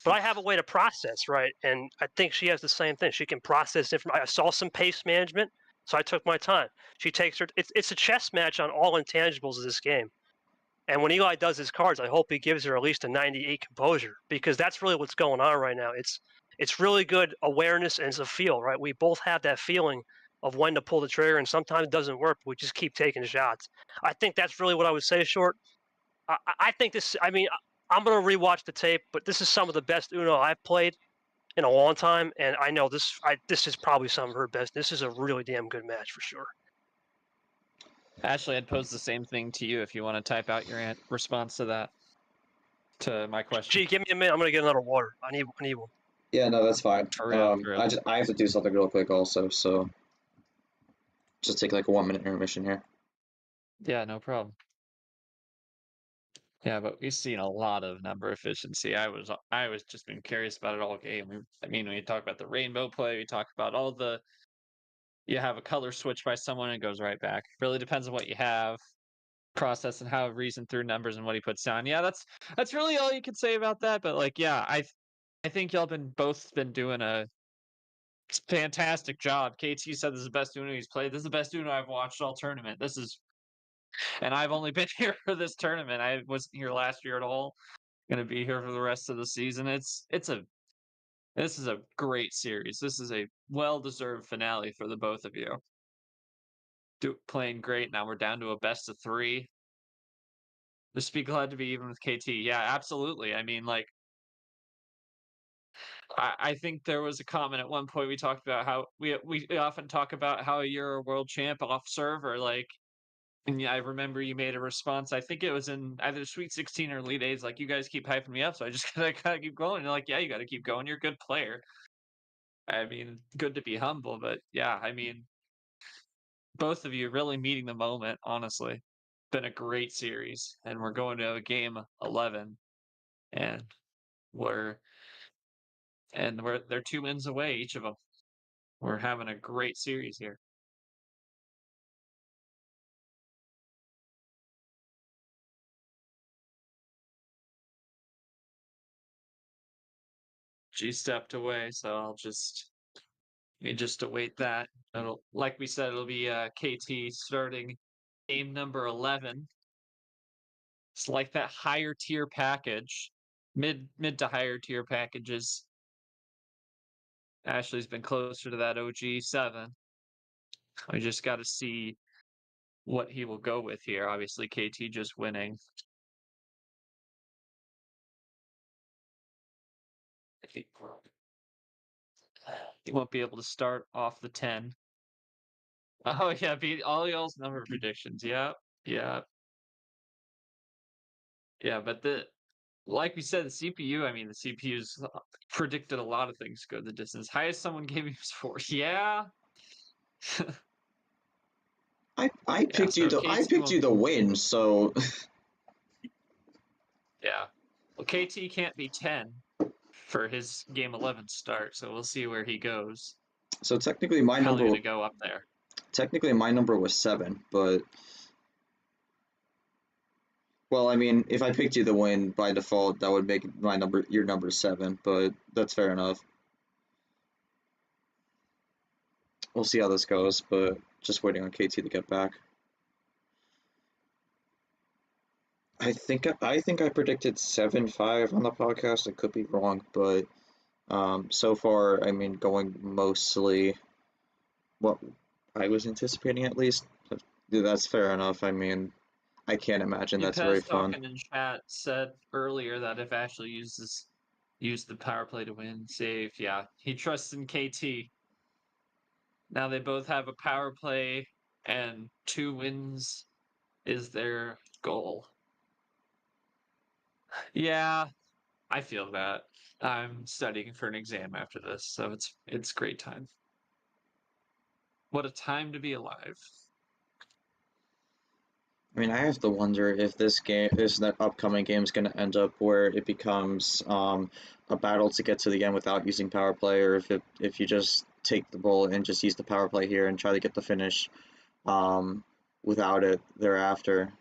but I have a way to process, right? And I think she has the same thing. She can process information. I saw some pace management, so I took my time. She takes her. It's a chess match on all intangibles of this game. And when Eli does his cards, I hope he gives her at least a 98 composure, because that's really what's going on right now. It's really good awareness and it's a feel, right? We both have that feeling of when to pull the trigger, and sometimes it doesn't work. We just keep taking shots. I think that's really what I would say, Short. I think this. I mean, I'm gonna rewatch the tape, but this is some of the best Uno I've played in a long time, and I know this. This is probably some of her best. This is a really damn good match for sure. Ashley, I'd pose the same thing to you if you want to type out your response to that, to my question. Gee, give me a minute. I'm gonna get another water. I need one. Yeah, no, that's fine. For real. I have to do something real quick also, so just take like a 1-minute intermission here. Yeah, no problem. Yeah, but we've seen a lot of number efficiency. I was just been curious about it all game. I mean, when you talk about the rainbow play, we talk about all the. You have a color switch by someone, and it goes right back. Really depends on what you have, process, and how reason through numbers and what he puts down. Yeah, that's really all you can say about that. But like, yeah, I think y'all both been doing a fantastic job. KT said this is the best Uno he's played. This is the best Uno I've watched all tournament. And I've only been here for this tournament. I wasn't here last year at all. Going to be here for the rest of the season. This is a great series. This is a well-deserved finale for the both of you. Playing great. Now we're down to a best of 3. Just be glad to be even with KT. Yeah, absolutely. I mean, like, I think there was a comment at one point we talked about how we often talk about how you're a world champ off serve, or like, and yeah, I remember you made a response. I think it was in either Sweet 16 or Elite Eight. Like, you guys keep hyping me up, so I just gotta keep going. And you're like, yeah, you gotta keep going. You're a good player. I mean, good to be humble, but yeah, I mean, both of you really meeting the moment. Honestly, been a great series, and we're going to a game 11, and they're 2 wins away each of them. We're having a great series here. G stepped away, so I'll just await that. Like we said, it'll be KT starting game number 11. It's like that higher tier package, mid to higher tier packages. Ashley's been closer to that OG 7. We just got to see what he will go with here. Obviously, KT just winning. He won't be able to start off the 10. Oh yeah, beat all y'all's number predictions. Yeah. But like we said, the CPU. I mean, the CPU's predicted a lot of things go the distance. Highest someone gave me was 4. Yeah. I picked you to win, so yeah. Well, KT can't be 10 for his game 11 start, so we'll see where he goes. So technically my number gonna go up there. Technically my number was 7, but well, I mean, if I picked you to win by default, that would make your number 7, but that's fair enough. We'll see how this goes, but just waiting on KT to get back. I think I predicted 7-5 on the podcast. I could be wrong, but so far, I mean, going mostly what I was anticipating at least. That's fair enough. I mean, I can't imagine that's very fun. Talking in chat said earlier that if Ashley used the power play to win, save, yeah, he trusts in KT. Now they both have a power play, and 2 wins is their goal. Yeah, I feel that. I'm studying for an exam after this, so it's great time. What a time to be alive. I mean, I have to wonder if that upcoming game is going to end up where it becomes a battle to get to the end without using power play, or if you just take the ball and just use the power play here and try to get the finish without it thereafter.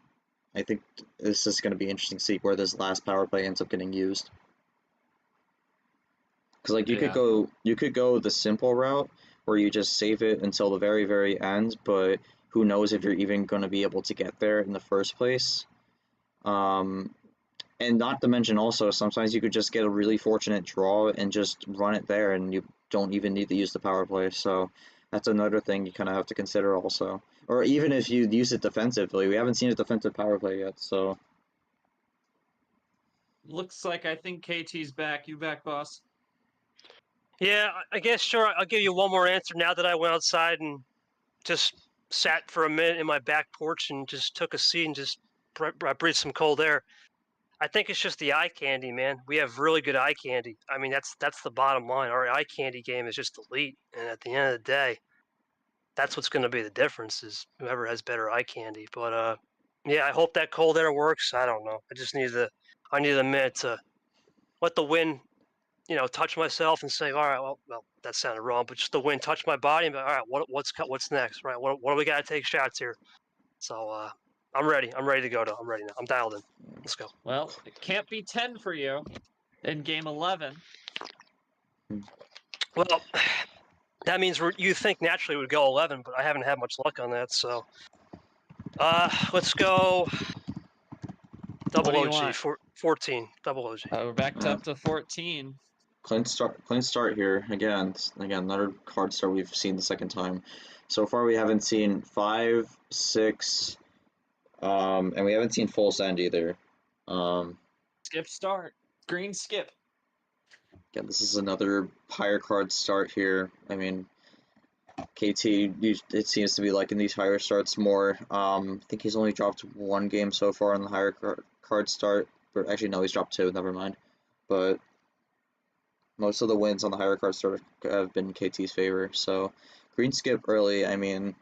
I think this is going to be interesting to see where this last power play ends up getting used. Because like you could go the simple route where you just save it until the very, very end, but who knows if you're even going to be able to get there in the first place. And not to mention also, sometimes you could just get a really fortunate draw and just run it there, and you don't even need to use the power play. So that's another thing you kind of have to consider also. Or even if you use it defensively, we haven't seen a defensive power play yet, so looks like I think KT's back. You back, boss? Yeah, I guess sure. I'll give you one more answer now that I went outside and just sat for a minute in my back porch and just took a seat and just breathed some cold air. I think it's just the eye candy, man. We have really good eye candy. I mean, that's the bottom line. Our eye candy game is just elite, and at the end of the day, that's what's going to be the difference is whoever has better eye candy. But yeah, I hope that cold air works. I don't know. I need a minute to let the wind, touch myself and say, all right, well, that sounded wrong, but just the wind touch my body and be, all right, what's next, right? What do we got to take shots here? So I'm ready. I'm ready to go. I'm ready now. I'm dialed in. Let's go. Well, it can't be 10 for you in game 11. Well, that means you think naturally it would go 11, but I haven't had much luck on that. So let's go double What do you OG, want? 14, double OG. We're back up to 14. Clean start here again. Another card start we've seen the second time. So far we haven't seen 5, 6, and we haven't seen full send either. Skip start. Green skip. Again, this is another higher card start here. I mean, KT, it seems to be liking these higher starts more. I think he's only dropped one game so far on the higher card start. But actually, no, he's dropped 2. Never mind. But most of the wins on the higher card start have been KT's favor. So green skip early. I mean,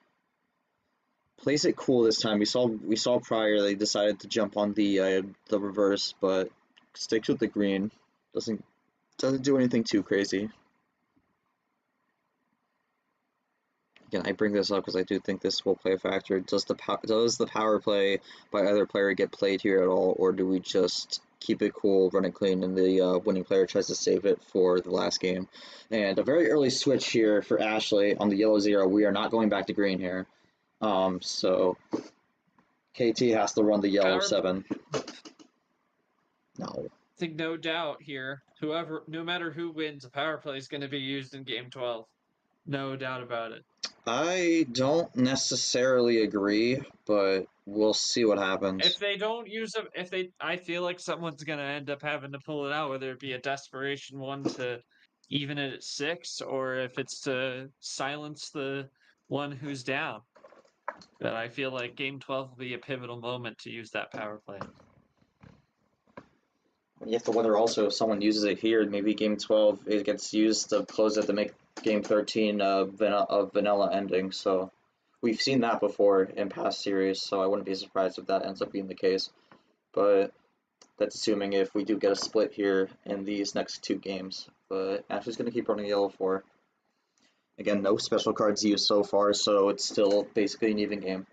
plays it cool this time. We saw prior they decided to jump on the reverse, but sticks with the green. Doesn't do anything too crazy. Again, I bring this up because I do think this will play a factor. Does the power play by either player get played here at all, or do we just keep it cool, run it clean, and the winning player tries to save it for the last game? And a very early switch here for Ashley on the yellow 0. We are not going back to green here. So KT has to run the yellow 7. No. I think no doubt here, no matter who wins, a power play is going to be used in game 12. No doubt about it. I don't necessarily agree, but we'll see what happens. If they don't use it, I feel like someone's going to end up having to pull it out, whether it be a desperation one to even it at 6, or if it's to silence the one who's down. But I feel like game 12 will be a pivotal moment to use that power play. You have to wonder also if someone uses it here, maybe game 12 it gets used to close it to make game 13 a vanilla ending. So we've seen that before in past series, so I wouldn't be surprised if that ends up being the case. But that's assuming if we do get a split here in these next 2 games. But Ashley's going to keep running yellow 4. Again, no special cards used so far, so it's still basically an even game.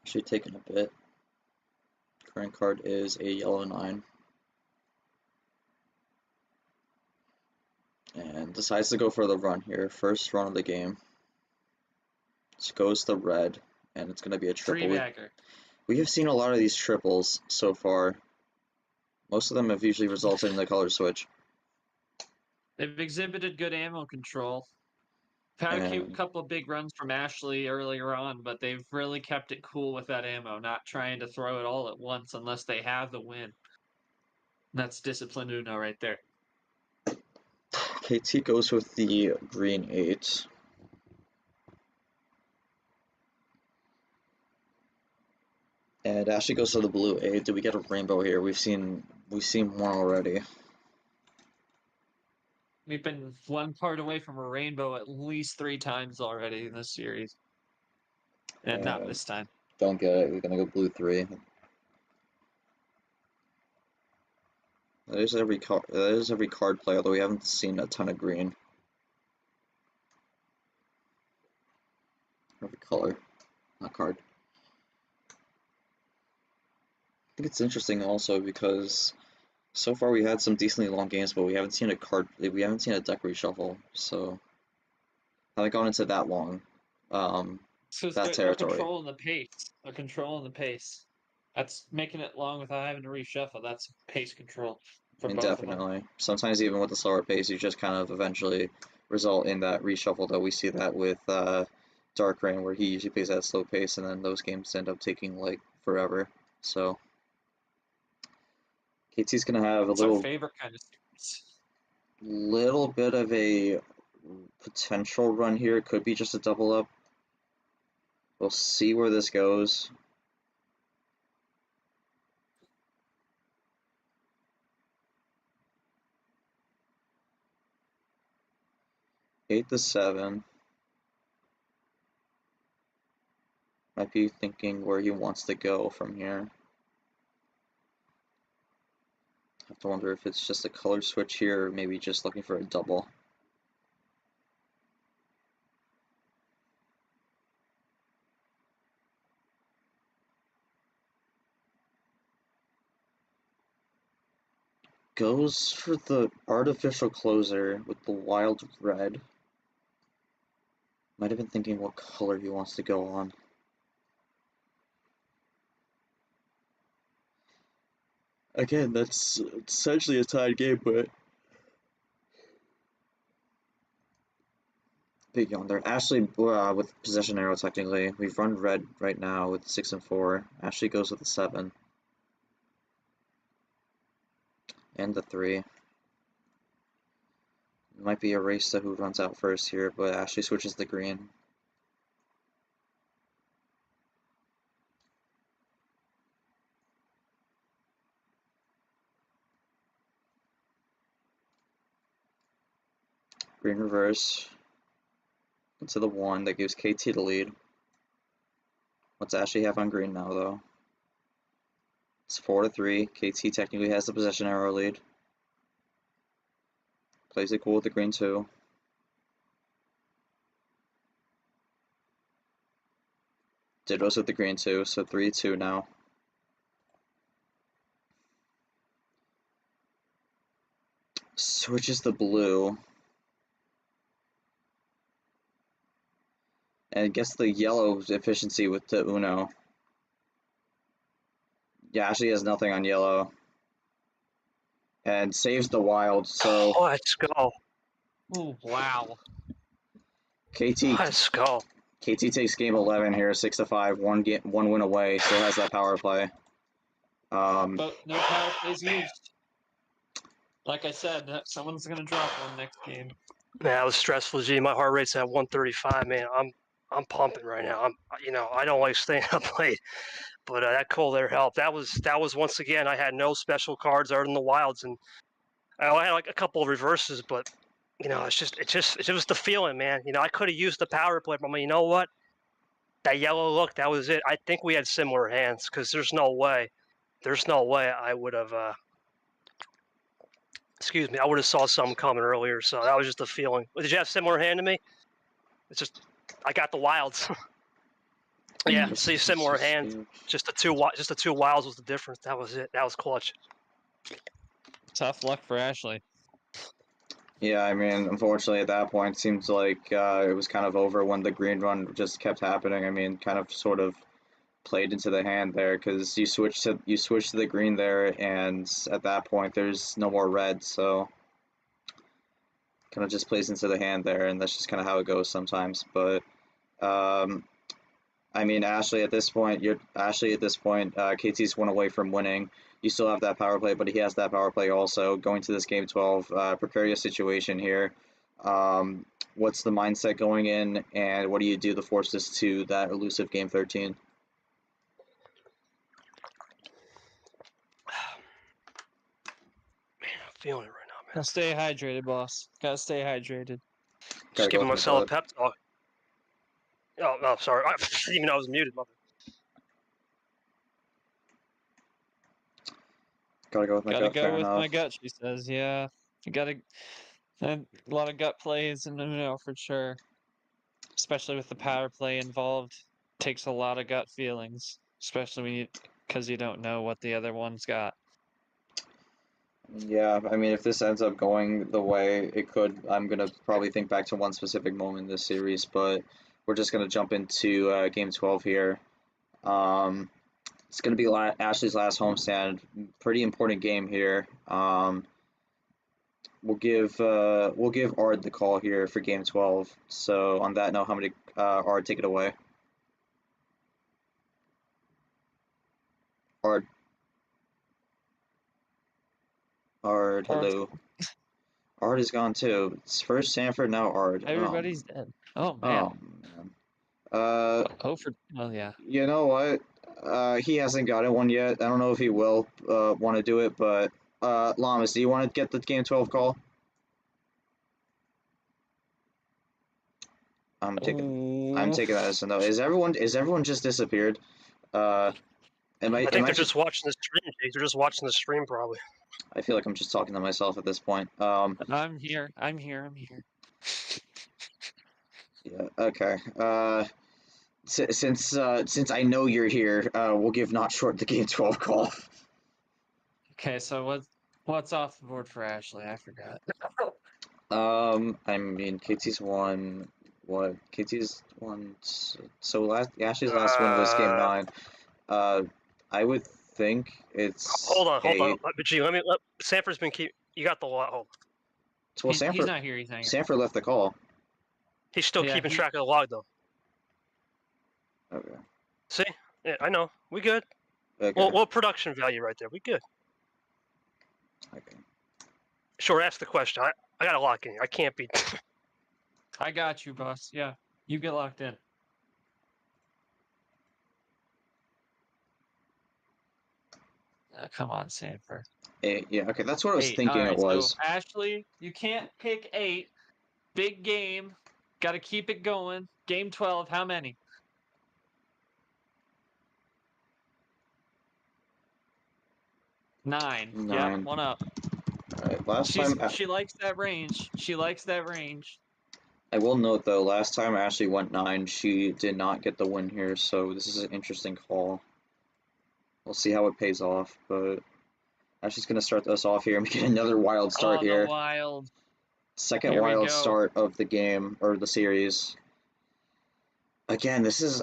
Actually taking a bit. Current card is a yellow 9. And decides to go for the run here. First run of the game. Just goes the red, and it's going to be a triple. We have seen a lot of these triples so far. Most of them have usually resulted in the color switch. They've exhibited good ammo control. Had a couple of big runs from Ashley earlier on, but they've really kept it cool with that ammo, not trying to throw it all at once unless they have the win. That's disciplined Uno right there. KT goes with the green 8. And Ashley goes to the blue 8. Do we get a rainbow here? We've seen one already. We've been one part away from a rainbow at least 3 times already in this series. And not this time. Don't get it. We're going to go blue 3. That is every card play, although we haven't seen a ton of green. Every color, not card. I think it's interesting also because so far we had some decently long games, but we haven't seen a deck reshuffle, so haven't gone into that long. So That they're territory. controlling the pace. They're controlling the pace. That's making it long without having to reshuffle. That's pace control for both of them. Definitely. Sometimes even with the slower pace, you just kind of eventually result in that reshuffle that we see that with Dark Rain, where he usually plays at a slow pace, and then those games end up taking like forever. So KT's gonna have a It's our favorite kind of series. little bit of a potential run here. Could be just a double up. We'll see where this goes. Eight to seven. Might be thinking where he wants to go from here. Have to wonder if it's just a color switch here, or maybe just looking for a double. Goes for the artificial closer with the wild red. Might have been thinking what color he wants to go on. Again, that's essentially a tied game, but big yonder. Ashley with possession arrow technically. We've run red right now with 6 and 4. Ashley goes with the 7. And the 3. Might be a race to who runs out first here, but Ashley switches the green. Green reverse. Into the 1 that gives KT the lead. What's Ashley have on green now, though? It's 4 to 3. KT technically has the possession arrow lead. Plays it cool with the green 2. Dittos with the green 2, so 3-2 now. Switches the blue. And gets the yellow efficiency with the Uno. Yeah, Ashley has nothing on yellow. And saves the wild, so Let's go. Oh wow! KT Let's go. KT takes game 11 here, 6 to 5, one win away. Still has that power play. But no power plays used. Like I said, someone's gonna drop one next game. Man, that was stressful, G. My heart rate's at 135, man. I'm pumping right now. I don't like staying up late, but that cold air helped. That was once again. I had no special cards other than the wilds, and I had like a couple of reverses, but it was the feeling, man. I could have used the power play, but you know what? That yellow look, that was it. I think we had similar hands because there's no way I would have. Excuse me, I would have saw something coming earlier. So that was just a feeling. Did you have similar hand to me? It's just I got the wilds. Yeah, see, similar hand. Just the two wilds was the difference. That was it. That was clutch. Tough luck for Ashley. Yeah, I mean, unfortunately at that point, it seems like it was kind of over when the green run just kept happening. I mean, kind of sort of played into the hand there because you switch to the green there, and at that point there's no more red, so kind of just plays into the hand there, and that's just kind of how it goes sometimes. But I mean, Ashley at this point, KT's one away from winning. You still have that power play, but he has that power play also going to this game 12. Precarious situation here. What's the mindset going in, and what do you do to force this to that elusive game 13? Feeling it right now, man. Gotta stay hydrated, boss. Gotta stay hydrated. Just giving myself a pep talk. Oh, no, sorry. I didn't even know I was muted, mother. Gotta go with my gut. Fair enough. My gut, she says. Yeah, you gotta. And a lot of gut plays, and for sure. Especially with the power play involved, takes a lot of gut feelings, especially because you don't know what the other one's got. Yeah, I mean, if this ends up going the way it could, I'm gonna probably think back to one specific moment in this series, but we're just gonna jump into game 12 here. Um, it's gonna be Ashley's last homestand. Pretty important game here. We'll give Ard the call here for game 12. So on that note, how many Ard, take it away. Ard. Ard, hello. Ard is gone too. It's first Sanford, now Ard. Everybody's dead. Oh man. Oh man. Well, yeah. You know what? He hasn't gotten one yet. I don't know if he will want to do it, but Llamas, do you want to get the game 12 call? I'm taking that as a no. Is everyone just disappeared? I think am they're just watching the stream. They're just watching the stream probably. I feel like I'm just talking to myself at this point. I'm here. Yeah. Okay. Since I know you're here, we'll give Not Short the game 12 call. Okay, so what's off the board for Ashley? I forgot. I mean, KT's won. What? KT's won. So Ashley's last win was game 9. I would think it's. Hold on. But gee, Sanford's been You got the lot. Hold. Well, he's not here. He's not here. Sanford left the call. He's still keeping track of the log though. Okay. See? Yeah, I know. We good. Okay. Well, production value right there. We good. Okay. Sure, ask the question. I gotta lock in here. I can't be. I got you, boss. Yeah, you get locked in. Come on, Sanford. 8. Yeah. Okay. That's what I was 8. thinking. Right, it was. So, Ashley, you can't pick 8. Big game. Got to keep it going. Game 12. How many? 9. 9. Yep, 1 up. All right. Last time. She likes that range. I will note though, last time Ashley went 9, she did not get the win here, so this is an interesting call. We'll see how it pays off, but Ashley's gonna start us off here and get another wild start here. Wild. Second wild start of the game or the series. Again, this is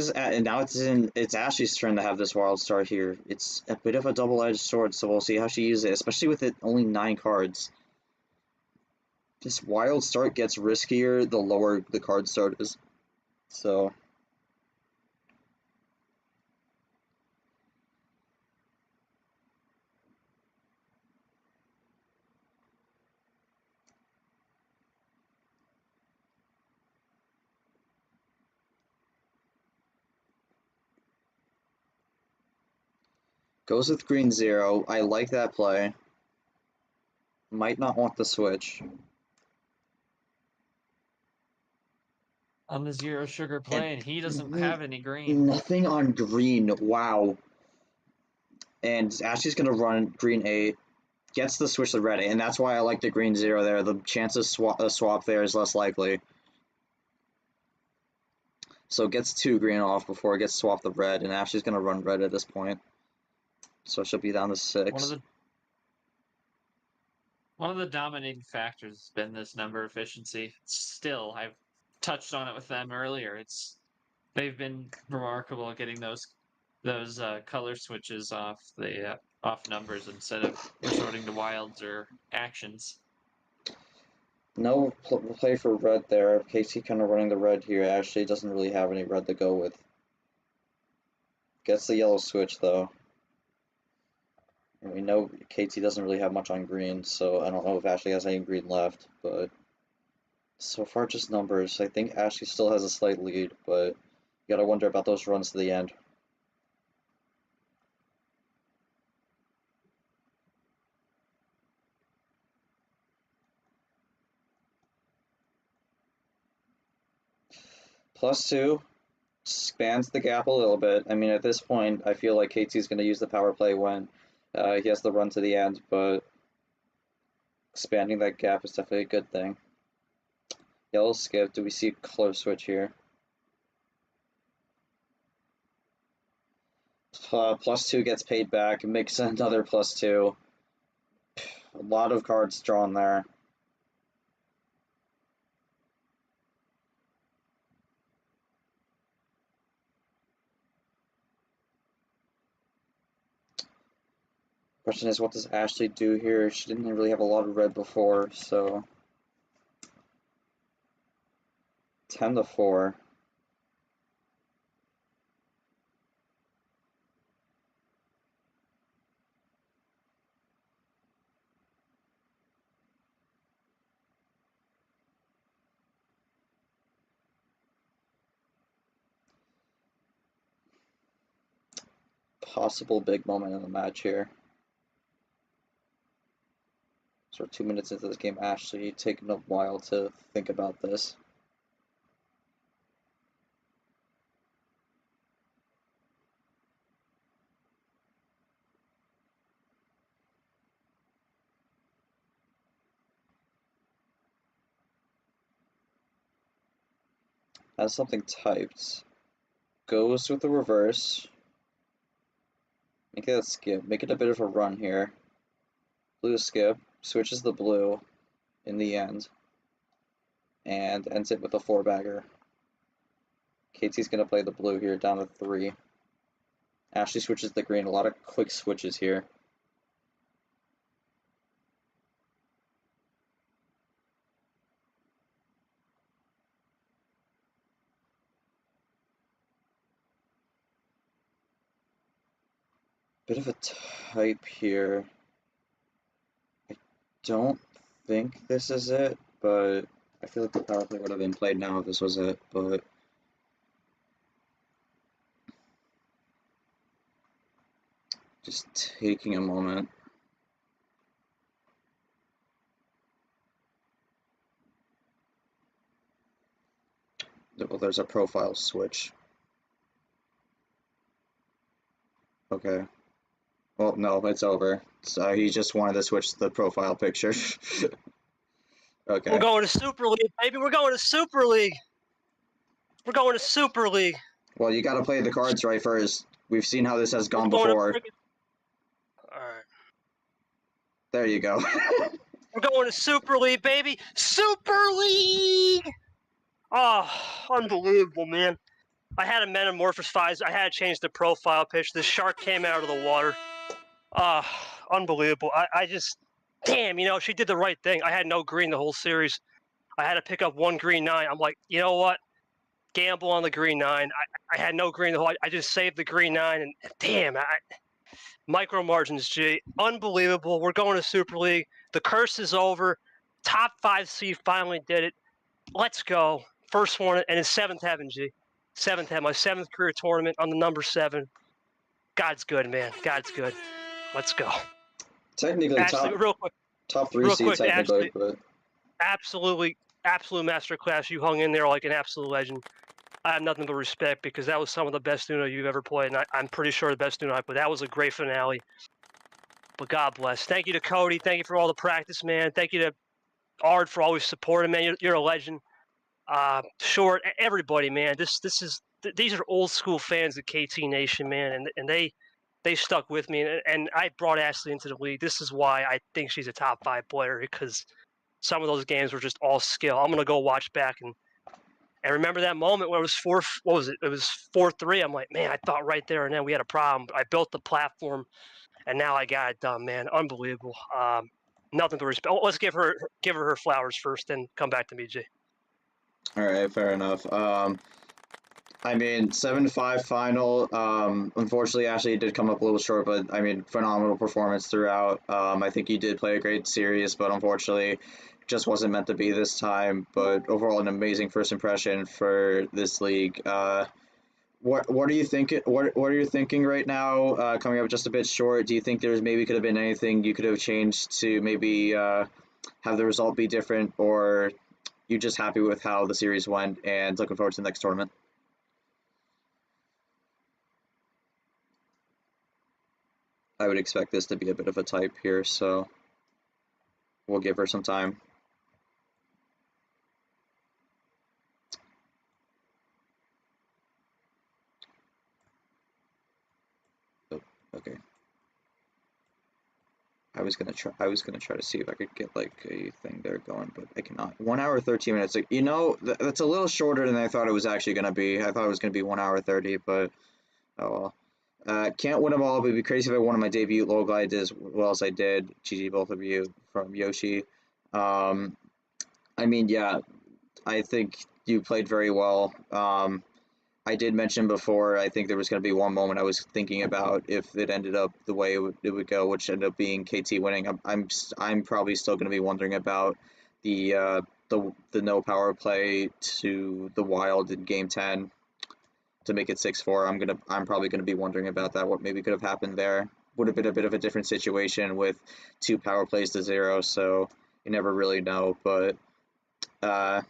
and now it's Ashley's turn to have this wild start here. It's a bit of a double-edged sword, so we'll see how she uses it, especially with it only 9 cards. This wild start gets riskier the lower the card start is. So goes with green 0. I like that play. Might not want the switch. On the 0 sugar play, and he doesn't have any green. Nothing on green. Wow. And Ashley's gonna run green 8. Gets the switch to red 8, and that's why I like the green 0 there. The chance of swap there is less likely. So it gets 2 green off before it gets swapped to red, and Ashley's gonna run red at this point. So she'll be down to 6. One of the dominating factors has been this number efficiency. Still, I've touched on it with them earlier. They've been remarkable at getting those color switches off the off numbers instead of resorting to wilds or actions. No play for red there. Casey kind of running the red here. Ashley doesn't really have any red to go with. Gets the yellow switch though. And we know KT doesn't really have much on green, so I don't know if Ashley has any green left, but so far just numbers. I think Ashley still has a slight lead, but you gotta wonder about those runs to the end. +2 expands the gap a little bit. I mean, at this point, I feel like KT's going to use the power play when he has the run to the end, but expanding that gap is definitely a good thing. Yellow skip. Do we see a color switch here? +2 gets paid back. Makes another +2. A lot of cards drawn there. Question is, what does Ashley do here? She didn't really have a lot of red before, so 10-4. Possible big moment in the match here. So we're 2 minutes into this game. Ashley taking a while to think about this. Has something typed. Goes with the reverse. Make it a skip. Make it a bit of a run here. Blue skip. Switches the blue in the end. And ends it with a 4-bagger. KT's going to play the blue here down to 3. Ashley switches the green. A lot of quick switches here. Bit of a type here. I don't think this is it, but I feel like the power play would have been played now if this was it, but just taking a moment. Well, there's a profile switch. Okay. Well, no, it's over. So he just wanted to switch the profile picture. Okay. We're going to Super League, baby. We're going to Super League. We're going to Super League. Well, you got to play the cards right first. We've seen how this has gone We're going to before. All right. There you go. We're going to Super League, baby. Super League. Oh, unbelievable, man. I had a metamorphosize. I had to change the profile pitch. The shark came out of the water. Unbelievable. I just, damn, she did the right thing. I had no green the whole series. I had to pick up 1 green 9. I'm like, you know what? Gamble on the green 9. I had no green the whole. I just saved the green 9, and damn, micro margins, G. Unbelievable. We're going to Super League. The curse is over. Top 5 seed finally did it. Let's go. First one, and it's 7th heaven, G. 7th heaven, my 7th career tournament on the number 7. God's good, man. God's good. Let's go. Technically, Ashley, real quick. top 3 Real seed quick, technically, Ashley. but Absolute masterclass. You hung in there like an absolute legend. I have nothing but respect because that was some of the best Uno you've ever played, and I'm pretty sure the best Uno I played. That was a great finale. But God bless. Thank you to Cody. Thank you for all the practice, man. Thank you to Ard for always supporting, man. You're a legend. Short, everybody, man. These are old school fans of KT Nation, man, and they stuck with me, and I brought Ashley into the league. This is why I think she's a top 5 player, because some of those games were just all skill. I'm gonna go watch back and remember that moment where it was 4. What was it? It was 4-3. I'm like, man, I thought right there and then we had a problem. But I built the platform, and now I got it done, man. Unbelievable. Nothing but respect. Oh, let's give her her flowers first, then come back to me, Jay. all right, fair enough. I mean, 7-5 final. Unfortunately, Ashley did come up a little short, but I mean, phenomenal performance throughout. I think you did play a great series, but unfortunately, just wasn't meant to be this time. But overall, an amazing first impression for this league. What are you thinking? What are you thinking right now? Coming up just a bit short. Do you think there's maybe could have been anything you could have changed to maybe have the result be different, or you just happy with how the series went and looking forward to the next tournament? I would expect this to be a bit of a type here, so we'll give her some time. Oh, okay. I was gonna try to see if I could get like a thing there going, but I cannot. 1 hour 13 minutes. Like, that's a little shorter than I thought it was actually gonna be. I thought it was gonna be 1 hour 30, but oh well. Can't win them all, but it'd be crazy if I won on my debut. Logo I did as well as I did. GG both of you from Yoshi. I mean, yeah, I think you played very well. I did mention before, I think there was going to be one moment I was thinking about if it ended up the way it would go, which ended up being KT winning. I'm probably still going to be wondering about the no power play to the Wild in Game 10 to make it 6-4. I'm probably gonna be wondering about that. What maybe could have happened there? Would have been a bit of a different situation with 2 power plays to 0. So you never really know. But at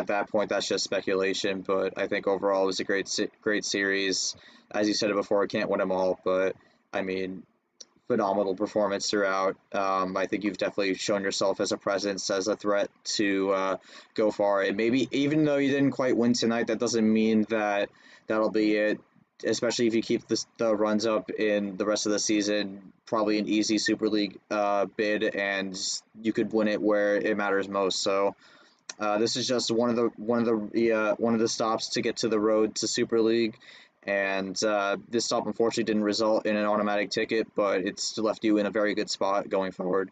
that point, that's just speculation. But I think overall it was a great series. As you said it before, I can't win them all, but I mean, phenomenal performance throughout. I think you've definitely shown yourself as a presence, as a threat to go far. And maybe even though you didn't quite win tonight, that doesn't mean that that'll be it. Especially if you keep the runs up in the rest of the season, probably an easy Super League bid, and you could win it where it matters most. So this is just one of the stops to get to the road to Super League. And this stop unfortunately didn't result in an automatic ticket, but it's left you in a very good spot going forward.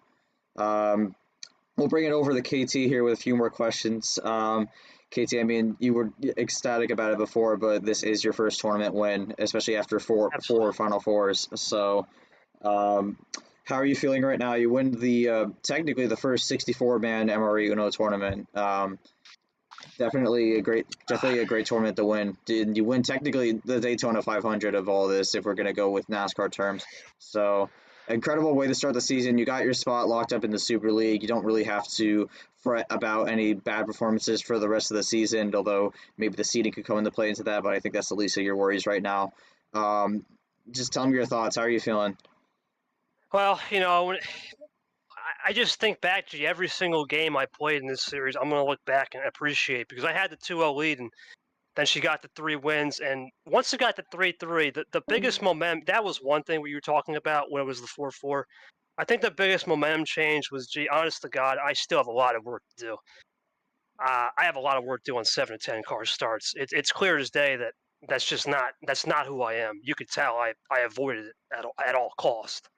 We'll bring it over to KT here with a few more questions. KT, I mean, you were ecstatic about it before, but this is your first tournament win, especially after four Final Fours. So how are you feeling right now? You win the technically the first 64-man MRE Uno tournament. Definitely a great tournament to win. Did you win technically the Daytona 500 of all this, if we're going to go with NASCAR terms? So incredible way to start the season. You got your spot locked up in the Super League. You don't really have to fret about any bad performances for the rest of the season, although maybe the seeding could come into play into that, but I think that's the least of your worries right now. Just tell me your thoughts. How are you feeling? Well, I just think back to every single game I played in this series. I'm going to look back and appreciate, because I had the 2-0 lead, and then she got the 3 wins. And once it got the 3-3, the biggest momentum, that was one thing what you were talking about when it was the 4-4. I think the biggest momentum change was, honest to God, I still have a lot of work to do. I have a lot of work to do on 7 to 10 car starts. It's clear as day that that's not who I am. You could tell I avoided it at all cost.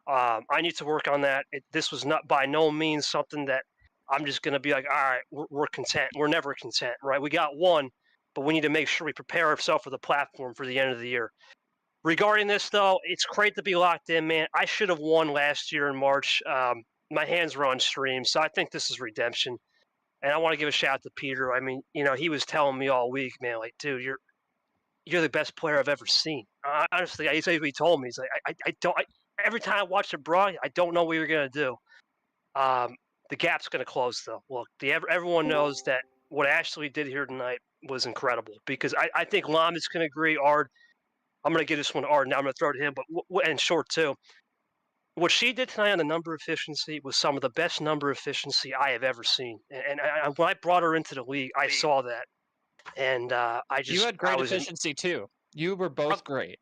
I need to work on that. This was not by no means something that I'm just going to be like, all right, we're content. We're never content, right? We got one, but we need to make sure we prepare ourselves for the platform for the end of the year. Regarding this, though, it's great to be locked in, man. I should have won last year in March. My hands were on stream, so I think this is redemption. And I want to give a shout out to Peter. I mean, he was telling me all week, man, like, dude, you're the best player I've ever seen. Honestly, he told me, he's like, every time I watch the brawl, I don't know what you're going to do. The gap's going to close, though. Look, everyone knows that what Ashley did here tonight was incredible, because I think Lam is going to agree. Ard, I'm going to give this one to Ard. Now I'm going to throw it to him, and Short, too. What she did tonight on the number efficiency was some of the best number efficiency I have ever seen. And when I brought her into the league, I saw that. And you had great efficiency, too. You were both great.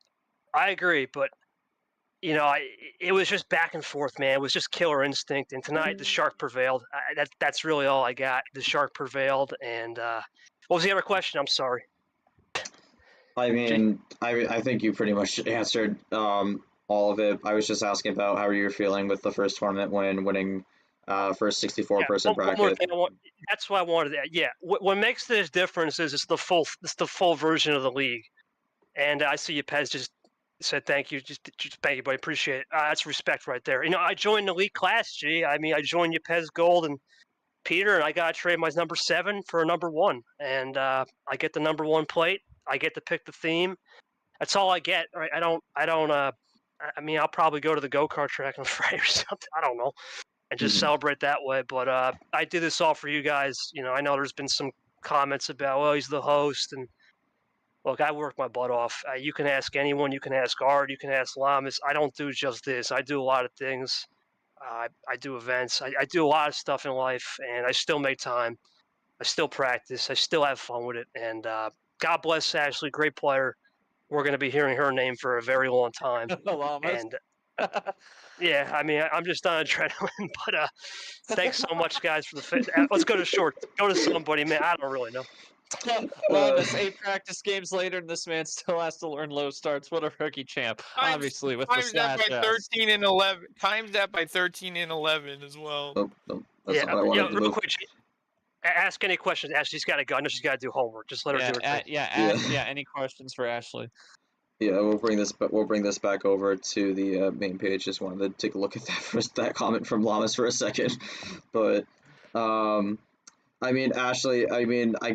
I agree, but it was just back and forth, man. It was just killer instinct. And tonight, the Shark prevailed. That's really all I got. The Shark prevailed. And what was the other question? I'm sorry. I mean, I think you pretty much answered all of it. I was just asking about how you were feeling with the first tournament winning first 64-person bracket. That's what I wanted. Yeah, what makes this difference is it's the full version of the league. And I see you, Pez, just said thank you. Just thank you, buddy. Appreciate it. That's respect right there. I joined the elite class, G. I mean, I joined you, Pez Gold and Peter, and I got to trade my number 7 for a number 1. And I get the number 1 plate. I get to pick the theme. That's all I get. Right? I mean, I'll probably go to the go-kart track on Friday or something. I don't know. And just celebrate that way. But I did this all for you guys. I know there's been some comments about, well, he's the host. And look, I work my butt off. You can ask anyone. You can ask Ard. You can ask Lamas. I don't do just this. I do a lot of things. I do events. I do a lot of stuff in life. And I still make time. I still practice. I still have fun with it. And God bless Ashley. Great player. We're going to be hearing her name for a very long time. And Yeah, I mean, I'm just on adrenaline, but thanks so much, guys, for the. Let's go to short. Go to somebody, man. I don't really know. Madness, 8 practice games later, and this man still has to learn low starts. What a rookie champ. Obviously, with the Times that slash by S. 13 and 11. Times that by 13 and 11 as well. Nope, that's not what I wanted to real move. quick. Ask any questions. Ashley's got to go. I know she's got to do homework. Just let her do her thing. Yeah. Any questions for Ashley? Yeah, we'll bring this back over to the main page. Just wanted to take a look at that comment from Llamas for a second, but I mean, Ashley, I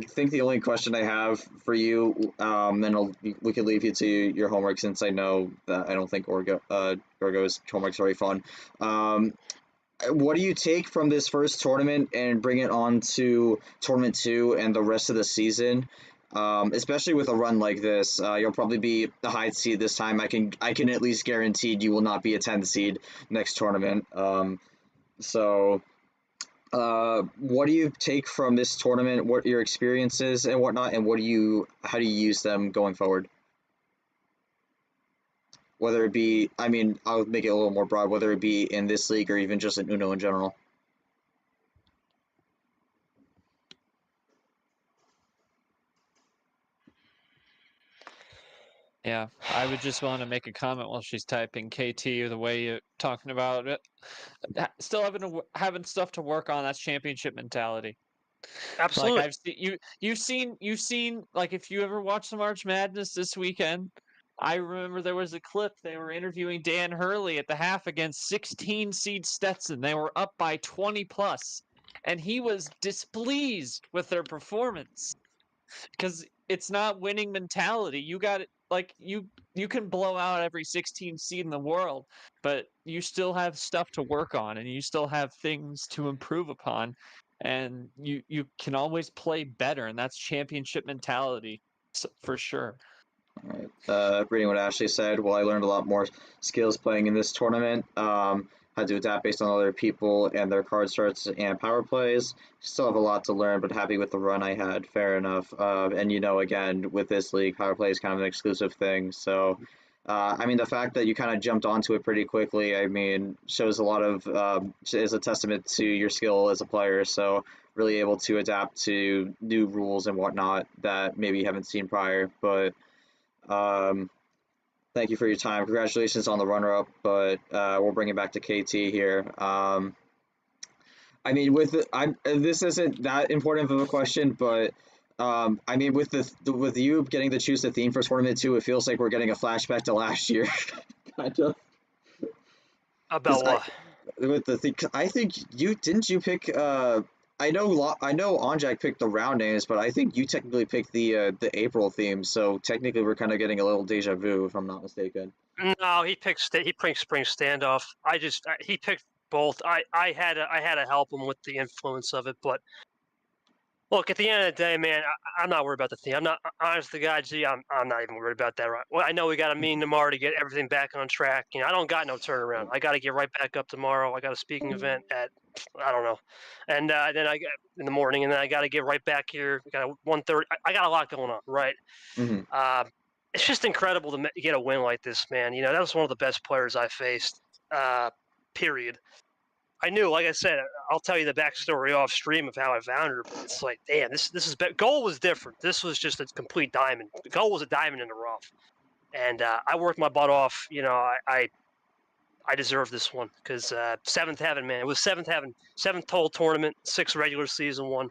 think the only question I have for you, and we could leave you to your homework since I know that I don't think Orgo's homework's very fun. What do you take from this first tournament and bring it on to tournament 2 and the rest of the season? Especially with a run like this, you'll probably be the high seed this time. I can at least guarantee you will not be a 10th seed next tournament. What do you take from this tournament? What your experiences and whatnot, and how do you use them going forward? Whether it be, I'll make it a little more broad, whether it be in this league or even just in Uno in general. Yeah, I would just want to make a comment while she's typing. KT, the way you're talking about it, still having stuff to work on. That's championship mentality. Absolutely. Like you've seen like if you ever watched the March Madness this weekend, I remember there was a clip they were interviewing Dan Hurley at the half against 16 seed Stetson. They were up by 20 plus, and he was displeased with their performance because it's not winning mentality. You got it. Like you can blow out every 16 seed in the world, but you still have stuff to work on, and you still have things to improve upon, and you can always play better, and that's championship mentality for sure. Reading what Ashley said, well, I learned a lot more skills playing in this tournament. Had to adapt based on other people and their card starts and power plays. Still have a lot to learn, but happy with the run I had. Fair enough. And again, with this league, power play is kind of an exclusive thing. So, the fact that you kind of jumped onto it pretty quickly, shows a lot of is a testament to your skill as a player. So, really able to adapt to new rules and whatnot that maybe you haven't seen prior, but. Thank you for your time. Congratulations on the runner-up, but we'll bring it back to KT here. This isn't that important of a question, but with you getting to choose the theme for tournament 2, it feels like we're getting a flashback to last year, kind of. About what? With the thing, I think you pick. I know Onjak picked the round names, but I think you technically picked the April theme. So technically, we're kind of getting a little deja vu, if I'm not mistaken. No, he picked Spring Standoff. He picked both. I had to help him with the influence of it, but look, at the end of the day, man, I'm not worried about the theme. I'm not, honest to God, G, I'm not even worried about that. Right? Well, I know we got a meeting tomorrow to get everything back on track. I don't got no turnaround. I got to get right back up tomorrow. I got a speaking event at, I don't know, and then I got in the morning, and then I got to get right back here. We got 1:30. I got a lot going on, right? Mm-hmm. It's just incredible to get a win like this, man. That was one of the best players I faced. Period. I knew, like I said, I'll tell you the backstory off stream of how I found her. But it's like, damn, this is goal was different. This was just a complete diamond. Goal was a diamond in the rough, and I worked my butt off. I deserved this one because seventh heaven, man. It was seventh heaven, 7th total tournament, 6 regular season one.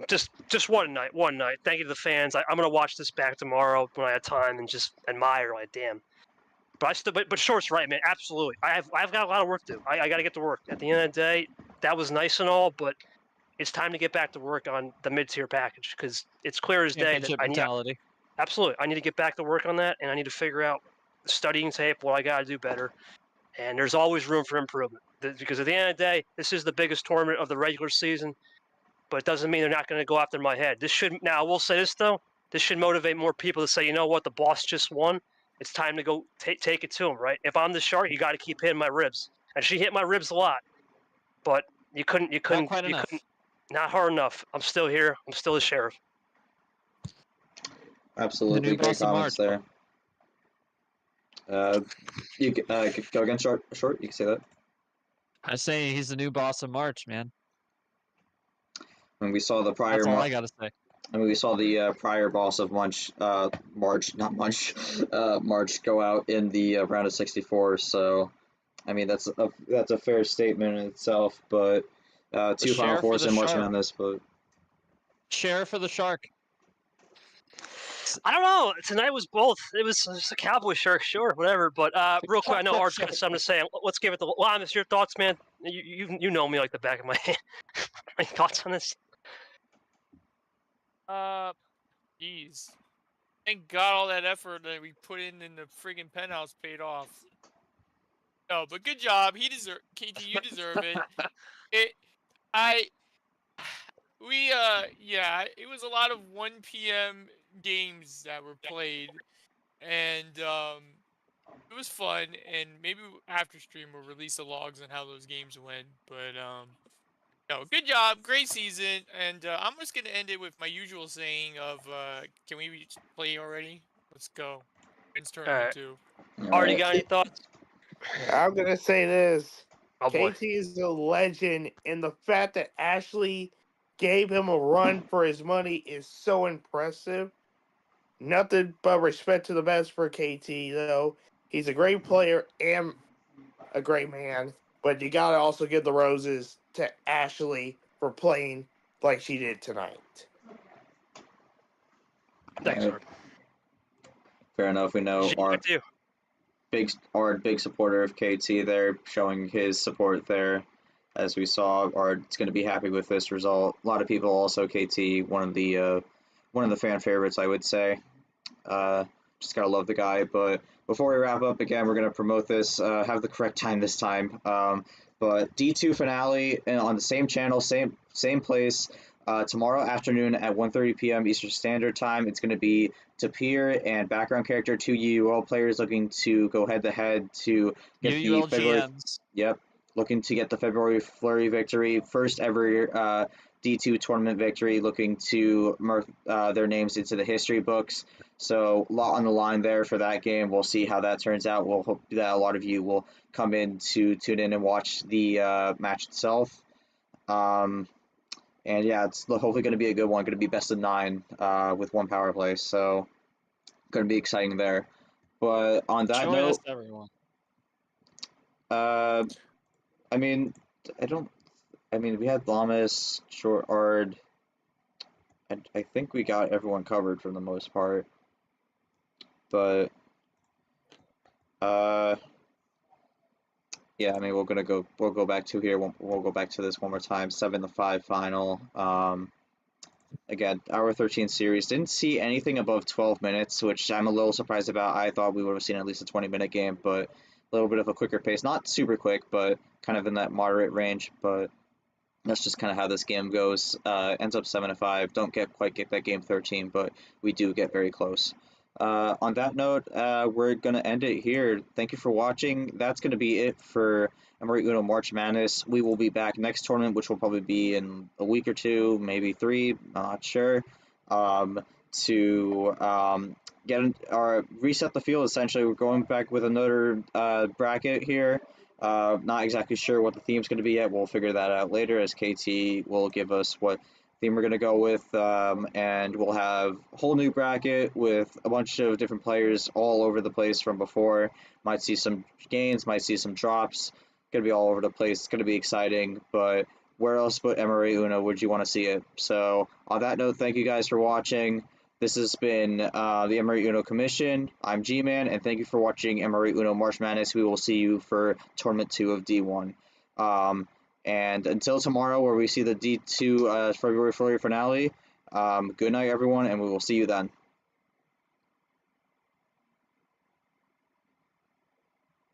Just one night. Thank you to the fans. I'm gonna watch this back tomorrow when I have time and just admire. Like, damn. But Short's right, man. Absolutely. I've got a lot of work to do. I got to get to work. At the end of the day, that was nice and all, but it's time to get back to work on the mid-tier package because it's clear as day that mentality. Absolutely. I need to get back to work on that, and I need to figure out studying tape, what I got to do better. And there's always room for improvement because at the end of the day, this is the biggest tournament of the regular season, but it doesn't mean they're not going to go after my head. Now, I will say this, though. This should motivate more people to say, you know what, the boss just won. It's time to go take it to him, right? If I'm the shark, you got to keep hitting my ribs. And she hit my ribs a lot, but you couldn't. Not hard enough. I'm still here. I'm still the sheriff. Absolutely, great comments there. You go again, short. You can say that. I say he's the new boss of March, man. When we saw the prior That's all I gotta say. we saw the prior boss of March, not Munch, March go out in the round of 64. So, I mean that's a fair statement in itself. But two Final Sheriff or Fours the and March Shark? Madness, but Sheriff or the Shark? I don't know. Tonight was both. It was just a cowboy shark, sure, whatever. But real quick, I know Art's got something to say. Let's give it the. Lamas, your thoughts, man? You know me like the back of my hand. Any thoughts on this? Jeez. Thank God all that effort that we put in the friggin' penthouse paid off. No, but good job. KT, you deserve it. Yeah, it was a lot of 1 p.m. games that were played, and it was fun. And maybe after stream we'll release the logs on how those games went. But no, good job, great season, and I'm just gonna end it with my usual saying of can we play already? Let's go. It's tournament right. 2. Art, you got any thoughts? I'm gonna say this. Oh boy. KT is a legend, and the fact that Ashley gave him a run for his money is so impressive. Nothing but respect to the best for KT, though. He's a great player and a great man, but you gotta also give the roses to Ashley for playing like she did tonight. Thanks, Art. fair enough. We know G, back to you. big supporter of KT there, showing his support there. As we saw, Art's going to be happy with this result. A lot of people also KT, one of the fan favorites, I would say. Just gotta love the guy. But before we wrap up, again, we're gonna promote this. Have the correct time this time. But D2 finale on the same channel, same place. Tomorrow afternoon at 1:30 p.m. Eastern Standard Time. It's going to be Tapir and background character, two UUL players looking to go head to head to get the February. GMs. Yep, looking to get the February Flurry victory, first ever D2 tournament victory, looking to mark their names into the history books. So a lot on the line there for that game. We'll see how that turns out. We'll hope that a lot of you will come in to tune in and watch the match itself. And yeah, it's hopefully going to be a good one. Going to be best of 9 with one power play. So going to be exciting there. But on that Join note, us, everyone. I mean, we had Lamas, Short Ard. I think we got everyone covered for the most part. But yeah, I mean, we'll go back to here. We'll go back to this one more time. 7-5 final. Again, Hour 13 series. Didn't see anything above 12 minutes, which I'm a little surprised about. I thought we would have seen at least a 20-minute game, but a little bit of a quicker pace. Not super quick, but kind of in that moderate range. But that's just kind of how this game goes. Ends up 7-5. Don't quite get that game 13, but we do get very close. On that note, we're going to end it here. Thank you for watching. That's going to be it for MRE Uno March Madness. We will be back next tournament, which will probably be in a week or 2, maybe 3, not sure, to reset the field. Essentially, we're going back with another bracket here. Not exactly sure what the theme's going to be yet. We'll figure that out later as KT will give us what theme we're going to go with, and we'll have a whole new bracket with a bunch of different players all over the place from before. Might see some gains, might see some drops. Going to be all over the place. It's going to be exciting, but where else but MRE Uno would you want to see it? So on that note, thank you guys for watching. This has been the MRE Uno Commission. I'm G-Man, and thank you for watching MRE Uno March Madness. We will see you for Tournament 2 of D1. And until tomorrow, where we see the D2 February Flurry finale, good night, everyone, and we will see you then.